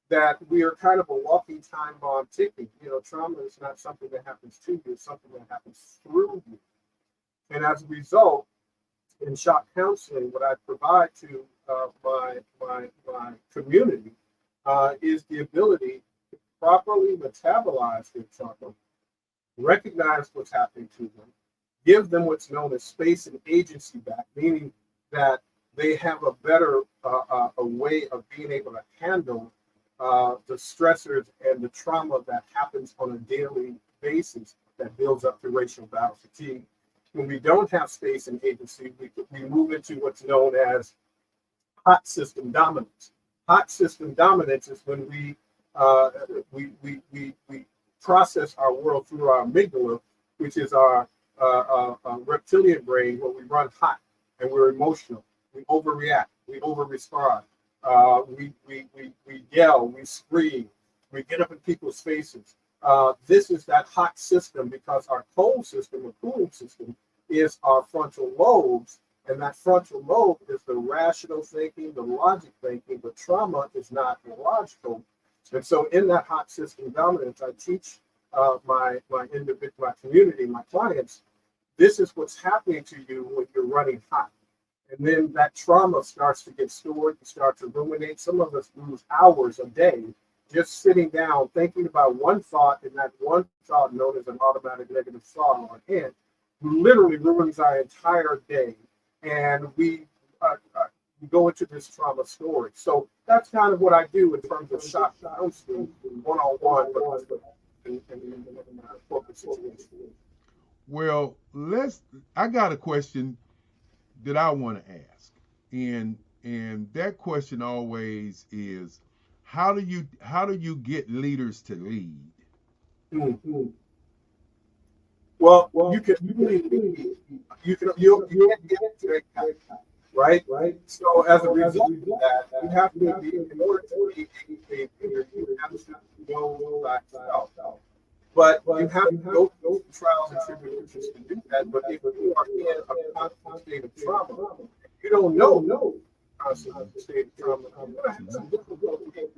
[SPEAKER 5] that we are kind of a walking time bomb ticking. You know, trauma is not something that happens to you, it's something that happens through you. And as a result, in shock counseling, what I provide to my community is the ability to properly metabolize their trauma, recognize what's happening to them, give them what's known as space and agency back, meaning that they have a better a way of being able to handle the stressors and the trauma that happens on a daily basis that builds up to racial battle fatigue. When we don't have space and agency, we move into what's known as hot system dominance. Hot system dominance is when we process our world through our amygdala, which is our reptilian brain, where we run hot and we're emotional. We overreact. We overrespond. We yell. We scream. We get up in people's faces. This is that hot system, because our cold system or cooling system is our frontal lobes. And that frontal lobe is the rational thinking, the logic thinking, but trauma is not illogical. And so in that hot system dominance, I teach my community, my clients, this is what's happening to you when you're running hot. And then that trauma starts to get stored, you start to ruminate. Some of us lose hours a day just sitting down, thinking about one thought, and that one thought, known as an automatic negative thought or intent, literally ruins our entire day. And we go into this trauma story. So that's kind of what I do in terms of shock counseling, one-on-one, in corporate situations.
[SPEAKER 14] Well, I got a question that I want to ask, and that question always is, how do you get leaders to lead?
[SPEAKER 5] Mm-hmm. Well, you can can't get to that, right? So as a result of that, you have to be, in order to be a leader, you have to know thyself. But you have to go through trials and tribulations to do that. But if you are in a constant state of trauma, you don't know constant state of trauma, you're going to have some difficulty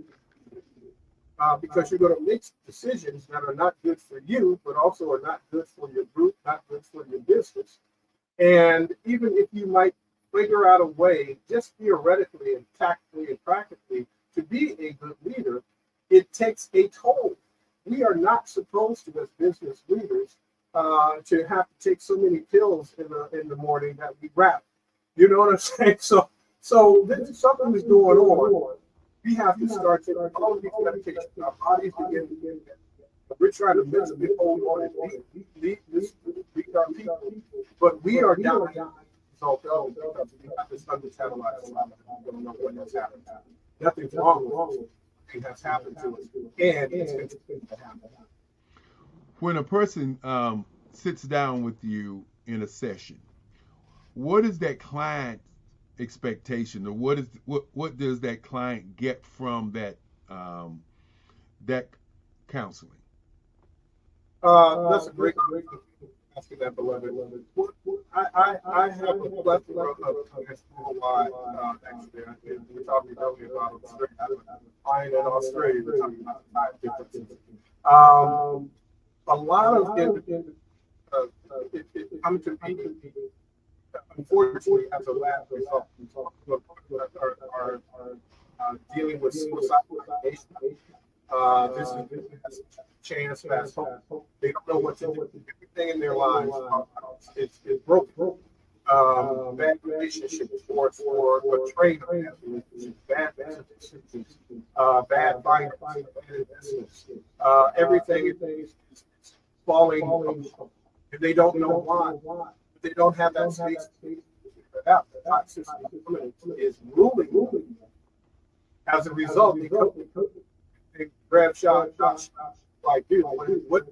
[SPEAKER 5] because you're going to make decisions that are not good for you, but also are not good for your group, not good for your business. And even if you might figure out a way, just theoretically and tactically and practically, to be a good leader, it takes a toll. We are not supposed to, as business leaders, to have to take so many pills in the morning that we wrap. You know what I'm saying? So something is going on. We have to start taking all of these medications. Our bodies begin to get. We're trying to mentally hold on and lead our people, but we are dying. So because we have this undermetabolized trauma. We don't know what has happened. Nothing's wrong with us. It has happened to us, and it's going to happen.
[SPEAKER 14] When a person sits down with you in a session, what is that client expectation, or what does that client get from that counseling?
[SPEAKER 5] That's a great question. Asking that, beloved. I have a plethora of clients worldwide. Actually, we're talking earlier about Australia. I'm in Australia. We're talking about time differences. A lot of it comes to me. Unfortunately, as a last result, are dealing with suicidal ideation. This is chance fast hope. They don't know what to do. Everything in their lives is broken. Bad relationships or betrayal, bad business, bad finance, bad investments. Everything is falling apart. And they don't know why. They don't have that space to figure it out. The toxicity is ruling them. As a result, they grab shot like you. What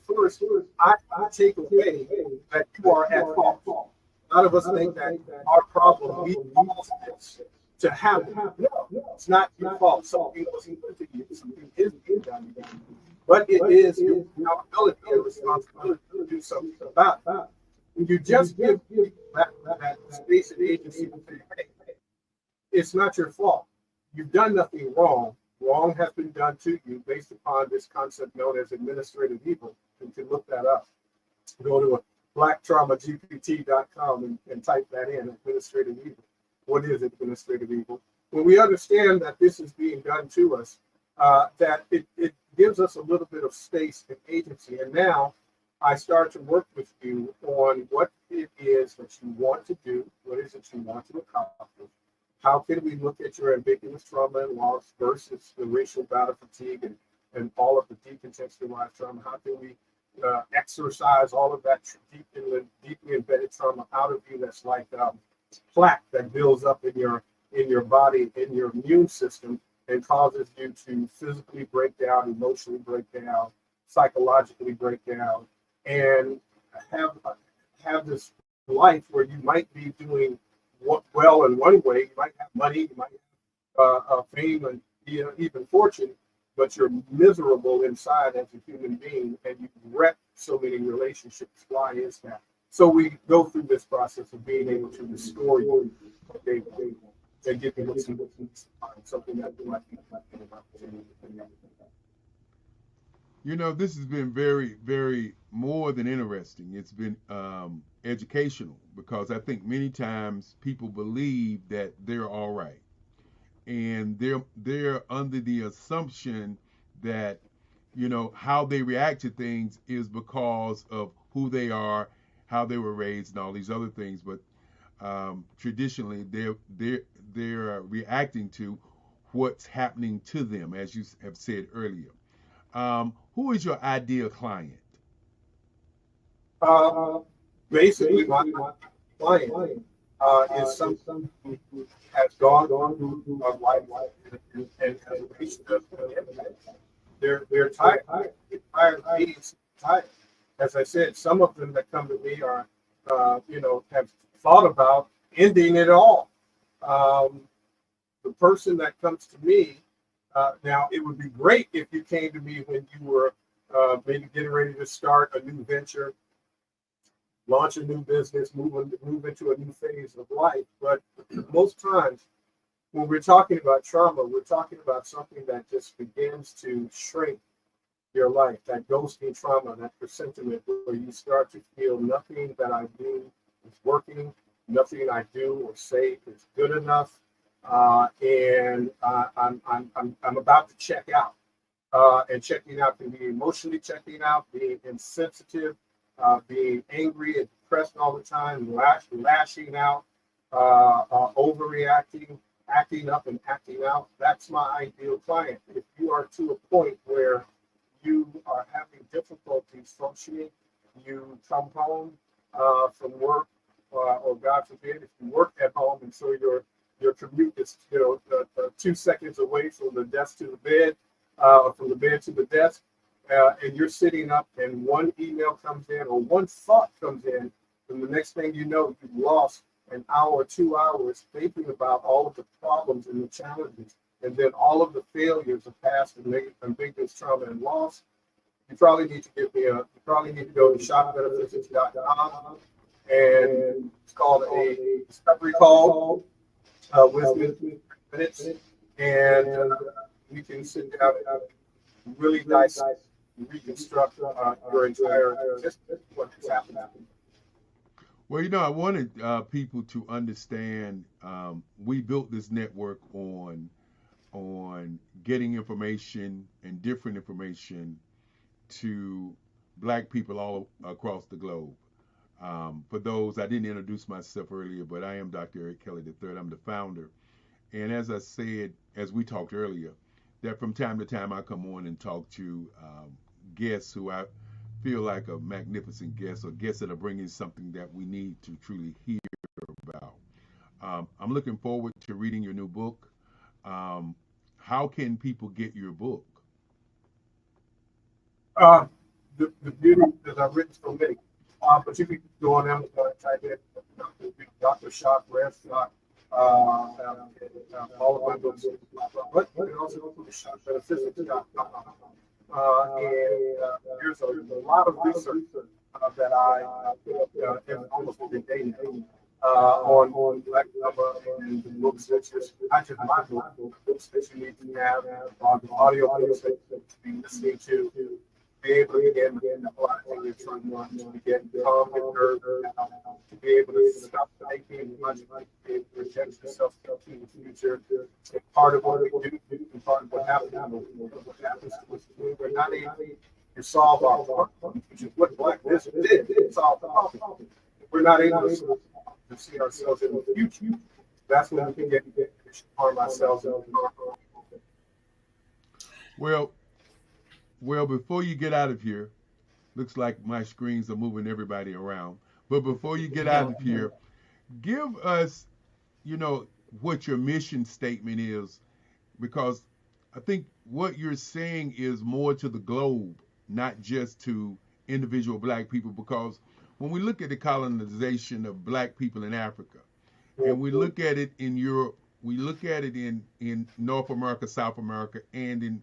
[SPEAKER 5] first, I take away that you are at fault. A lot of us think that our problem, we caused this to happen. No, it's not your fault. Something wasn't good to you. Something is being done to you. But it is your accountability and responsibility to do something about it. When you just give that space and agency to say, hey, it's not your fault. You've done nothing wrong. Wrong has been done to you based upon this concept known as administrative evil. You can look that up. Go to blacktraumagpt.com and type that in, administrative evil. What is administrative evil? When we understand that this is being done to us, that it gives us a little bit of space and agency. And now I start to work with you on what it is that you want to do, what is it you want to accomplish. How can we look at your ambiguous trauma and loss versus the racial battle fatigue and all of the decontextualized trauma? How can we exercise all of that deeply embedded trauma out of you that's like plaque that builds up in your body, in your immune system, and causes you to physically break down, emotionally break down, psychologically break down, and have this life where you might be doing well in one way. You might have money, you might have fame, and even fortune, but you're miserable inside as a human being, and you wreck so many relationships. Why is that? So we go through this process of being able to restore you and give you something that you might be about.
[SPEAKER 14] You know, this has been very, very more than interesting. It's been educational, because I think many times people believe that they're all right, and they're under the assumption that, you know, how they react to things is because of who they are, how they were raised, and all these other things. But traditionally, they're reacting to what's happening to them, as you have said earlier. Who is your ideal client?
[SPEAKER 5] Basically, my client is someone who has gone through a life and has reached they're tired. They're tired of being tired. As I said, some of them that come to me are, have thought about ending it all. The person that comes to me, now it would be great if you came to me when you were maybe getting ready to start a new venture, launch a new business, move into a new phase of life. But most times when we're talking about trauma, we're talking about something that just begins to shrink your life, that ghosting trauma, that presentiment where you start to feel nothing that I do is working, nothing I do or say is good enough, and I'm about to check out. And checking out can be emotionally checking out, being insensitive, being angry and depressed all the time, lashing out, overreacting, acting up and acting out. That's my ideal client. If you are to a point where you are having difficulties functioning, you come home from work, or God forbid, if you work at home, and so your commute is 2 seconds away from the desk to the bed, from the bed to the desk, and you're sitting up, and one email comes in or one thought comes in, and the next thing you know, you've lost an hour or 2 hours thinking about all of the problems and the challenges, and then all of the failures of past and ambiguous trauma and loss. You probably need to go to shopbenefits.com, and it's called a discovery call with me minutes, and we can sit down and really dissect, reconstruct your entire existence, what has happened.
[SPEAKER 14] Well, you know, I wanted people to understand we built this network on getting information and different information to Black people all across the globe. For those, I didn't introduce myself earlier, but I am Dr. Eric Kelly III. I'm the founder. And as I said, as we talked earlier, that from time to time I come on and talk to guests who I feel like a magnificent guest, or guests that are bringing something that we need to truly hear about. I'm looking forward to reading your new book. How can people get your book?
[SPEAKER 5] The beauty is I've written so many, but you can go on Amazon and type in Dr. Shock, Red Shock, all of my books. But you can also go to the shopbenefits.com. And there's a lot of research that I put up almost every day now on Black trauma and the books that not just my book, books that you need to have, the audio books that you be listening to, be able to begin a lot of things you're trying to get calm and nerve, to be able to stop thinking much, to be able to project yourself into the future. And part of what we do, and part of what happens is we're not able to solve our problem, which is what Black business did, solve the problem. We're not able to see ourselves in the future. That's when we can get harm ourselves.
[SPEAKER 14] Well, before you get out of here, looks like my screens are moving everybody around. But before you get out of here, give us, what your mission statement is, because I think what you're saying is more to the globe, not just to individual Black people, because when we look at the colonization of Black people in Africa, and we look at it in Europe, we look at it in North America, South America, and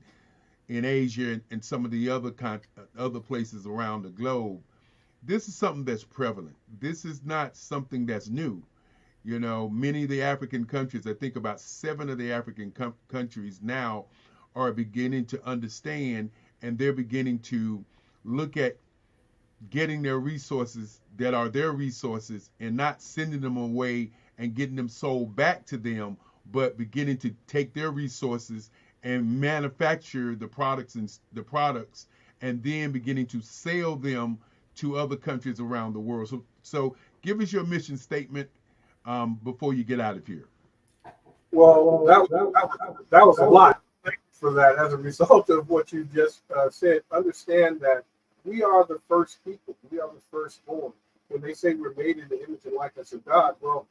[SPEAKER 14] in Asia and some of the other places around the globe, this is something that's prevalent. This is not something that's new. Many of the African countries, I think about 7 of the African countries now are beginning to understand, and they're beginning to look at getting their resources that are their resources and not sending them away and getting them sold back to them, but beginning to take their resources and manufacture the products and then beginning to sell them to other countries around the world. So give us your mission statement before you get out of here.
[SPEAKER 5] Well, that was a lot. Thank you for that. As a result of what you just said, understand that we are the first people. We are the firstborn. When they say we're made in the image and likeness of God, well,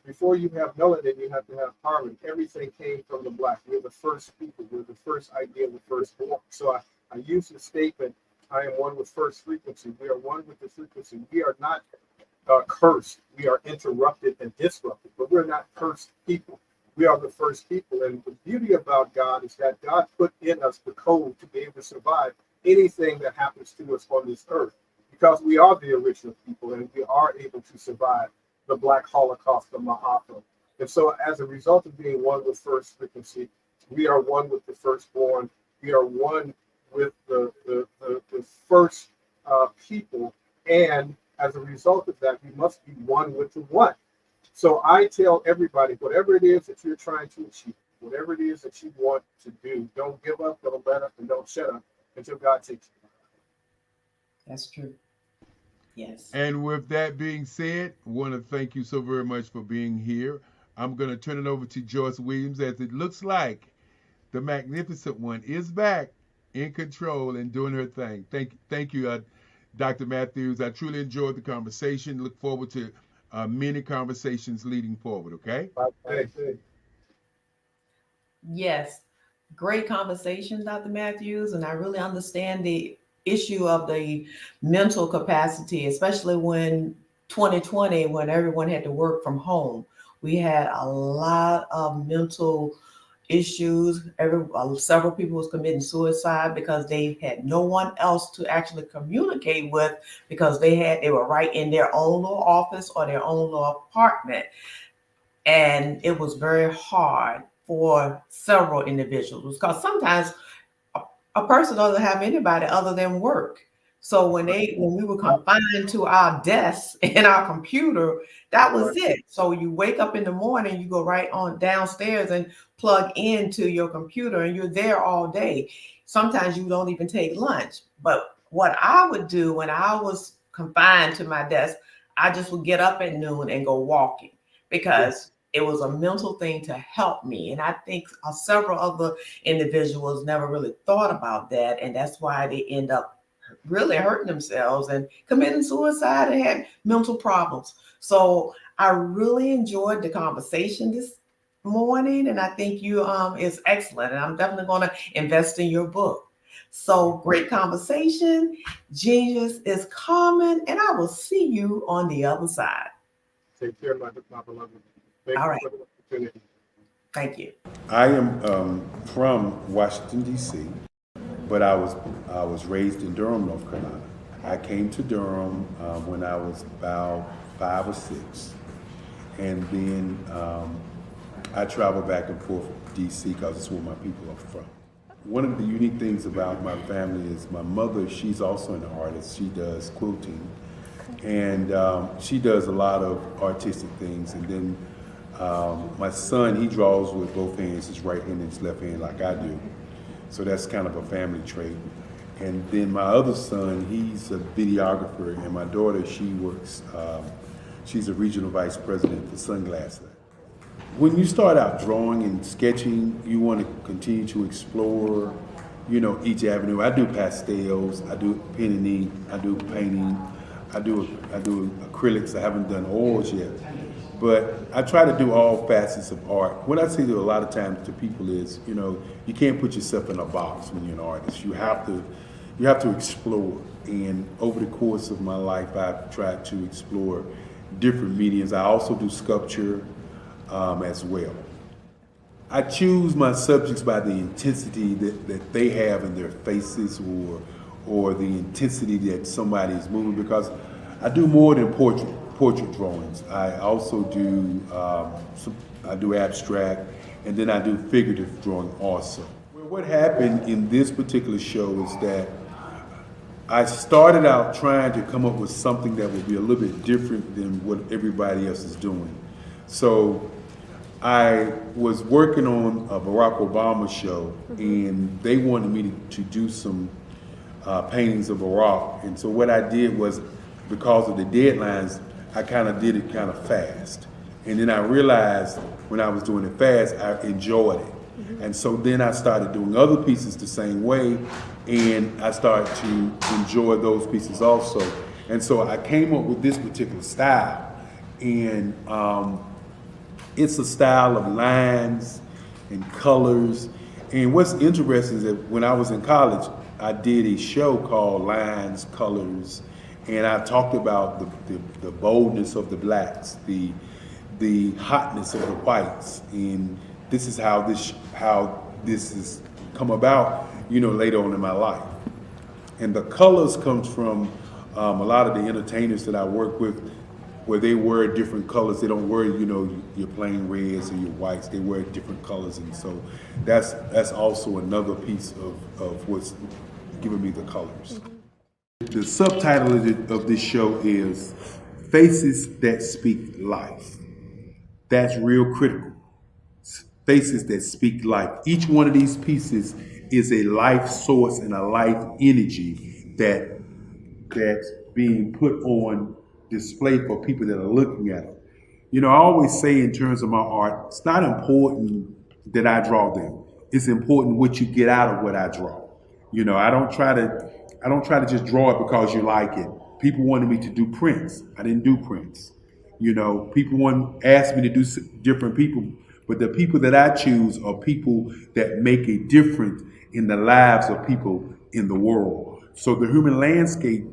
[SPEAKER 5] before you have melanin, you have to have carbon. Everything came from the Black. We're the first people. We're the first idea, the firstborn. So I use the statement, I am one with first frequency. We are one with the frequency. We are not cursed. We are interrupted and disrupted, but we're not cursed people. We are the first people. And the beauty about God is that God put in us the code to be able to survive anything that happens to us on this earth, because we are the original people and we are able to survive the Black Holocaust, the Ma'afa. And so as a result of being one with first frequency, we are one with the firstborn. We are one with the first people. And as a result of that, we must be one with the one. So I tell everybody, whatever it is that you're trying to achieve, whatever it is that you want to do, don't give up, don't let up, and don't shut up until God takes you.
[SPEAKER 11] That's true. Yes.
[SPEAKER 14] And with that being said, I want to thank you so very much for being here. I'm going to turn it over to Joyce Williams, as it looks like the magnificent one is back in control and doing her thing. Thank you, Dr. Matthews. I truly enjoyed the conversation. Look forward to many conversations leading forward, okay?
[SPEAKER 11] Yes. Great conversation, Dr. Matthews, and I really understand the issue of the mental capacity, especially when 2020, when everyone had to work from home. We had a lot of mental issues. Several people was committing suicide because they had no one else to actually communicate with, because they were right in their own little office or their own little apartment. And it was very hard for several individuals, because sometimes a person doesn't have anybody other than work. So when we were confined to our desks and our computer, that was it. So you wake up in the morning, you go right on downstairs and plug into your computer, and you're there all day. Sometimes you don't even take lunch. But what I would do when I was confined to my desk, I just would get up at noon and go walking, because it was a mental thing to help me. And I think several other individuals never really thought about that. And that's why they end up really hurting themselves and committing suicide and had mental problems. So I really enjoyed the conversation this morning. And I think you is excellent. And I'm definitely going to invest in your book. So great conversation. Genius is common. And I will see you on the other side.
[SPEAKER 5] Take care, my beloved.
[SPEAKER 11] All right. Thank you.
[SPEAKER 15] I am from Washington, D.C., but I was raised in Durham, North Carolina. I came to Durham when I was about 5 or 6. And then I traveled back and forth to D.C. because it's where my people are from. One of the unique things about my family is my mother, she's also an artist. She does quilting.
[SPEAKER 14] And she does a lot of artistic things. And then my son, he draws with both hands, his right hand and his left hand like I do. So that's kind of a family trait. And then my other son, he's a videographer, and my daughter, she works, she's a regional vice president for Sunglass Lab. When you start out drawing and sketching, you want to continue to explore, you know, each avenue. I do pastels, I do pen and ink, I do painting, I do acrylics. I haven't done oils yet, but I try to do all facets of art. What I say to a lot of times to people is, you know, you can't put yourself in a box when you're an artist. You have to explore. And over the course of my life, I've tried to explore different mediums. I also do sculpture as well. I choose my subjects by the intensity that they have in their faces, or the intensity that somebody is moving, because I do more than portrait drawings. I also do I do abstract, and then I do figurative drawing also. Well, what happened in this particular show is that I started out trying to come up with something that would be a little bit different than what everybody else is doing. So I was working on a Barack Obama show, and they wanted me to do some paintings of Barack. And so what I did was, because of the deadlines, I kind of did it kind of fast. And then I realized when I was doing it fast, I enjoyed it. And so then I started doing other pieces the same way, and I started to enjoy those pieces also. And so I came up with this particular style, and it's a style of lines and colors. And what's interesting is that when I was in college, I did a show called Lines, Colors, and I talked about the boldness of the blacks, the hotness of the whites, and this is how this has come about, you know, later on in my life. And the colors comes from a lot of the entertainers that I work with, where they wear different colors. They don't wear, you know, your plain reds or your whites. They wear different colors, and so that's also another piece of what's giving me the colors. The subtitle of this show is Faces That Speak Life. That's real critical. Faces that speak life. Each one of these pieces is a life source and a life energy that's being put on display for people that are looking at them. You know, I always say in terms of my art, it's not important that I draw them. It's important what you get out of what I draw. You know, I don't try to just draw it because you like it. People wanted me to do prints. I didn't do prints. You know, people asked me to do different people, but the people that I choose are people that make a difference in the lives of people in the world. So the human landscape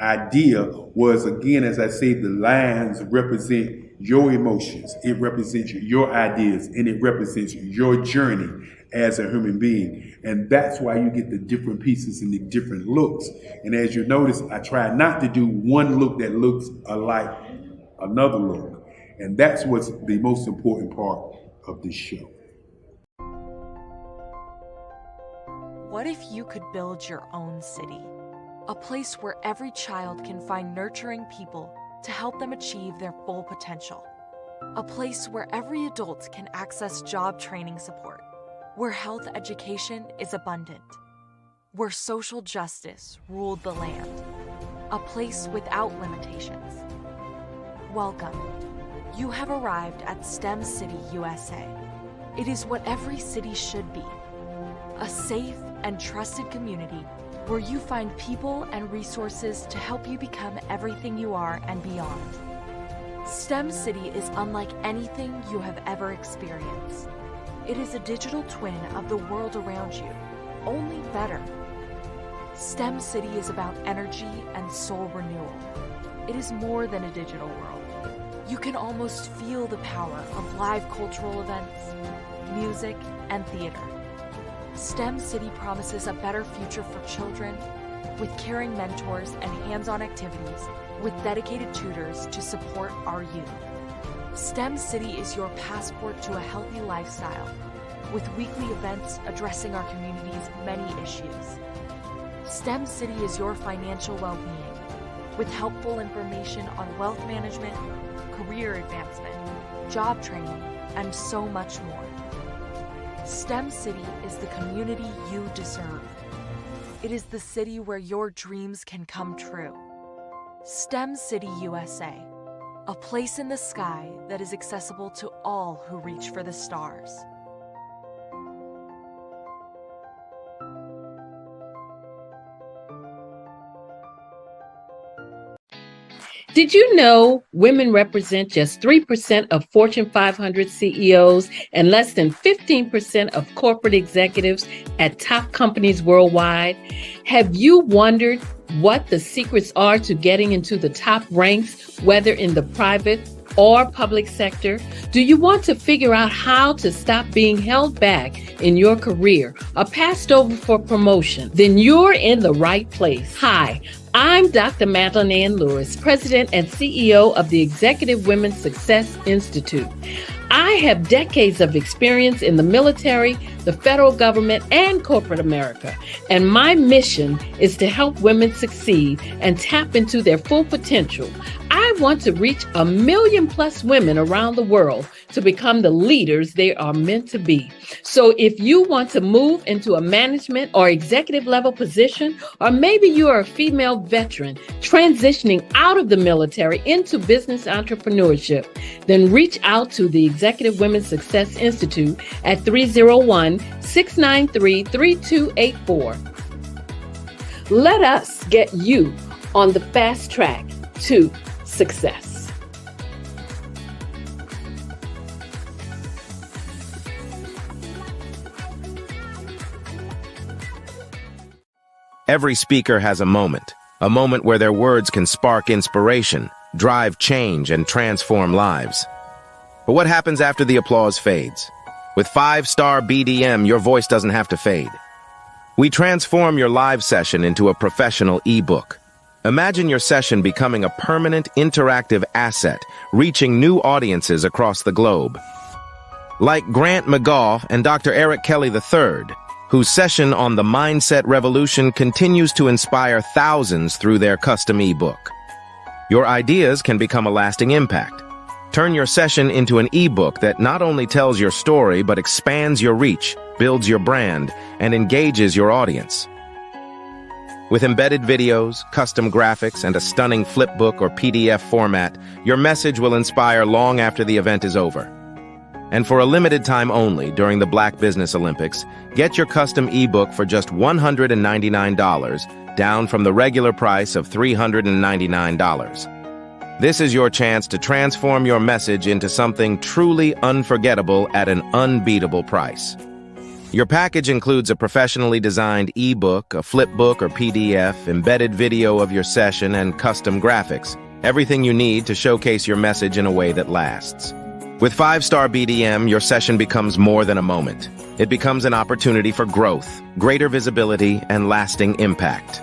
[SPEAKER 14] idea was, again, as I say, the lines represent your emotions, it represents your ideas, and it represents your journey as a human being. And that's why you get the different pieces and the different looks. And as you notice, I try not to do one look that looks alike another look. And that's what's the most important part of this show.
[SPEAKER 20] What if you could build your own city? A place where every child can find nurturing people to help them achieve their full potential. A place where every adult can access job training support. Where health education is abundant. Where social justice ruled the land. A place without limitations. Welcome. You have arrived at STEM City USA. It is what every city should be. A safe and trusted community where you find people and resources to help you become everything you are and beyond. STEM City is unlike anything you have ever experienced. It is a digital twin of the world around you, only better. STEM City is about energy and soul renewal. It is more than a digital world. You can almost feel the power of live cultural events, music, and theater. STEM City promises a better future for children with caring mentors and hands-on activities with dedicated tutors to support our youth. STEM City is your passport to a healthy lifestyle with weekly events addressing our community's many issues. STEM City is your financial well-being, with helpful information on wealth management, career advancement, job training, and so much more. STEM City is the community you deserve. It is the city where your dreams can come true. STEM City USA, a place in the sky that is accessible to all who reach for the stars.
[SPEAKER 22] Did you know women represent just 3% of Fortune 500 CEOs and less than 15% of corporate executives at top companies worldwide? Have you wondered what the secrets are to getting into the top ranks, whether in the private or public sector? Do you want to figure out how to stop being held back in your career or passed over for promotion? Then you're in the right place. Hi, I'm Dr. Madeline Ann Lewis, President and CEO of the Executive Women's Success Institute. I have decades of experience in the military, the federal government, and corporate America, and my mission is to help women succeed and tap into their full potential. I want to reach 1 million+ women around the world to become the leaders they are meant to be. So if you want to move into a management or executive level position, or maybe you are a female veteran transitioning out of the military into business entrepreneurship, then reach out to the Executive Women's Success Institute at 301-693-3284. Let us get you on the fast track to success.
[SPEAKER 10] Every speaker has a moment where their words can spark inspiration, drive change, and transform lives. But what happens after the applause fades? With 5-star BDM, your voice doesn't have to fade. We transform your live session into a professional ebook. Imagine your session becoming a permanent, interactive asset, reaching new audiences across the globe. Like Grant McGaugh and Dr. Eric Kelly III, whose session on the Mindset Revolution continues to inspire thousands through their custom ebook. Your ideas can become a lasting impact. Turn your session into an ebook that not only tells your story, but expands your reach, builds your brand, and engages your audience. With embedded videos, custom graphics, and a stunning flipbook or PDF format, your message will inspire long after the event is over. And for a limited time only during the Black Business Olympics, get your custom ebook for just $199, down from the regular price of $399. This is your chance to transform your message into something truly unforgettable at an unbeatable price. Your package includes a professionally designed ebook, a flipbook or PDF, embedded video of your session, and custom graphics. Everything you need to showcase your message in a way that lasts. With 5-star BDM, your session becomes more than a moment. It becomes an opportunity for growth, greater visibility, and lasting impact.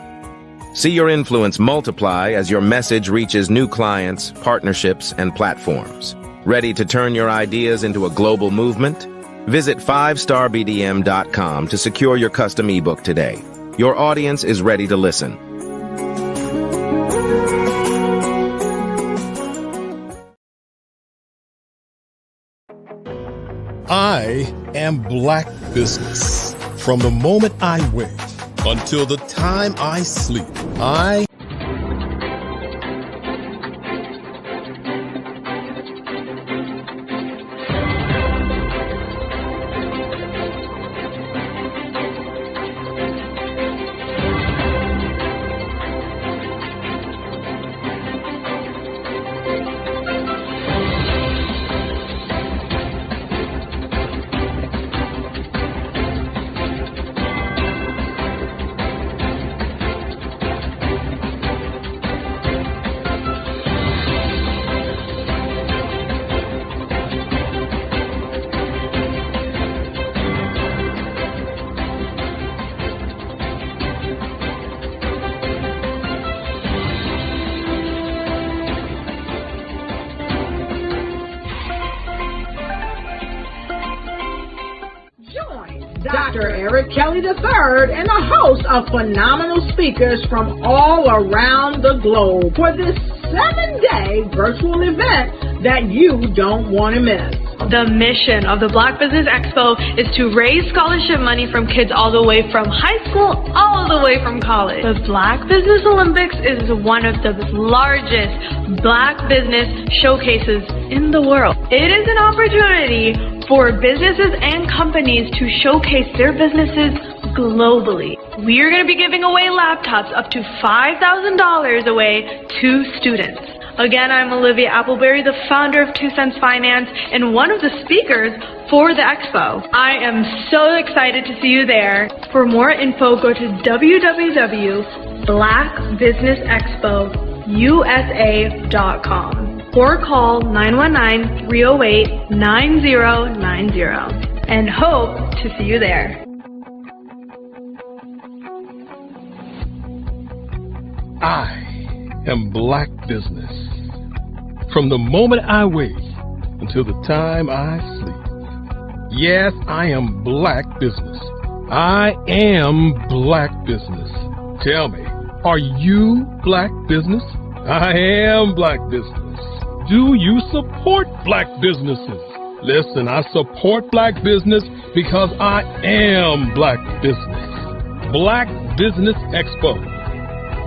[SPEAKER 10] See your influence multiply as your message reaches new clients, partnerships, and platforms. Ready to turn your ideas into a global movement? Visit 5starbdm.com to secure your custom ebook today. Your audience is ready to listen.
[SPEAKER 3] I am Black Business. From the moment I wake until the time I sleep, I
[SPEAKER 1] Dr. Eric Kelly III and a host of phenomenal speakers from all around the globe for this 7-day virtual event that you don't want to miss.
[SPEAKER 2] The mission of the Black Business Expo is to raise scholarship money from kids all the way from high school all the way from college. The Black Business Olympics is one of the largest Black business showcases in the world. It is an opportunity for businesses and companies to showcase their businesses globally. We are going to be giving away laptops up to $5,000 away to students. Again, I'm Olivia Appleberry, the founder of 2 Cents Finance and one of the speakers for the expo. I am so excited to see you there. For more info, go to www.blackbusinessexpousa.com or call 919-308-9090 and hope to see you there.
[SPEAKER 3] I am Black Business. From the moment I wake until the time I sleep. Yes, I am Black Business. I am Black Business. Tell me, are you Black Business? I am Black Business. Do you support Black businesses? Listen, I support Black business because I am Black Business. Black Business Expo,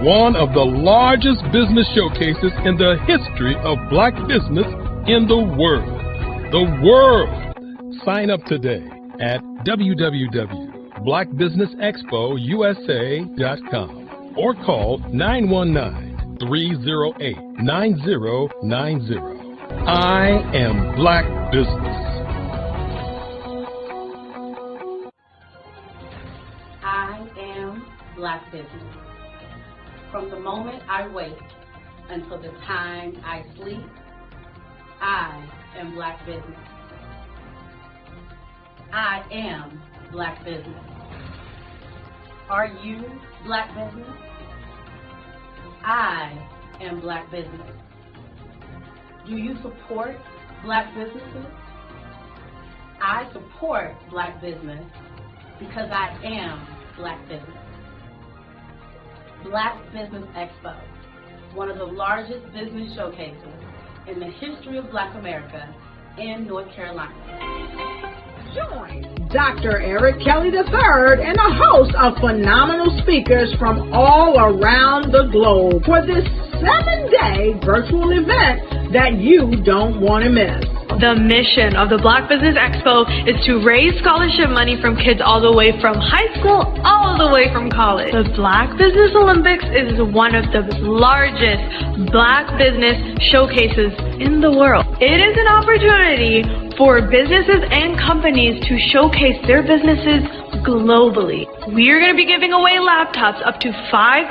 [SPEAKER 3] one of the largest business showcases in the history of Black business in the world. The world! Sign up today at www.blackbusinessexpousa.com or call 919-308-9090. I am Black Business.
[SPEAKER 4] I am Black Business. From the moment I wake until the time I sleep, I am Black Business. I am Black Business. Are you Black Business? I am Black Business. Do you support Black businesses? I support Black business because I am Black Business. Black Business Expo, one of the largest business showcases in the history of Black America in North Carolina.
[SPEAKER 1] Join Dr. Eric Kelly III and a host of phenomenal speakers from all around the globe for this 7-day virtual event that you don't want to miss.
[SPEAKER 2] The mission of the Black Business Expo is to raise scholarship money from kids all the way from high school all the way from college. The Black Business Olympics is one of the largest Black business showcases in the world. It is an opportunity for businesses and companies to showcase their businesses globally. We are going to be giving away laptops up to $5,000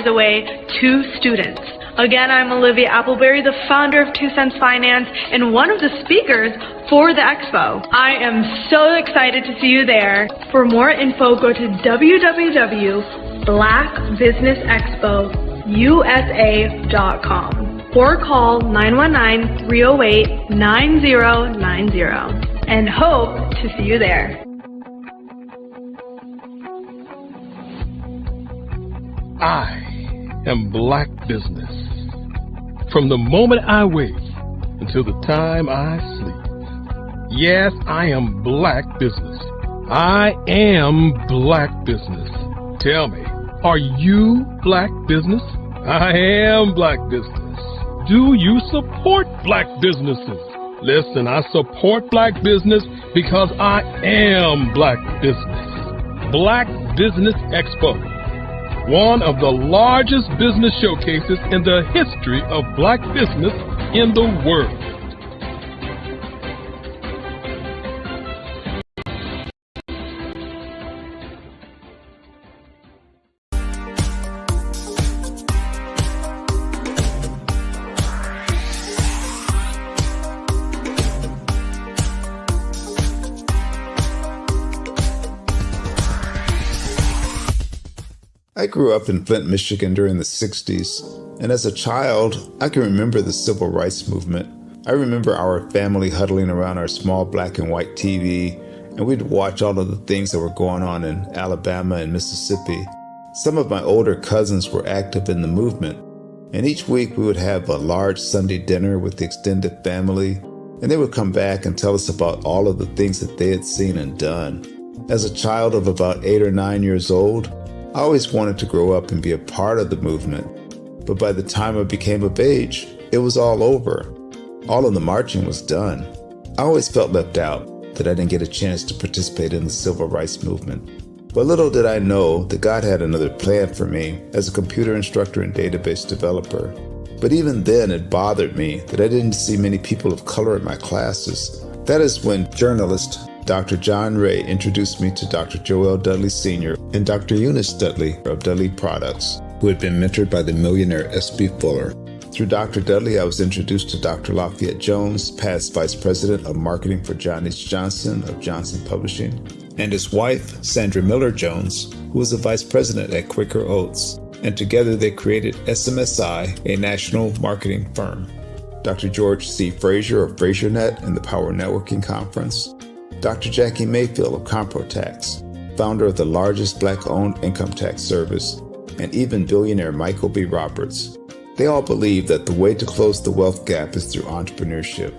[SPEAKER 2] away to students. Again, I'm Olivia Appleberry, the founder of 2 Cents Finance and one of the speakers for the expo. I am so excited to see you there. For more info, go to www.blackbusinessexpousa.com or call 919-308-9090 and hope to see you there.
[SPEAKER 3] I am Black Business. From the moment I wake until the time I sleep. Yes, I am Black Business. I am Black Business. Tell me, are you Black Business? I am Black Business. Do you support Black businesses? Listen, I support Black business because I am Black Business. Black Business Expo, one of the largest business showcases in the history of Black business in the world.
[SPEAKER 7] I grew up in Flint, Michigan during the 60s, and as a child, I can remember the civil rights movement. I remember our family huddling around our small black and white TV and we'd watch all of the things that were going on in Alabama and Mississippi. Some of my older cousins were active in the movement, and each week we would have a large Sunday dinner with the extended family, and they would come back and tell us about all of the things that they had seen and done. As a child of about 8 or 9 years old, I always wanted to grow up and be a part of the movement. But by the time I became of age, it was all over. All of the marching was done. I always felt left out, that I didn't get a chance to participate in the civil rights movement. But little did I know that God had another plan for me as a computer instructor and database developer. But even then, it bothered me that I didn't see many people of color in my classes. That is when journalist Dr. John Ray introduced me to Dr. Joel Dudley Sr. and Dr. Eunice Dudley of Dudley Products, who had been mentored by the millionaire S.B. Fuller. Through Dr. Dudley, I was introduced to Dr. Lafayette Jones, past Vice President of Marketing for John H. Johnson of Johnson Publishing, and his wife, Sandra Miller Jones, who was a Vice President at Quaker Oats, and together they created SMSI, a national marketing firm. Dr. George C. Frazier of FrazierNet and the Power Networking Conference, Dr. Jackie Mayfield of ComproTax, founder of the largest Black-owned income tax service, and even billionaire Michael B. Roberts. They all believe that the way to close the wealth gap is through entrepreneurship,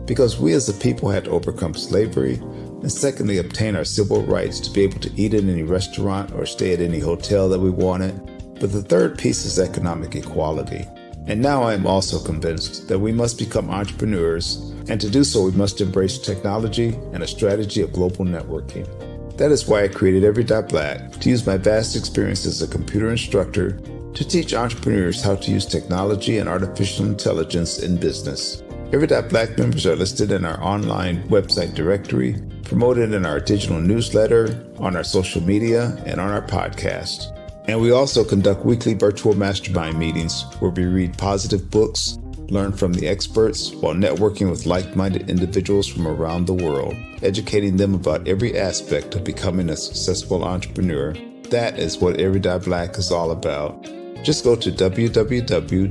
[SPEAKER 7] because we as a people had to overcome slavery, and secondly, obtain our civil rights to be able to eat in any restaurant or stay at any hotel that we wanted. But the third piece is economic equality. And now I am also convinced that we must become entrepreneurs, and to do so we must embrace technology and a strategy of global networking. That is why I created Every.Black, to use my vast experience as a computer instructor to teach entrepreneurs how to use technology and artificial intelligence in business. Every.Black members are listed in our online website directory, promoted in our digital newsletter, on our social media, and on our podcast. And we also conduct weekly virtual mastermind meetings where we read positive books, learn from the experts, while networking with like-minded individuals from around the world, educating them about every aspect of becoming a successful entrepreneur. That is what Every.Black is all about. Just go to www.every.black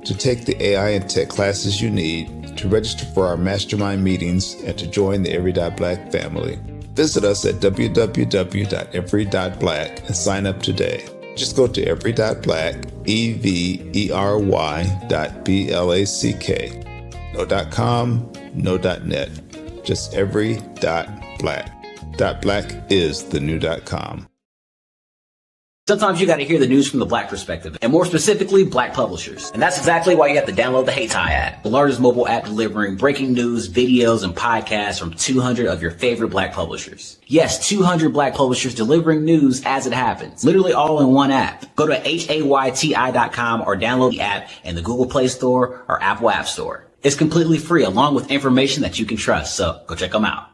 [SPEAKER 7] to take the AI and tech classes you need, to register for our mastermind meetings, and to join the Every.Black family. Visit us at www.every.black and sign up today. Just go to every.black, every.black. No .com, no .net, just every.black. .black is the new .com.
[SPEAKER 12] Sometimes you got to hear the news from the Black perspective, and more specifically, Black publishers. And that's exactly why you have to download the Hey Tie app, the largest mobile app delivering breaking news, videos, and podcasts from 200 of your favorite Black publishers. Yes, 200 Black publishers delivering news as it happens, literally all in one app. Go to HAYTI.com or download the app in the Google Play Store or Apple App Store. It's completely free, along with information that you can trust, so go check them out.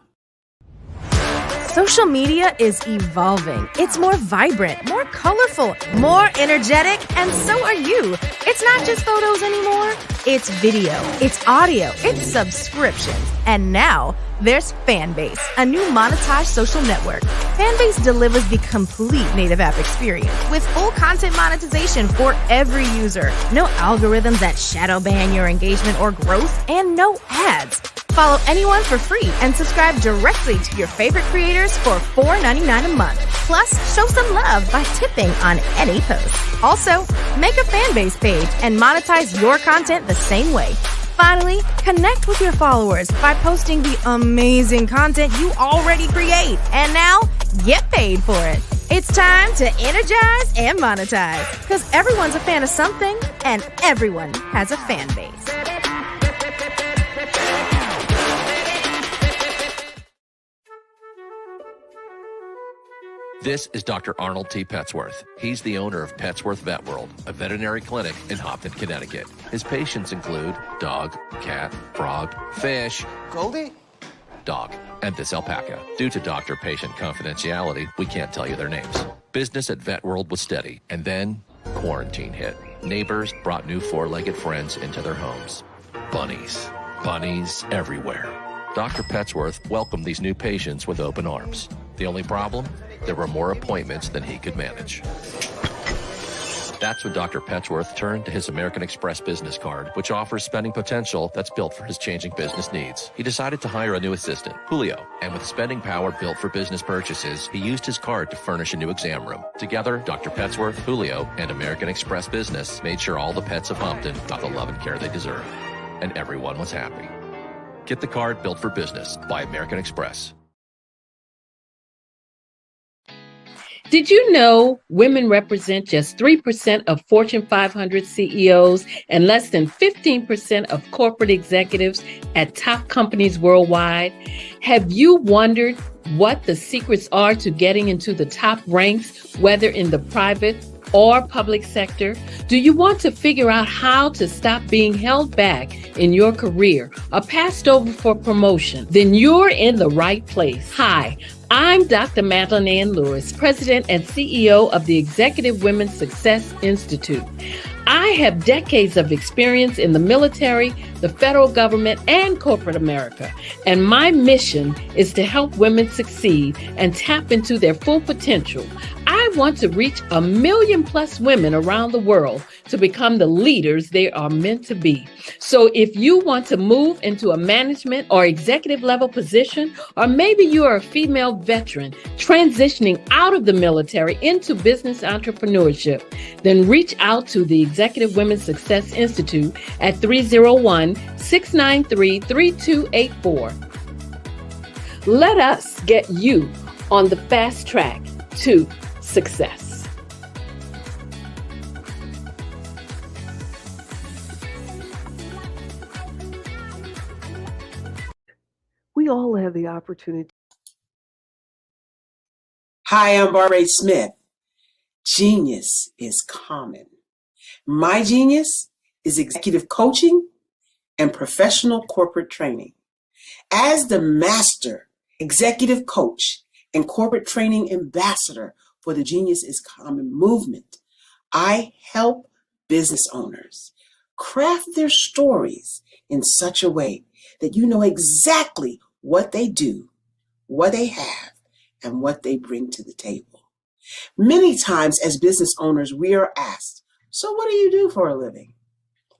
[SPEAKER 16] Social media is evolving. It's more vibrant, more colorful, more energetic, and so are you. It's not just photos anymore. It's video, it's audio, it's subscriptions. And now there's Fanbase, a new monetized social network. Fanbase delivers the complete native app experience with full content monetization for every user. No algorithms that shadow ban your engagement or growth, and no ads. Follow anyone for free and subscribe directly to your favorite creators for $4.99 a month. Plus, show some love by tipping on any post. Also, make a Fanbase page and monetize your content the same way. Finally, connect with your followers by posting the amazing content you already create. And now, get paid for it. It's time to energize and monetize, because everyone's a fan of something and everyone has a fan base.
[SPEAKER 23] This is Dr. Arnold T. Petsworth. He's the owner of Petsworth Vet World, a veterinary clinic in Hopton, Connecticut. His patients include dog, cat, frog, fish, Goldie, dog, and this alpaca. Due to doctor-patient confidentiality, we can't tell you their names. Business at Vet World was steady, and then quarantine hit. Neighbors brought new four-legged friends into their homes. Bunnies. Bunnies everywhere. Dr. Petsworth welcomed these new patients with open arms. The only problem? There were more appointments than he could manage. That's when Dr. Petsworth turned to his American Express business card, which offers spending potential that's built for his changing business needs. He decided to hire a new assistant, Julio, and with spending power built for business purchases, he used his card to furnish a new exam room. Together, Dr. Petsworth, Julio, and American Express Business made sure all the pets of Humpton got the love and care they deserve. And everyone was happy. Get the card built for business by American Express.
[SPEAKER 22] Did you know women represent just 3% of Fortune 500 CEOs and less than 15% of corporate executives at top companies worldwide? Have you wondered what the secrets are to getting into the top ranks, whether in the private or public sector? Do you want to figure out how to stop being held back in your career or passed over for promotion? Then you're in the right place. Hi, I'm Dr. Madeline Ann Lewis, President and CEO of the Executive Women's Success Institute. I have decades of experience in the military, the federal government, and corporate America, and my mission is to help women succeed and tap into their full potential. I want to reach 1 million plus women around the world to become the leaders they are meant to be. So if you want to move into a management or executive level position, or maybe you are a female veteran transitioning out of the military into business entrepreneurship, then reach out to the Executive Women's Success Institute at 301-693-3284. Let us get you on the fast track to success.
[SPEAKER 17] We all have the opportunity.
[SPEAKER 18] Hi, I'm Barbara Smith. Genius is common. My genius is executive coaching and professional corporate training. As the master executive coach and corporate training ambassador for the Genius is Common movement, I help business owners craft their stories in such a way that you know exactly what they do, what they have, and what they bring to the table. Many times as business owners, we are asked, so what do you do for a living?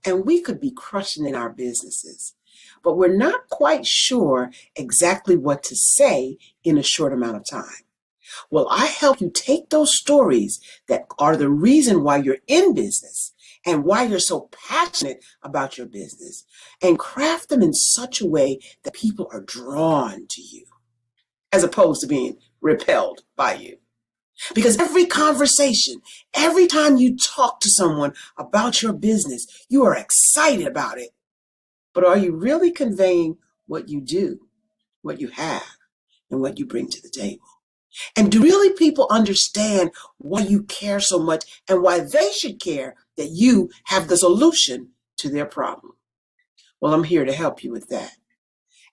[SPEAKER 18] And we could be crushing in our businesses, but we're not quite sure exactly what to say in a short amount of time. Well, I help you take those stories that are the reason why you're in business and why you're so passionate about your business and craft them in such a way that people are drawn to you as opposed to being repelled by you. Because every conversation, every time you talk to someone about your business, you are excited about it. But are you really conveying what you do, what you have, and what you bring to the table? And do really people understand why you care so much and why they should care that you have the solution to their problem? Well, I'm here to help you with that.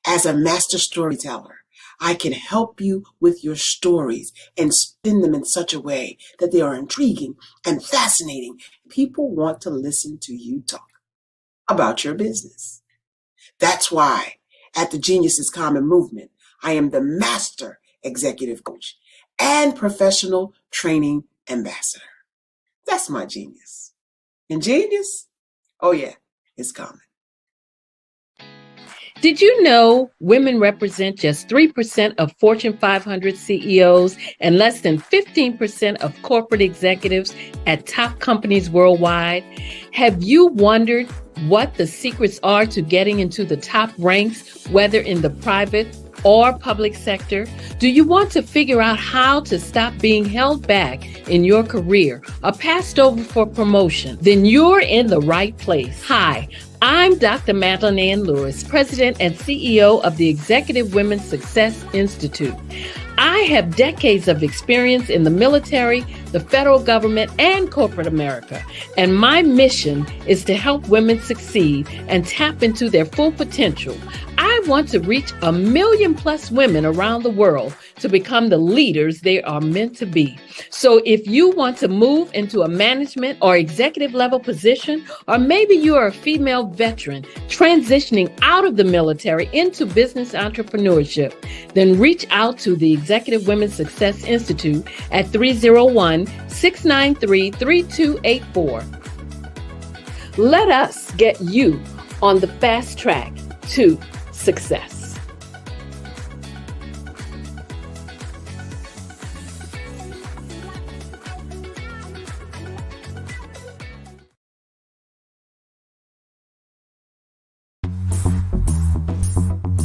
[SPEAKER 18] As a master storyteller, I can help you with your stories and spin them in such a way that they are intriguing and fascinating. People want to listen to you talk about your business. That's why at the Genius is Common movement, I am the master executive coach and professional training ambassador. That's my genius. And genius? Oh yeah, it's common.
[SPEAKER 22] Did you know women represent just 3% of Fortune 500 CEOs and less than 15% of corporate executives at top companies worldwide? Have you wondered what the secrets are to getting into the top ranks, whether in the private or public sector? Do you want to figure out how to stop being held back in your career or passed over for promotion? Then you're in the right place. Hi, I'm Dr. Madeline Ann Lewis, President and CEO of the Executive Women's Success Institute. I have decades of experience in the military, the federal government, and corporate America, and my mission is to help women succeed and tap into their full potential. I I want to reach 1 million plus women around the world to become the leaders they are meant to be. So if you want to move into a management or executive level position, or maybe you are a female veteran transitioning out of the military into business entrepreneurship, then reach out to the Executive Women's Success Institute at 301-693-3284. Let us get you on the fast track to success.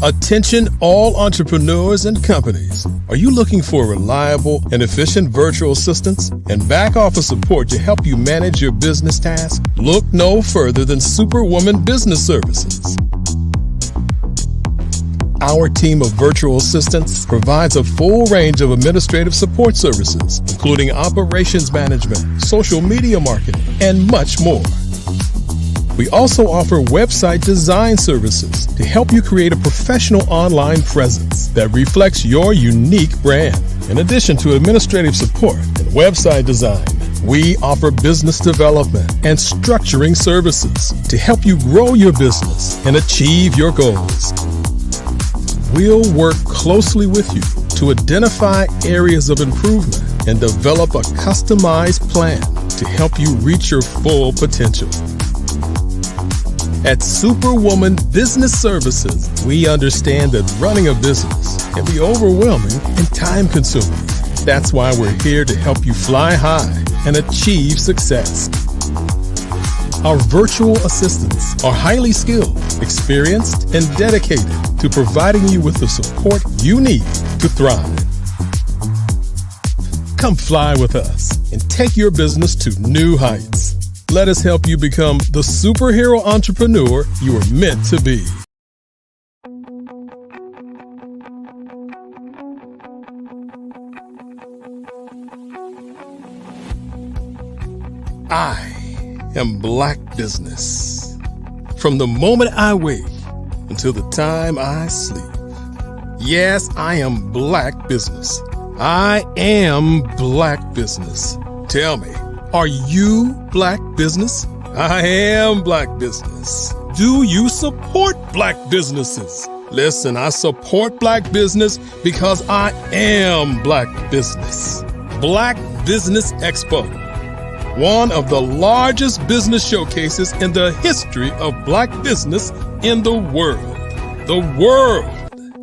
[SPEAKER 3] Attention all entrepreneurs and companies. Are you looking for reliable and efficient virtual assistants and back office support to help you manage your business tasks? Look no further than Superwoman Business Services. Our team of virtual assistants provides a full range of administrative support services, including operations management, social media marketing, and much more. We also offer website design services to help you create a professional online presence that reflects your unique brand. In addition to administrative support and website design, we offer business development and structuring services to help you grow your business and achieve your goals. We'll work closely with you to identify areas of improvement and develop a customized plan to help you reach your full potential. At Superwoman Business Services, we understand that running a business can be overwhelming and time-consuming. That's why we're here to help you fly high and achieve success. Our virtual assistants are highly skilled, experienced, and dedicated to providing you with the support you need to thrive. Come fly with us and take your business to new heights. Let us help you become the superhero entrepreneur you are meant to be. I am Black Business. From the moment I wake until the time I sleep. Yes, I am Black Business. I am Black Business. Tell me, are you Black Business? I am Black Business. Do you support Black businesses? Listen, I support Black business because I am Black Business. Black Business Expo, one of the largest business showcases in the history of Black business in the world. The world!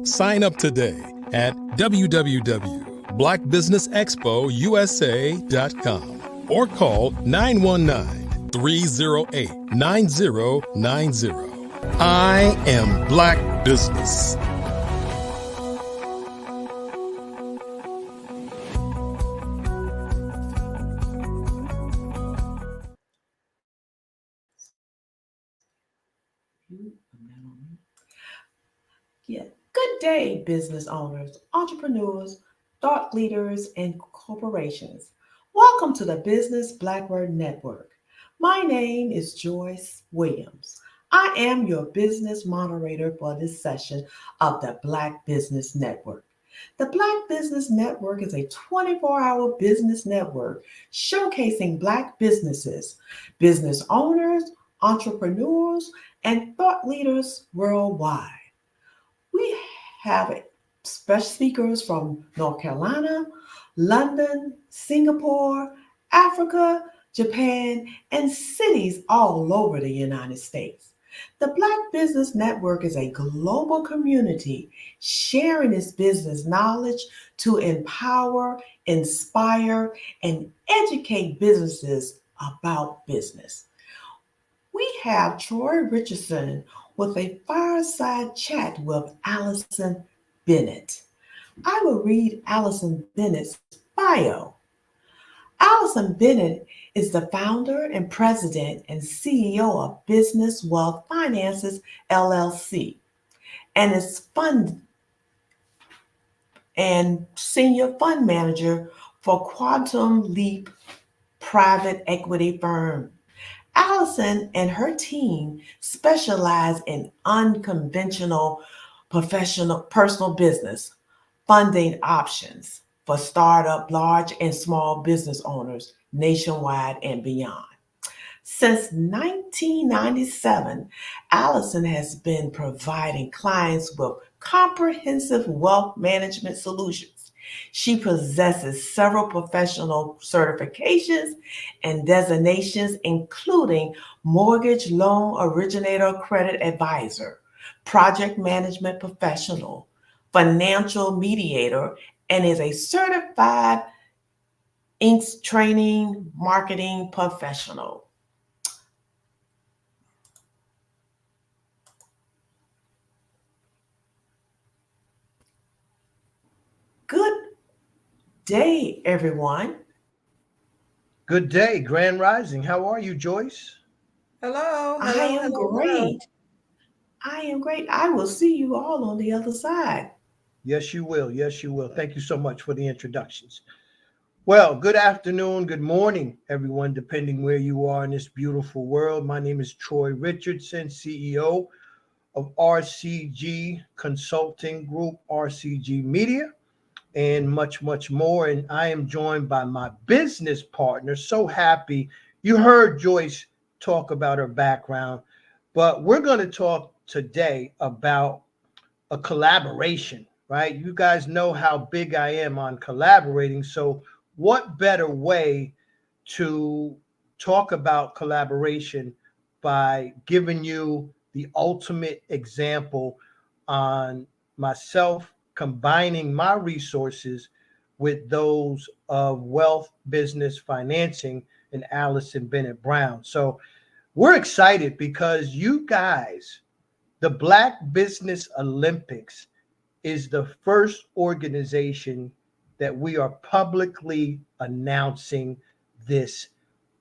[SPEAKER 3] Sign up today at www.blackbusinessexpousa.com. or call 919-308-9090. I am Black Business.
[SPEAKER 11] Yeah. Good day, business owners, entrepreneurs, thought leaders, and corporations. Welcome to the Business Blackbird Network. My name is Joyce Williams. I am your business moderator for this session of the Black Business Network. The Black Business Network is a 24-hour business network showcasing Black businesses, business owners, entrepreneurs, and thought leaders worldwide. We have special speakers from North Carolina, London, Singapore, Africa, Japan, and cities all over the United States. The Black Business Network is a global community sharing its business knowledge to empower, inspire, and educate businesses about business. We have Troy Richardson with a fireside chat with Allison Bennett. I will read Allison Bennett's bio. Allison Bennett is the founder and president and CEO of Business Wealth Finances, LLC, and is fund and senior fund manager for Quantum Leap private equity firm. Allison and her team specialize in unconventional personal business, funding options for startup, large and small business owners nationwide and beyond. Since 1997, Allison has been providing clients with comprehensive wealth management solutions. She possesses several professional certifications and designations, including mortgage loan originator credit advisor, project management professional, financial mediator, and is a certified Inc. training marketing professional. Good day, everyone.
[SPEAKER 8] Good day, Grand Rising. How are you, Joyce?
[SPEAKER 11] Hello. I am great. I am great. I will see you all on the other side.
[SPEAKER 8] Yes, you will. Yes, you will. Thank you so much for the introductions. Well, good afternoon, good morning, everyone, depending where you are in this beautiful world. My name is Troy Richardson, CEO of RCG Consulting Group, RCG Media, and much, much more. And I am joined by my business partner. So happy. You heard Joyce talk about her background, but we're going to talk today about a collaboration, right? You guys know how big I am on collaborating. So what better way to talk about collaboration by giving you the ultimate example on myself combining my resources with those of Wealth Business Financing and Allison Bennett Brown. So we're excited because you guys, the Black Business Olympics, is the first organization that we are publicly announcing this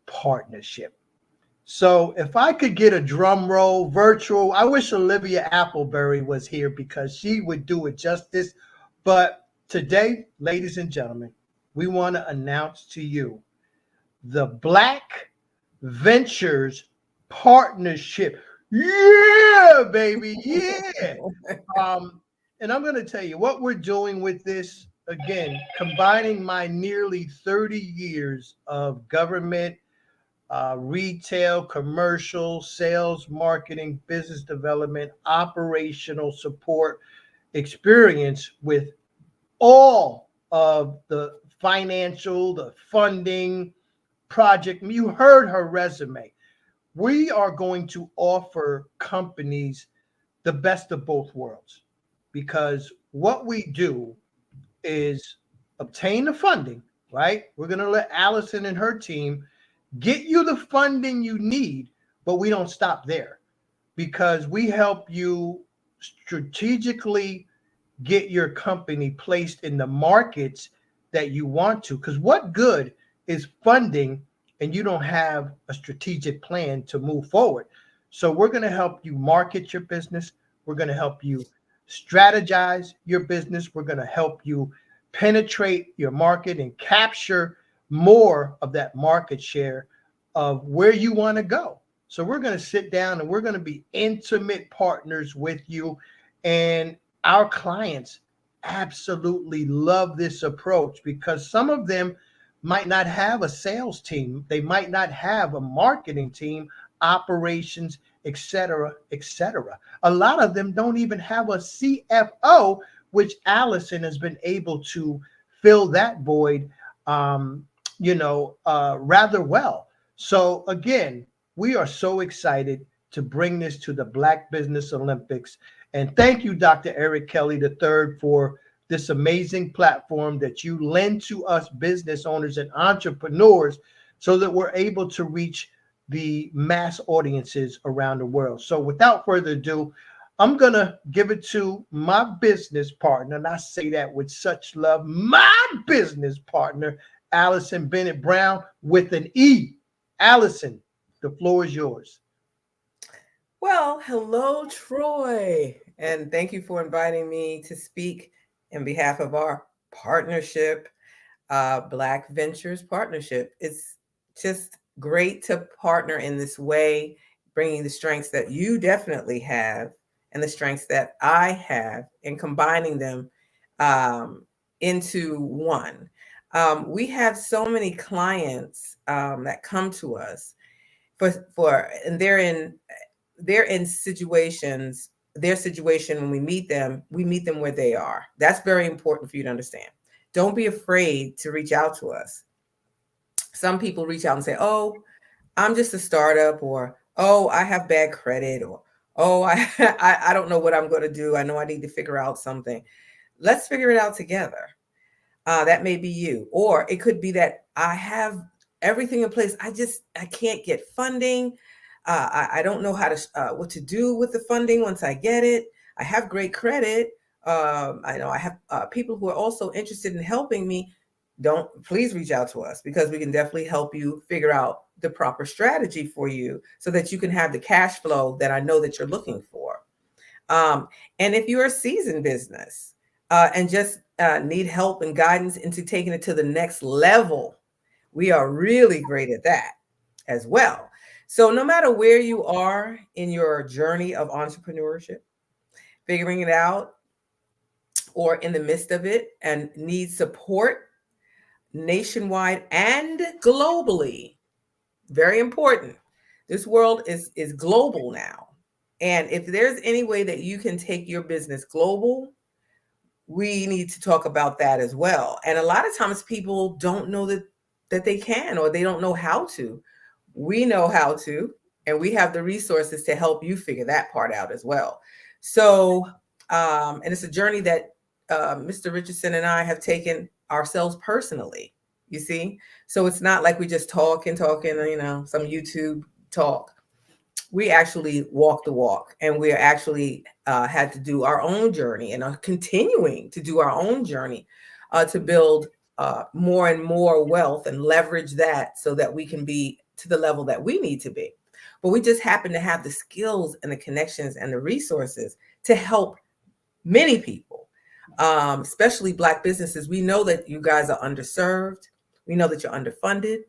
[SPEAKER 8] partnership. So if I could get a drum roll, virtual, I wish Olivia Appleberry was here because she would do it justice. But today, ladies and gentlemen, we want to announce to you the Black Ventures Partnership. Yeah, baby, yeah. And I'm going to tell you what we're doing with this. Again, combining my nearly 30 years of government, retail, commercial, sales, marketing, business development, operational support experience with all of the financial, the funding, project. You heard her resume. We are going to offer companies the best of both worlds because what we do is obtain the funding, right? We're going to let Allison and her team get you the funding you need, but we don't stop there because we help you strategically get your company placed in the markets that you want to. Because what good is funding and you don't have a strategic plan to move forward? So we're going to help you market your business. We're going to help you strategize your business. We're going to help you penetrate your market and capture more of that market share of where you want to go. So we're going to sit down and we're going to be intimate partners with you. And our clients absolutely love this approach because some of them might not have a sales team. They might not have a marketing team, operations, et cetera, et cetera. A lot of them don't even have a CFO, which Allison has been able to fill that void, rather well. So again, we are so excited to bring this to the Black Business Olympics. And thank you, Dr. Eric Kelly III, for this amazing platform that you lend to us business owners and entrepreneurs so that we're able to reach the mass audiences around the world. So without further ado, I'm going to give it to my business partner, and I say that with such love, my business partner, Allison Bennett Brown with an E. Allison, the floor is yours.
[SPEAKER 19] Well, hello, Troy, and thank you for inviting me to speak in behalf of our partnership, Black Ventures Partnership. It's just great to partner in this way, bringing the strengths that you definitely have and the strengths that I have and combining them into one. We have so many clients that come to us and they're in situations. Their situation when we meet them where they are. That's very important for you to understand. Don't be afraid to reach out to us. Some people reach out and say, "Oh, I'm just a startup," or "Oh, I have bad credit," or "Oh, I don't know what I'm going to do. I know I need to figure out something." Let's figure it out together. That may be you, or it could be that I have everything in place. I can't get funding. I don't know how to what to do with the funding once I get it. I have great credit. I know I have people who are also interested in helping me. Please reach out to us because we can definitely help you figure out the proper strategy for you so that you can have the cash flow that I know that you're looking for. And if you're a seasoned business and just need help and guidance into taking it to the next level, we are really great at that as well. So no matter where you are in your journey of entrepreneurship, figuring it out, or in the midst of it and need support nationwide and globally, very important. This world is global now. And if there's any way that you can take your business global, we need to talk about that as well. And a lot of times people don't know that they can, or they don't know how to. We know how to, and we have the resources to help you figure that part out as well. So, and it's a journey that Mr. Richardson and I have taken ourselves personally, you see? So it's not like we just talking, some YouTube talk. We actually walk the walk, and we actually had to do our own journey and are continuing to do our own journey to build more and more wealth and leverage that so that we can be to the level that we need to be. But we just happen to have the skills and the connections and the resources to help many people, especially Black businesses. We know that you guys are underserved. We know that you're underfunded,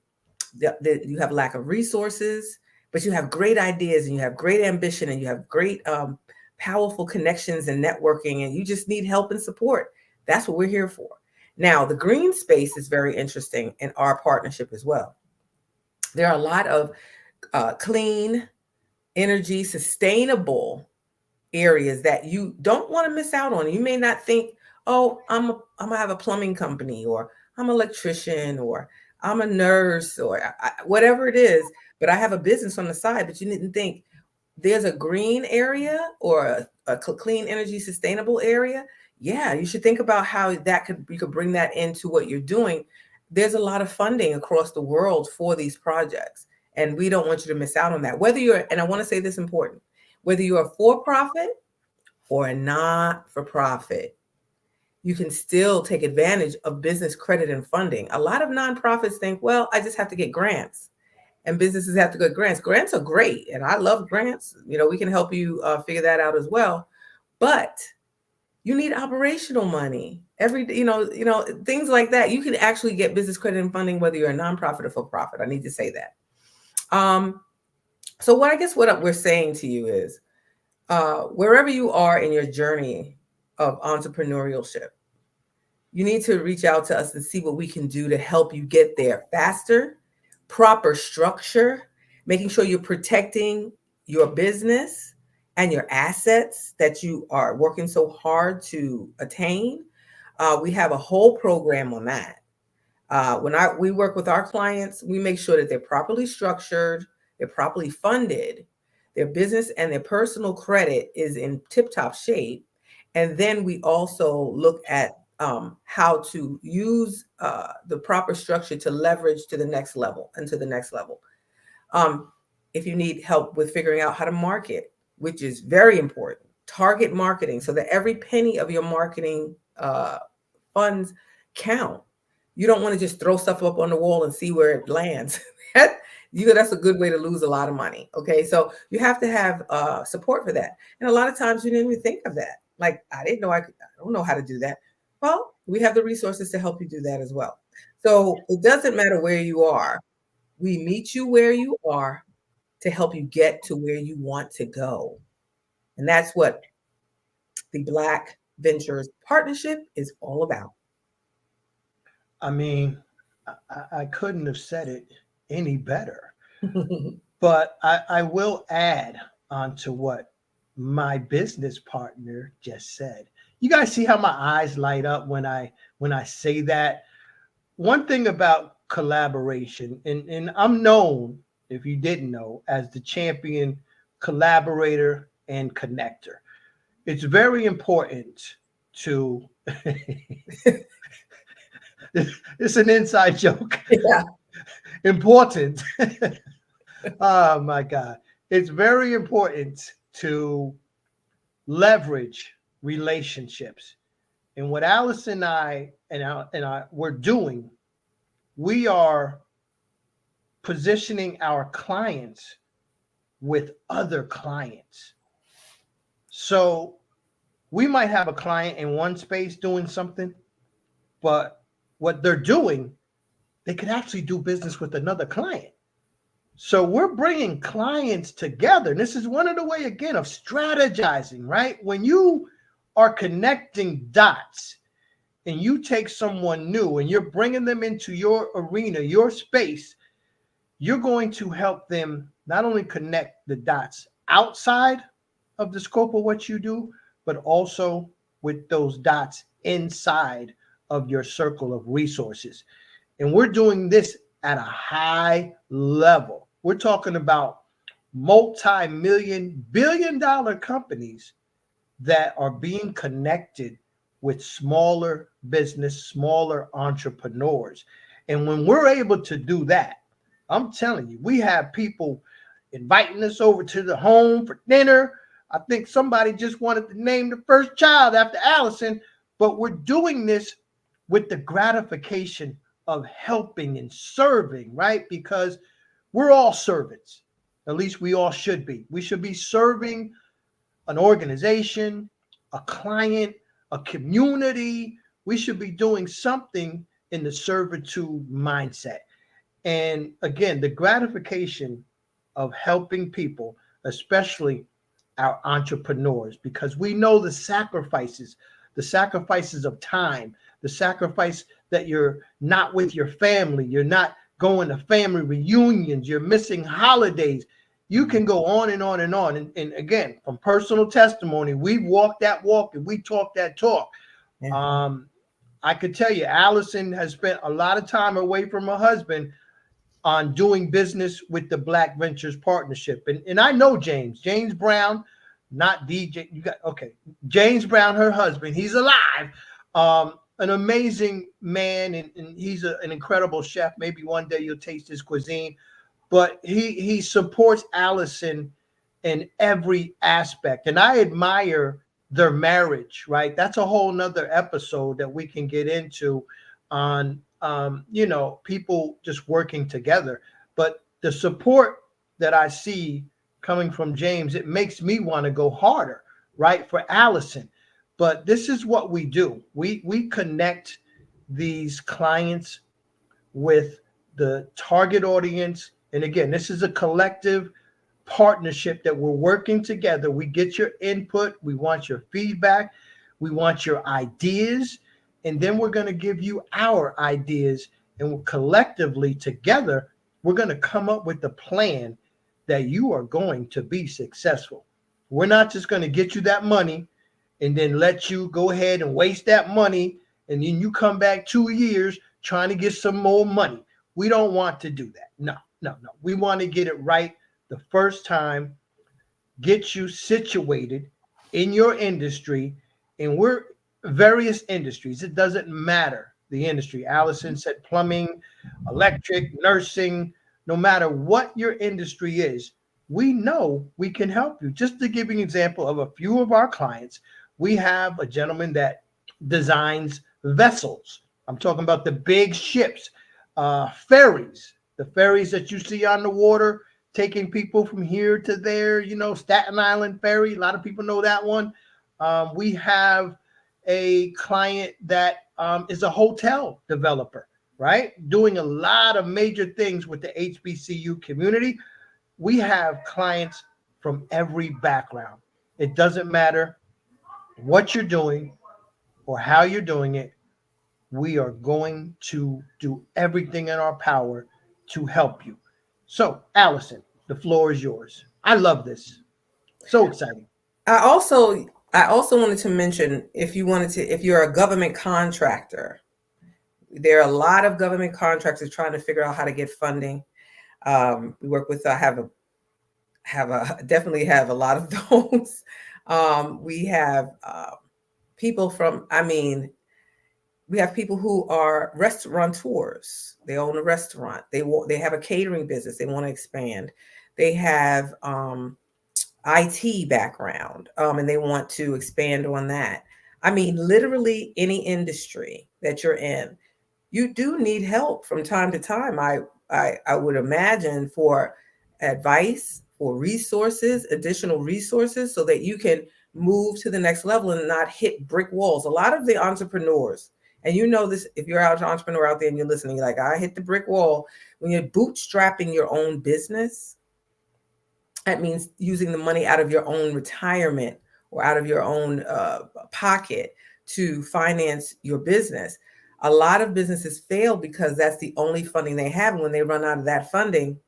[SPEAKER 19] that you have lack of resources, but you have great ideas and you have great ambition and you have great powerful connections and networking, and you just need help and support. That's what we're here for. Now, the green space is very interesting in our partnership as well. There are a lot of clean energy, sustainable areas that you don't want to miss out on. You may not think, "Oh, I'm gonna have a plumbing company," or "I'm an electrician," or "I'm a nurse," or whatever it is, but I have a business on the side. But you didn't think there's a green area or a clean energy, sustainable area. Yeah, you should think about how you could bring that into what you're doing. There's a lot of funding across the world for these projects, and we don't want you to miss out on that. And I want to say this important, whether you're a for-profit or a not-for-profit, you can still take advantage of business credit and funding. A lot of nonprofits think, well, I just have to get grants, and businesses have to get grants. Grants are great, and I love grants. We can help you figure that out as well. But you need operational money. Things like that. You can actually get business credit and funding whether you're a nonprofit or for-profit. I need to say that. So what we're saying to you is, wherever you are in your journey of entrepreneurship, you need to reach out to us and see what we can do to help you get there faster, proper structure, making sure you're protecting your business and your assets that you are working so hard to attain. We have a whole program on that. When we work with our clients, we make sure that they're properly structured, they're properly funded, their business and their personal credit is in tip-top shape. And then we also look at how to use the proper structure to leverage to the next level and to the next level. If you need help with figuring out how to market, which is very important, target marketing so that every penny of your marketing funds count. You don't want to just throw stuff up on the wall and see where it lands. That's a good way to lose a lot of money. Okay, so you have to have support for that. And a lot of times you didn't even think of that. Like, I don't know how to do that. Well, we have the resources to help you do that as well. So it doesn't matter where you are. We meet you where you are to help you get to where you want to go. And that's what the Black Ventures Partnership is all about.
[SPEAKER 8] I mean, I couldn't have said it any better. But I will add on to what my business partner just said. You guys see how my eyes light up when I say that? One thing about collaboration, and I'm known, if you didn't know, as the champion collaborator and connector. It's very important to it's an inside joke.
[SPEAKER 19] Yeah.
[SPEAKER 8] Important. Oh my God. It's very important to leverage relationships. And what Alice and I we're doing, we are positioning our clients with other clients. So we might have a client in one space doing something, but what they're doing, they could actually do business with another client. So we're bringing clients together. And this is one of the way, again, of strategizing, right? When you are connecting dots and you take someone new and you're bringing them into your arena, your space, you're going to help them not only connect the dots outside of the scope of what you do, but also with those dots inside of your circle of resources. And we're doing this at a high level. We're talking about multi-million, billion-dollar companies that are being connected with smaller business, smaller entrepreneurs. And when we're able to do that, I'm telling you, we have people inviting us over to the home for dinner. I think somebody just wanted to name the first child after Allison, but we're doing this with the gratification of helping and serving, right? Because we're all servants. At least we all should be. We should be serving an organization, a client, a community. We should be doing something in the servitude mindset. And again, the gratification of helping people, especially our entrepreneurs, because we know the sacrifices of time, the sacrifice that you're not with your family, you're not going to family reunions, you're missing holidays. You can go on and on and on. And again, from personal testimony, we walk that walk and we talk that talk. Yeah. I could tell you, Allison has spent a lot of time away from her husband on doing business with the Black Ventures Partnership. And I know James Brown, not DJ. James Brown, her husband, he's alive. An amazing man, and he's an incredible chef. Maybe one day you'll taste his cuisine. But he supports Allison in every aspect. And I admire their marriage, right? That's a whole nother episode that we can get into on, people just working together. But the support that I see coming from James, it makes me want to go harder, right? For Allison. But this is what we do. We connect these clients with the target audience. And again, this is a collective partnership that we're working together. We get your input. We want your feedback. We want your ideas. And then we're going to give you our ideas. And collectively together, we're going to come up with a plan that you are going to be successful. We're not just going to get you that money and then let you go ahead and waste that money. And then you come back 2 years trying to get some more money. We don't want to do that. No. We want to get it right the first time, get you situated in your industry. And we're various industries. It doesn't matter the industry. Allison said plumbing, electric, nursing, no matter what your industry is, we know we can help you. Just to give you an example of a few of our clients, we have a gentleman that designs vessels. I'm talking about the big ships, ferries, the ferries that you see on the water, taking people from here to there, Staten Island ferry. A lot of people know that one. We have a client that is a hotel developer, right? Doing a lot of major things with the HBCU community. We have clients from every background. It doesn't matter what you're doing or how you're doing it, we are going to do everything in our power to help you. So, Allison, the floor is yours. I love this. So exciting.
[SPEAKER 19] I also wanted to mention, if you're a government contractor, there are a lot of government contractors trying to figure out how to get funding. We work with definitely have a lot of those. We have people from, we have people who are restaurateurs. They own a restaurant. They have a catering business. They want to expand. They have IT background, and they want to expand on that. Literally any industry that you're in, you do need help from time to time. I would imagine, for advice, for resources, additional resources, so that you can move to the next level and not hit brick walls. A lot of the entrepreneurs, and you know this, if you're an entrepreneur out there and you're listening, you're like, I hit the brick wall. When you're bootstrapping your own business, that means using the money out of your own retirement or out of your own pocket to finance your business. A lot of businesses fail because that's the only funding they have. And when they run out of that funding,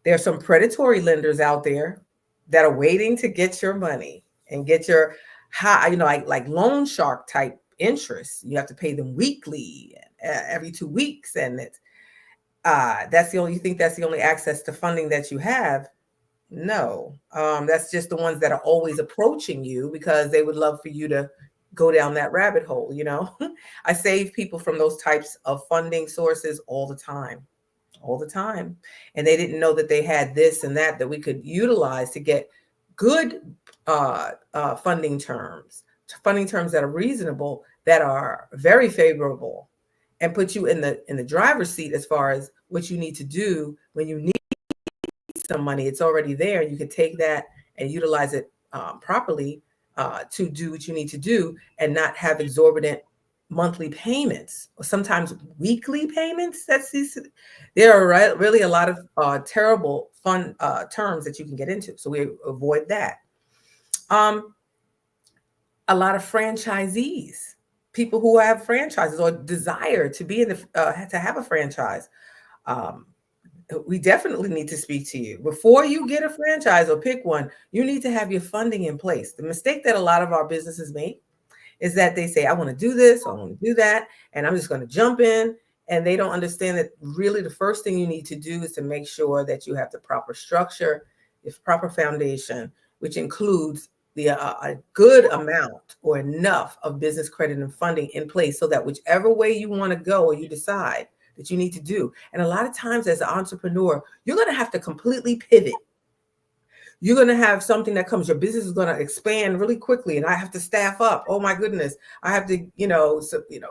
[SPEAKER 19] there are some predatory lenders out there that are waiting to get your money and get your high, like loan shark type interest. You have to pay them weekly, every 2 weeks. And it's, you think that's the only access to funding that you have. No, that's just the ones that are always approaching you because they would love for you to go down that rabbit hole. I save people from those types of funding sources all the time. And they didn't know that they had this and that we could utilize to get good funding terms that are reasonable, that are very favorable, and put you in the driver's seat as far as what you need to do when you need some money. It's already there. You can take that and utilize it properly to do what you need to do and not have exorbitant monthly payments, or sometimes weekly payments. There are really a lot of terrible fun terms that you can get into. So we avoid that. A lot of franchisees, people who have franchises or desire to be to have a franchise. We definitely need to speak to you. Before you get a franchise or pick one, you need to have your funding in place. The mistake that a lot of our businesses make is that they say, I want to do this, I want to do that, and I'm just going to jump in. And they don't understand that really the first thing you need to do is to make sure that you have the proper structure, the proper foundation, which includes a good amount or enough of business credit and funding in place, so that whichever way you want to go or you decide that you need to do. And a lot of times as an entrepreneur, you're going to have to completely pivot. You're going to have something that comes, your business is going to expand really quickly, and I have to staff up. Oh my goodness. I have to,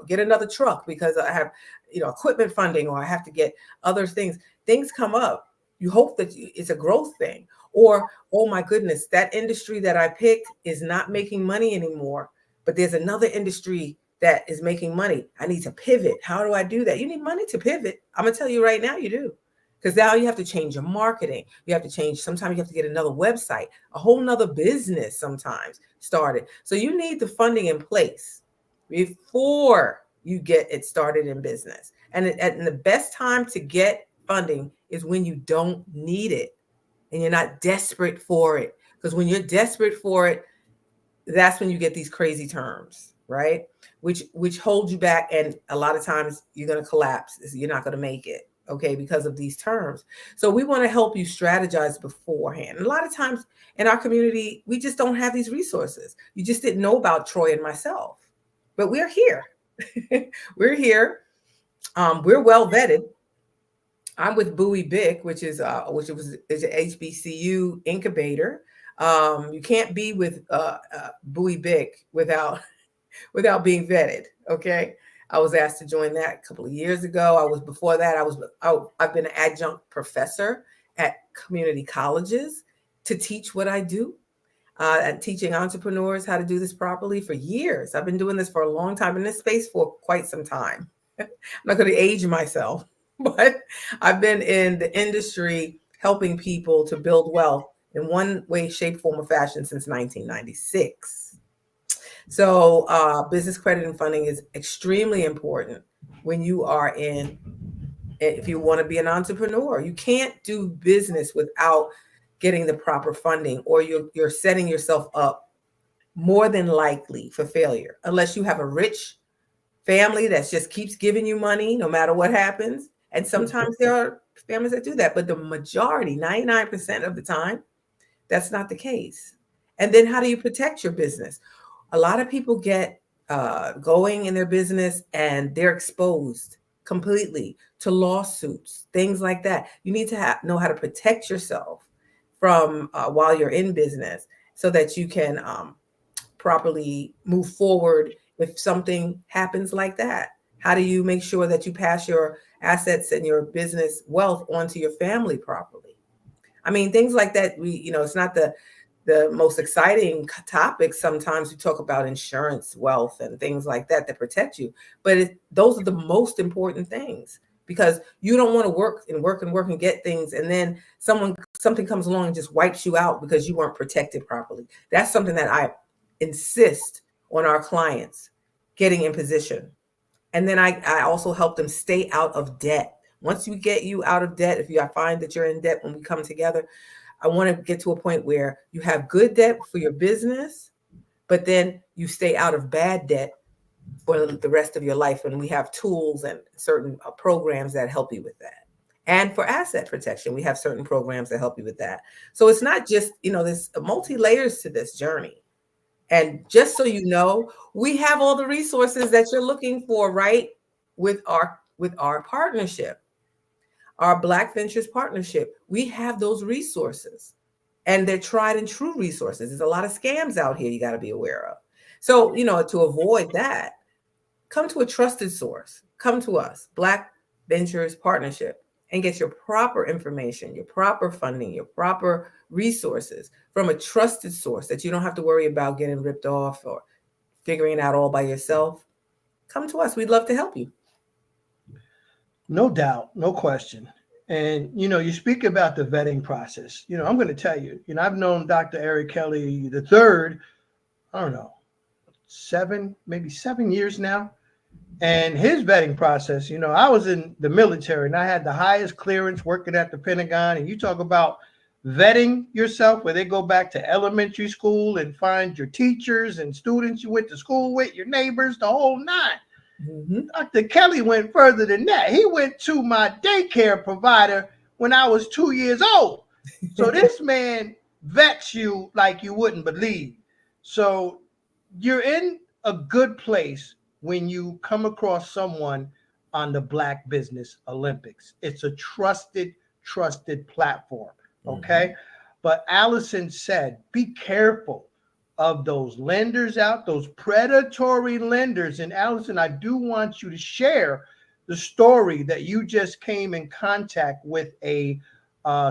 [SPEAKER 19] get another truck because I have, equipment funding, or I have to get other things. Things come up. You hope that it's a growth thing. Or, oh my goodness, that industry that I picked is not making money anymore, but there's another industry that is making money. I need to pivot. How do I do that? You need money to pivot. I'm gonna tell you right now, you do. Because now you have to change your marketing. You have to change, sometimes you have to get another website, a whole nother business sometimes started. So you need the funding in place before you get it started in business. And the best time to get funding is when you don't need it and you're not desperate for it. Because when you're desperate for it, that's when you get these crazy terms, right? Which hold you back. And a lot of times you're going to collapse. You're not going to make it, okay, because of these terms. So we want to help you strategize beforehand. And a lot of times in our community, we just don't have these resources. You just didn't know about Troy and myself, but we're here. We're here. We're well vetted. I'm with Bowie Bick, which is an HBCU incubator. You can't be with Bowie Bick without being vetted. Okay, I was asked to join that a couple of years ago. Before that, I've been an adjunct professor at community colleges to teach what I do, and teaching entrepreneurs how to do this properly for years. I've been doing this for a long time in this space for quite some time. I'm not going to age myself, but I've been in the industry helping people to build wealth in one way, shape, form, or fashion since 1996. So business credit and funding is extremely important when you are if you want to be an entrepreneur. You can't do business without getting the proper funding, or you're setting yourself up more than likely for failure, unless you have a rich family that just keeps giving you money no matter what happens. And sometimes there are families that do that, but the majority, 99% of the time, that's not the case. And then how do you protect your business? A lot of people get going in their business and they're exposed completely to lawsuits, things like that. You need to know how to protect yourself from while you're in business, so that you can properly move forward if something happens like that. How do you make sure that you pass your assets and your business wealth onto your family properly? I mean, things like that. It's not the most exciting topic. Sometimes we talk about insurance, wealth, and things like that protect you. But those are the most important things, because you don't want to work and work and work and get things, and then something comes along and just wipes you out because you weren't protected properly. That's something that I insist on our clients getting in position. And then I also help them stay out of debt. Once we get you out of debt, I find that you're in debt when we come together, I want to get to a point where you have good debt for your business, but then you stay out of bad debt for the rest of your life. And we have tools and certain programs that help you with that. And for asset protection, we have certain programs that help you with that. So it's not just, there's multi layers to this journey. And just so you know, we have all the resources that you're looking for, right? With our partnership, our Black Ventures partnership, we have those resources, and they're tried and true resources. There's a lot of scams out here you got to be aware of. So, to avoid that, come to a trusted source. Come to us, Black Ventures Partnership, and get your proper information, your proper funding, your proper resources from a trusted source that you don't have to worry about getting ripped off or figuring it out all by yourself. Come to us. We'd love to help you.
[SPEAKER 8] No doubt, no question. And, you speak about the vetting process. I'm going to tell you, I've known Dr. Eric Kelly III, I don't know, maybe 7 years now. And his vetting process, I was in the military and I had the highest clearance working at the Pentagon. And you talk about vetting yourself, where they go back to elementary school and find your teachers and students you went to school with, your neighbors, the whole nine. Mm-hmm. Dr. Kelly went further than that. He went to my daycare provider when I was 2 years old. So this man vets you like you wouldn't believe. So you're in a good place when you come across someone on the Black Business Olympics. It's a trusted platform, okay? Mm-hmm. But Allison said, be careful of those lenders out, those predatory lenders. And Allison, I do want you to share the story that you just came in contact with a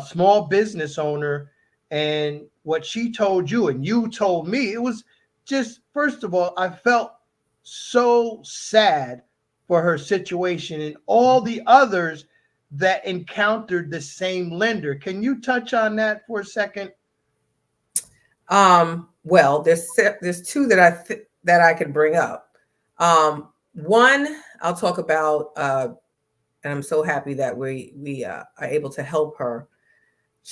[SPEAKER 8] small business owner, and what she told you and you told me. It was just, first of all, I felt so sad for her situation and all the others that encountered the same lender. Can you touch on that for a second?
[SPEAKER 19] Well, there's two that I could bring up. One, I'll talk about, and I'm so happy that we are able to help her.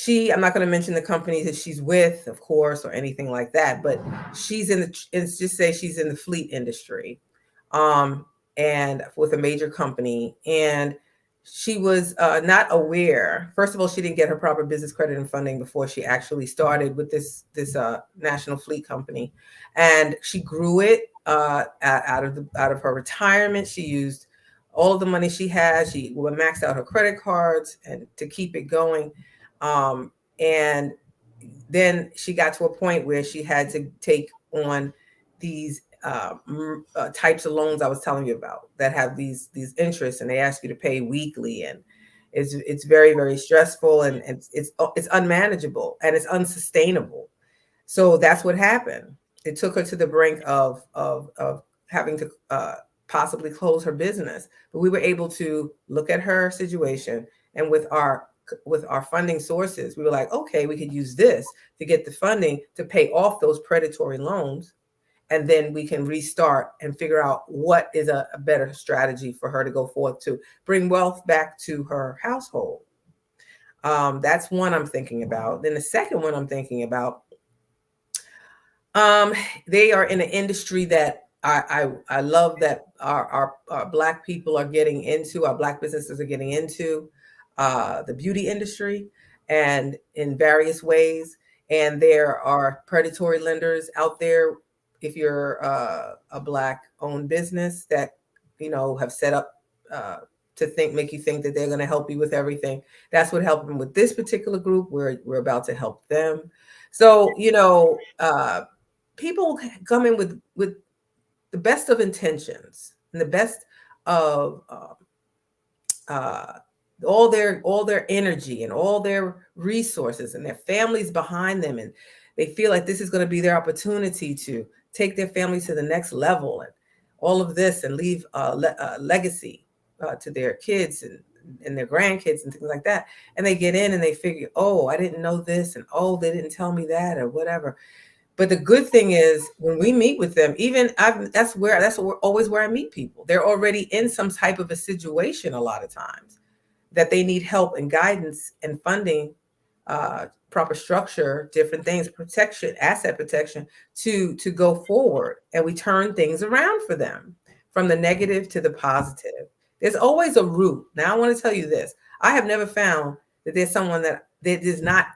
[SPEAKER 19] I'm not going to mention the company that she's with, of course, or anything like that, but she's let's just say she's in the fleet industry, and with a major company. And she was not aware. First of all, she didn't get her proper business credit and funding before she actually started with this national fleet company, and she grew it out of her retirement. She used all of the money she had. She maxed out her credit cards and to keep it going. And then she got to a point where she had to take on these types of loans I was telling you about that have these interests, and they ask you to pay weekly, and it's very, very stressful, and it's unmanageable and it's unsustainable. So that's what happened. It took her to the brink of having to possibly close her business. But we were able to look at her situation, and with our funding sources, we were like, okay, we could use this to get the funding to pay off those predatory loans. and then we can restart and figure out what is a better strategy for her to go forth to bring wealth back to her household. That's one I'm thinking about. Then the second one I'm thinking about, they are in an industry that I love that our Black people are getting into, our Black businesses are getting into, the beauty industry, and in various ways. And there are predatory lenders out there. If you're a Black owned business that, have set up to make you think that they're going to help you with everything. That's what helped them with this particular group. We're about to help them. So, people come in with the best of intentions and the best of all their energy and all their resources and their families behind them, and they feel like this is going to be their opportunity to take their family to the next level and all of this, and leave a legacy to their kids and their grandkids and things like that. And they get in and they figure, oh, I didn't know this, and oh, they didn't tell me that, or whatever. But the good thing is, when we meet with them, that's always where I meet people. They're already in some type of a situation a lot of times that they need help and guidance and funding, proper structure, different things, protection, asset protection to go forward. And we turn things around for them from the negative to the positive. There's always a route. Now, I want to tell you this. I have never found that there's someone that there's not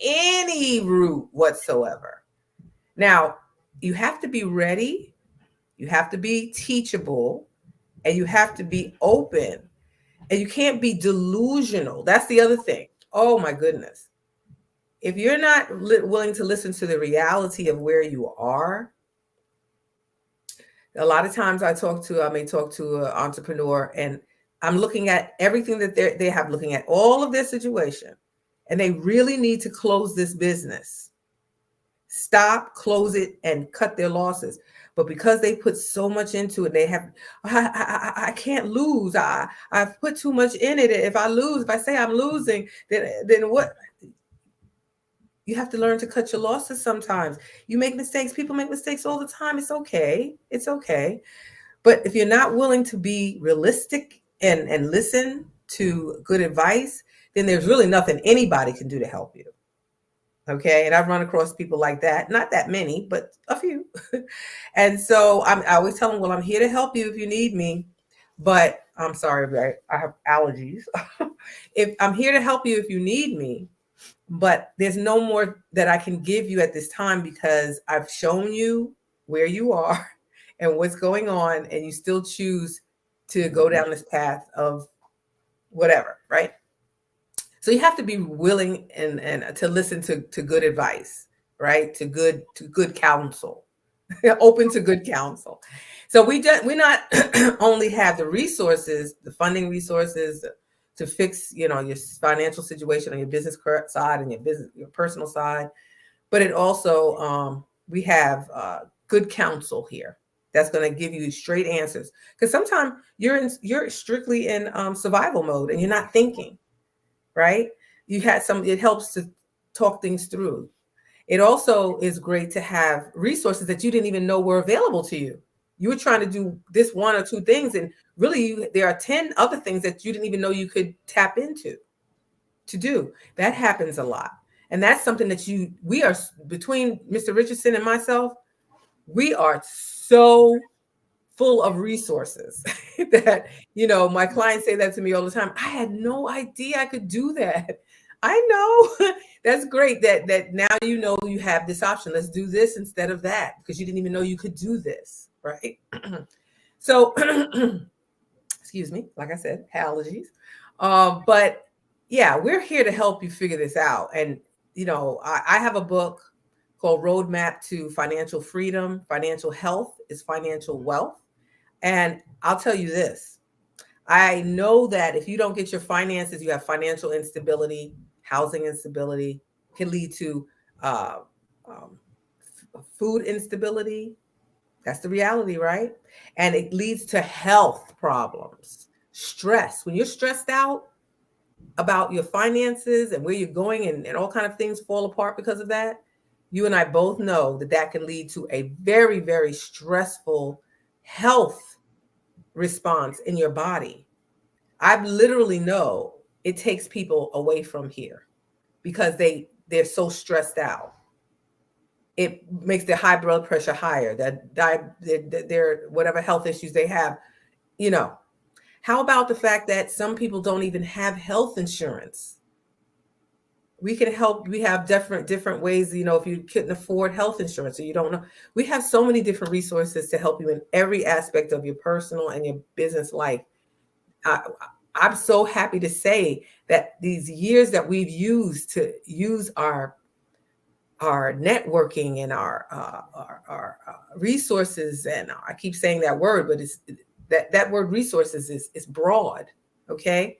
[SPEAKER 19] any route whatsoever. Now, you have to be ready, you have to be teachable, and you have to be open, and you can't be delusional. That's the other thing. Oh my goodness. If you're not willing to listen to the reality of where you are, a lot of times I may talk to an entrepreneur, and I'm looking at everything that they have, looking at all of their situation, and they really need to close this business. Stop, close it, and cut their losses. But because they put so much into it, they have, I can't lose. I've put too much in it. If I say I'm losing, then what? You have to learn to cut your losses sometimes. You make mistakes. People make mistakes all the time. It's okay. It's okay. But if you're not willing to be realistic and listen to good advice, then there's really nothing anybody can do to help you. Okay. And I've run across people like that. Not that many, but a few. And so I always tell them, well, I'm here to help you if you need me. But I'm sorry, I have allergies. If I'm here to help you if you need me, but there's no more that I can give you at this time, because I've shown you where you are and what's going on, and you still choose to go down this path of whatever, right? So you have to be willing and to listen to good advice, right? To good counsel, open to good counsel. So we not only have the resources, the funding resources to fix, your financial situation on your business side and your personal side, but it also we have good counsel here that's going to give you straight answers. Because sometimes you're strictly in survival mode and you're not thinking. Right? It helps to talk things through. It also is great to have resources that you didn't even know were available to you. You were trying to do this one or two things, and really there are 10 other things that you didn't even know you could tap into to do. That happens a lot. And that's something that we are, between Mr. Richardson and myself, we are so full of resources that, my clients say that to me all the time. I had no idea I could do that. I know. That's great that now you have this option. Let's do this instead of that, because you didn't even know you could do this, right? So, excuse me, like I said, allergies. But yeah, we're here to help you figure this out. And, I have a book called Roadmap to Financial Freedom. Financial health is financial wealth. And I'll tell you this, I know that if you don't get your finances, you have financial instability, housing instability, can lead to food instability. That's the reality, right? And it leads to health problems, stress. When you're stressed out about your finances and where you're going, and all kind of things fall apart because of that, you and I both know that that can lead to a very, very stressful health response in your body. I literally know it takes people away from here because they're so stressed out. It makes their high blood pressure higher, their whatever health issues they have, you know. How about the fact that some people don't even have health insurance? We can help. We have different ways, you know, if you couldn't afford health insurance or you don't know. We have so many different resources to help you in every aspect of your personal and your business life. I'm so happy to say that these years that we've used to use our networking and our resources, and I keep saying that word, but it's that word resources is broad, okay?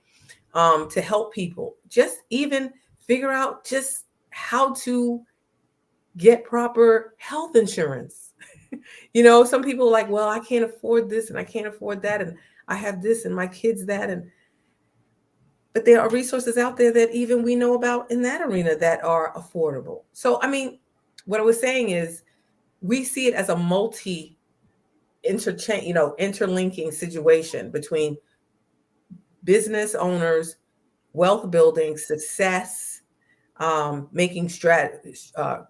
[SPEAKER 19] To help people just even figure out just how to get proper health insurance. You know, some people are like, well, I can't afford this and I can't afford that, and I have this and my kids that, but there are resources out there that even we know about in that arena that are affordable. So, I mean, what I was saying is we see it as a interlinking situation between business owners, wealth building, success, making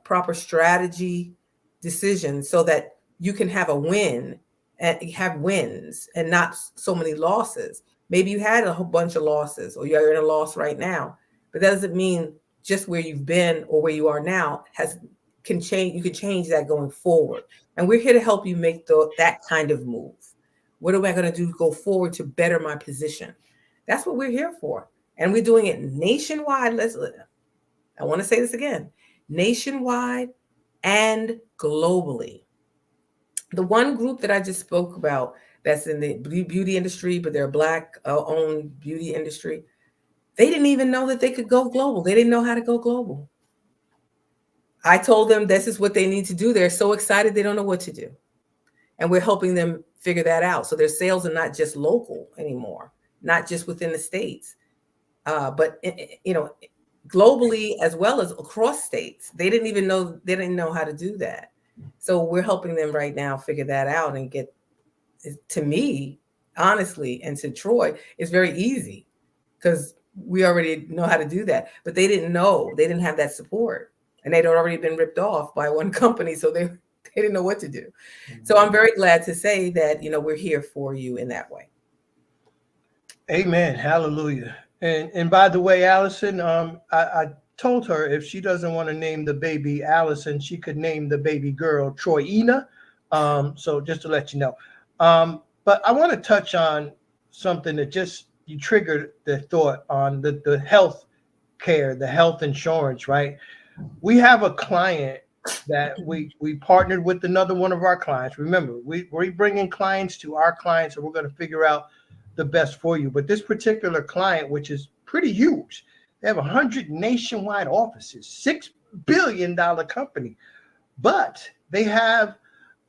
[SPEAKER 19] proper strategy decisions so that you can have a win and have wins and not so many losses. Maybe you had a whole bunch of losses or you're in a loss right now, but that doesn't mean just where you've been or where you are now can change. You can change that going forward. And we're here to help you make that kind of move. What am I going to do to go forward to better my position? That's what we're here for. And we're doing it nationwide. I want to say this again, nationwide and globally. The one group that I just spoke about that's in the beauty industry, but they're Black-owned beauty industry, they didn't even know that they could go global. They didn't know how to go global. I told them this is what they need to do. They're so excited they don't know what to do. And we're helping them figure that out. So their sales are not just local anymore, not just within the States, but you know, globally as well as across states. They didn't know how to do that. So we're helping them right now figure that out and get, to me, honestly, and to Troy, it's very easy because we already know how to do that. But they didn't know, they didn't have that support, and they'd already been ripped off by one company. So they didn't know what to do. So I'm very glad to say that, you know, we're here for you in that way.
[SPEAKER 8] Amen. Hallelujah. And by the way, Allison, I told her if she doesn't want to name the baby Allison, she could name the baby girl Troyina. So just to let you know. But I want to touch on something that you triggered the thought on the health care, the health insurance, right? We have a client that we partnered with another one of our clients. Remember, we're bringing clients to our clients, and we're going to figure out the best for you. But this particular client, which is pretty huge, they have 100 nationwide offices, $6 billion company, but they have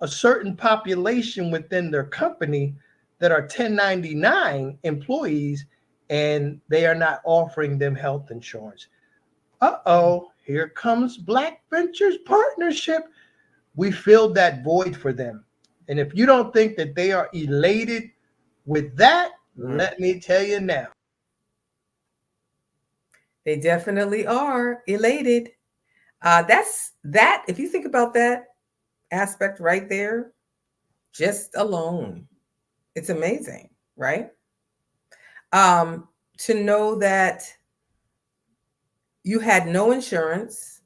[SPEAKER 8] a certain population within their company that are 1099 employees, and they are not offering them health insurance. Here comes Black Ventures Partnership. We filled that void for them. And if you don't think that they are elated with that, let me tell you now.
[SPEAKER 19] They definitely are elated. If you think about that aspect right there, just alone, it's amazing, right? To know that you had no insurance.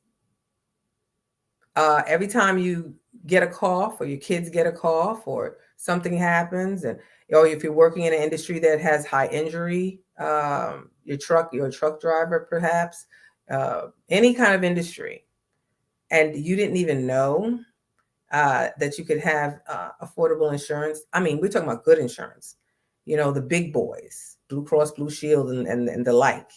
[SPEAKER 19] Every time you get a cough or your kids get a cough or something happens, or if you're working in an industry that has high injury, you're a truck driver, perhaps, any kind of industry, and you didn't even know that you could have affordable insurance. I mean, we're talking about good insurance, you know, the big boys, Blue Cross Blue Shield and the like.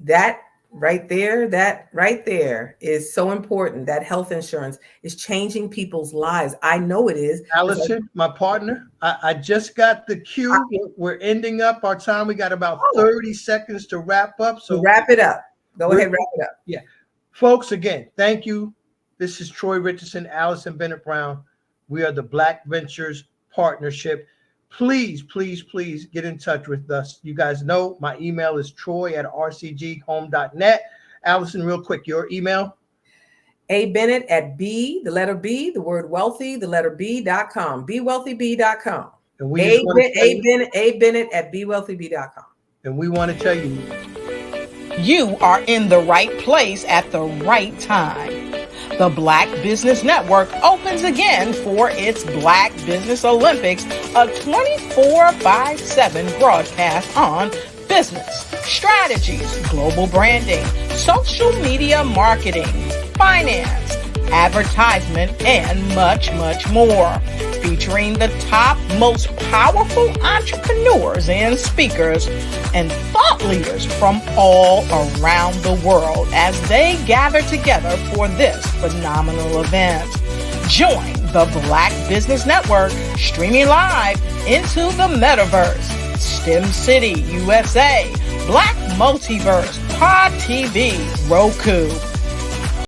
[SPEAKER 19] That right there is so important. That health insurance is changing people's lives. I know it is.
[SPEAKER 8] Allison, my partner, I just got the cue. We're ending up our time. We got about 30 seconds to wrap up. So
[SPEAKER 19] wrap it up. Go ahead, wrap it up.
[SPEAKER 8] Yeah. Folks, again, thank you. This is Troy Richardson, Allison Bennett Brown. We are the Black Ventures Partnership. Please, please, please get in touch with us. You guys know my email is troy@rcghome.net. Allison, real quick, your email?
[SPEAKER 19] Bennett at B, the letter B, the word wealthy, the letter B.com. BeWealthyB.com.
[SPEAKER 8] And we
[SPEAKER 19] Bennett at BeWealthyB.com.
[SPEAKER 8] And we want to tell you,
[SPEAKER 9] you are in the right place at the right time. The Black Business Network opens again for its Black Business Olympics, a 24/7 broadcast on business, strategies, global branding, social media marketing, finance, advertisement, and much, much more. Featuring the top, most powerful entrepreneurs and speakers and thought leaders from all around the world as they gather together for this phenomenal event. Join the Black Business Network streaming live into the metaverse, STEM City USA, Black Multiverse, Pod TV, Roku,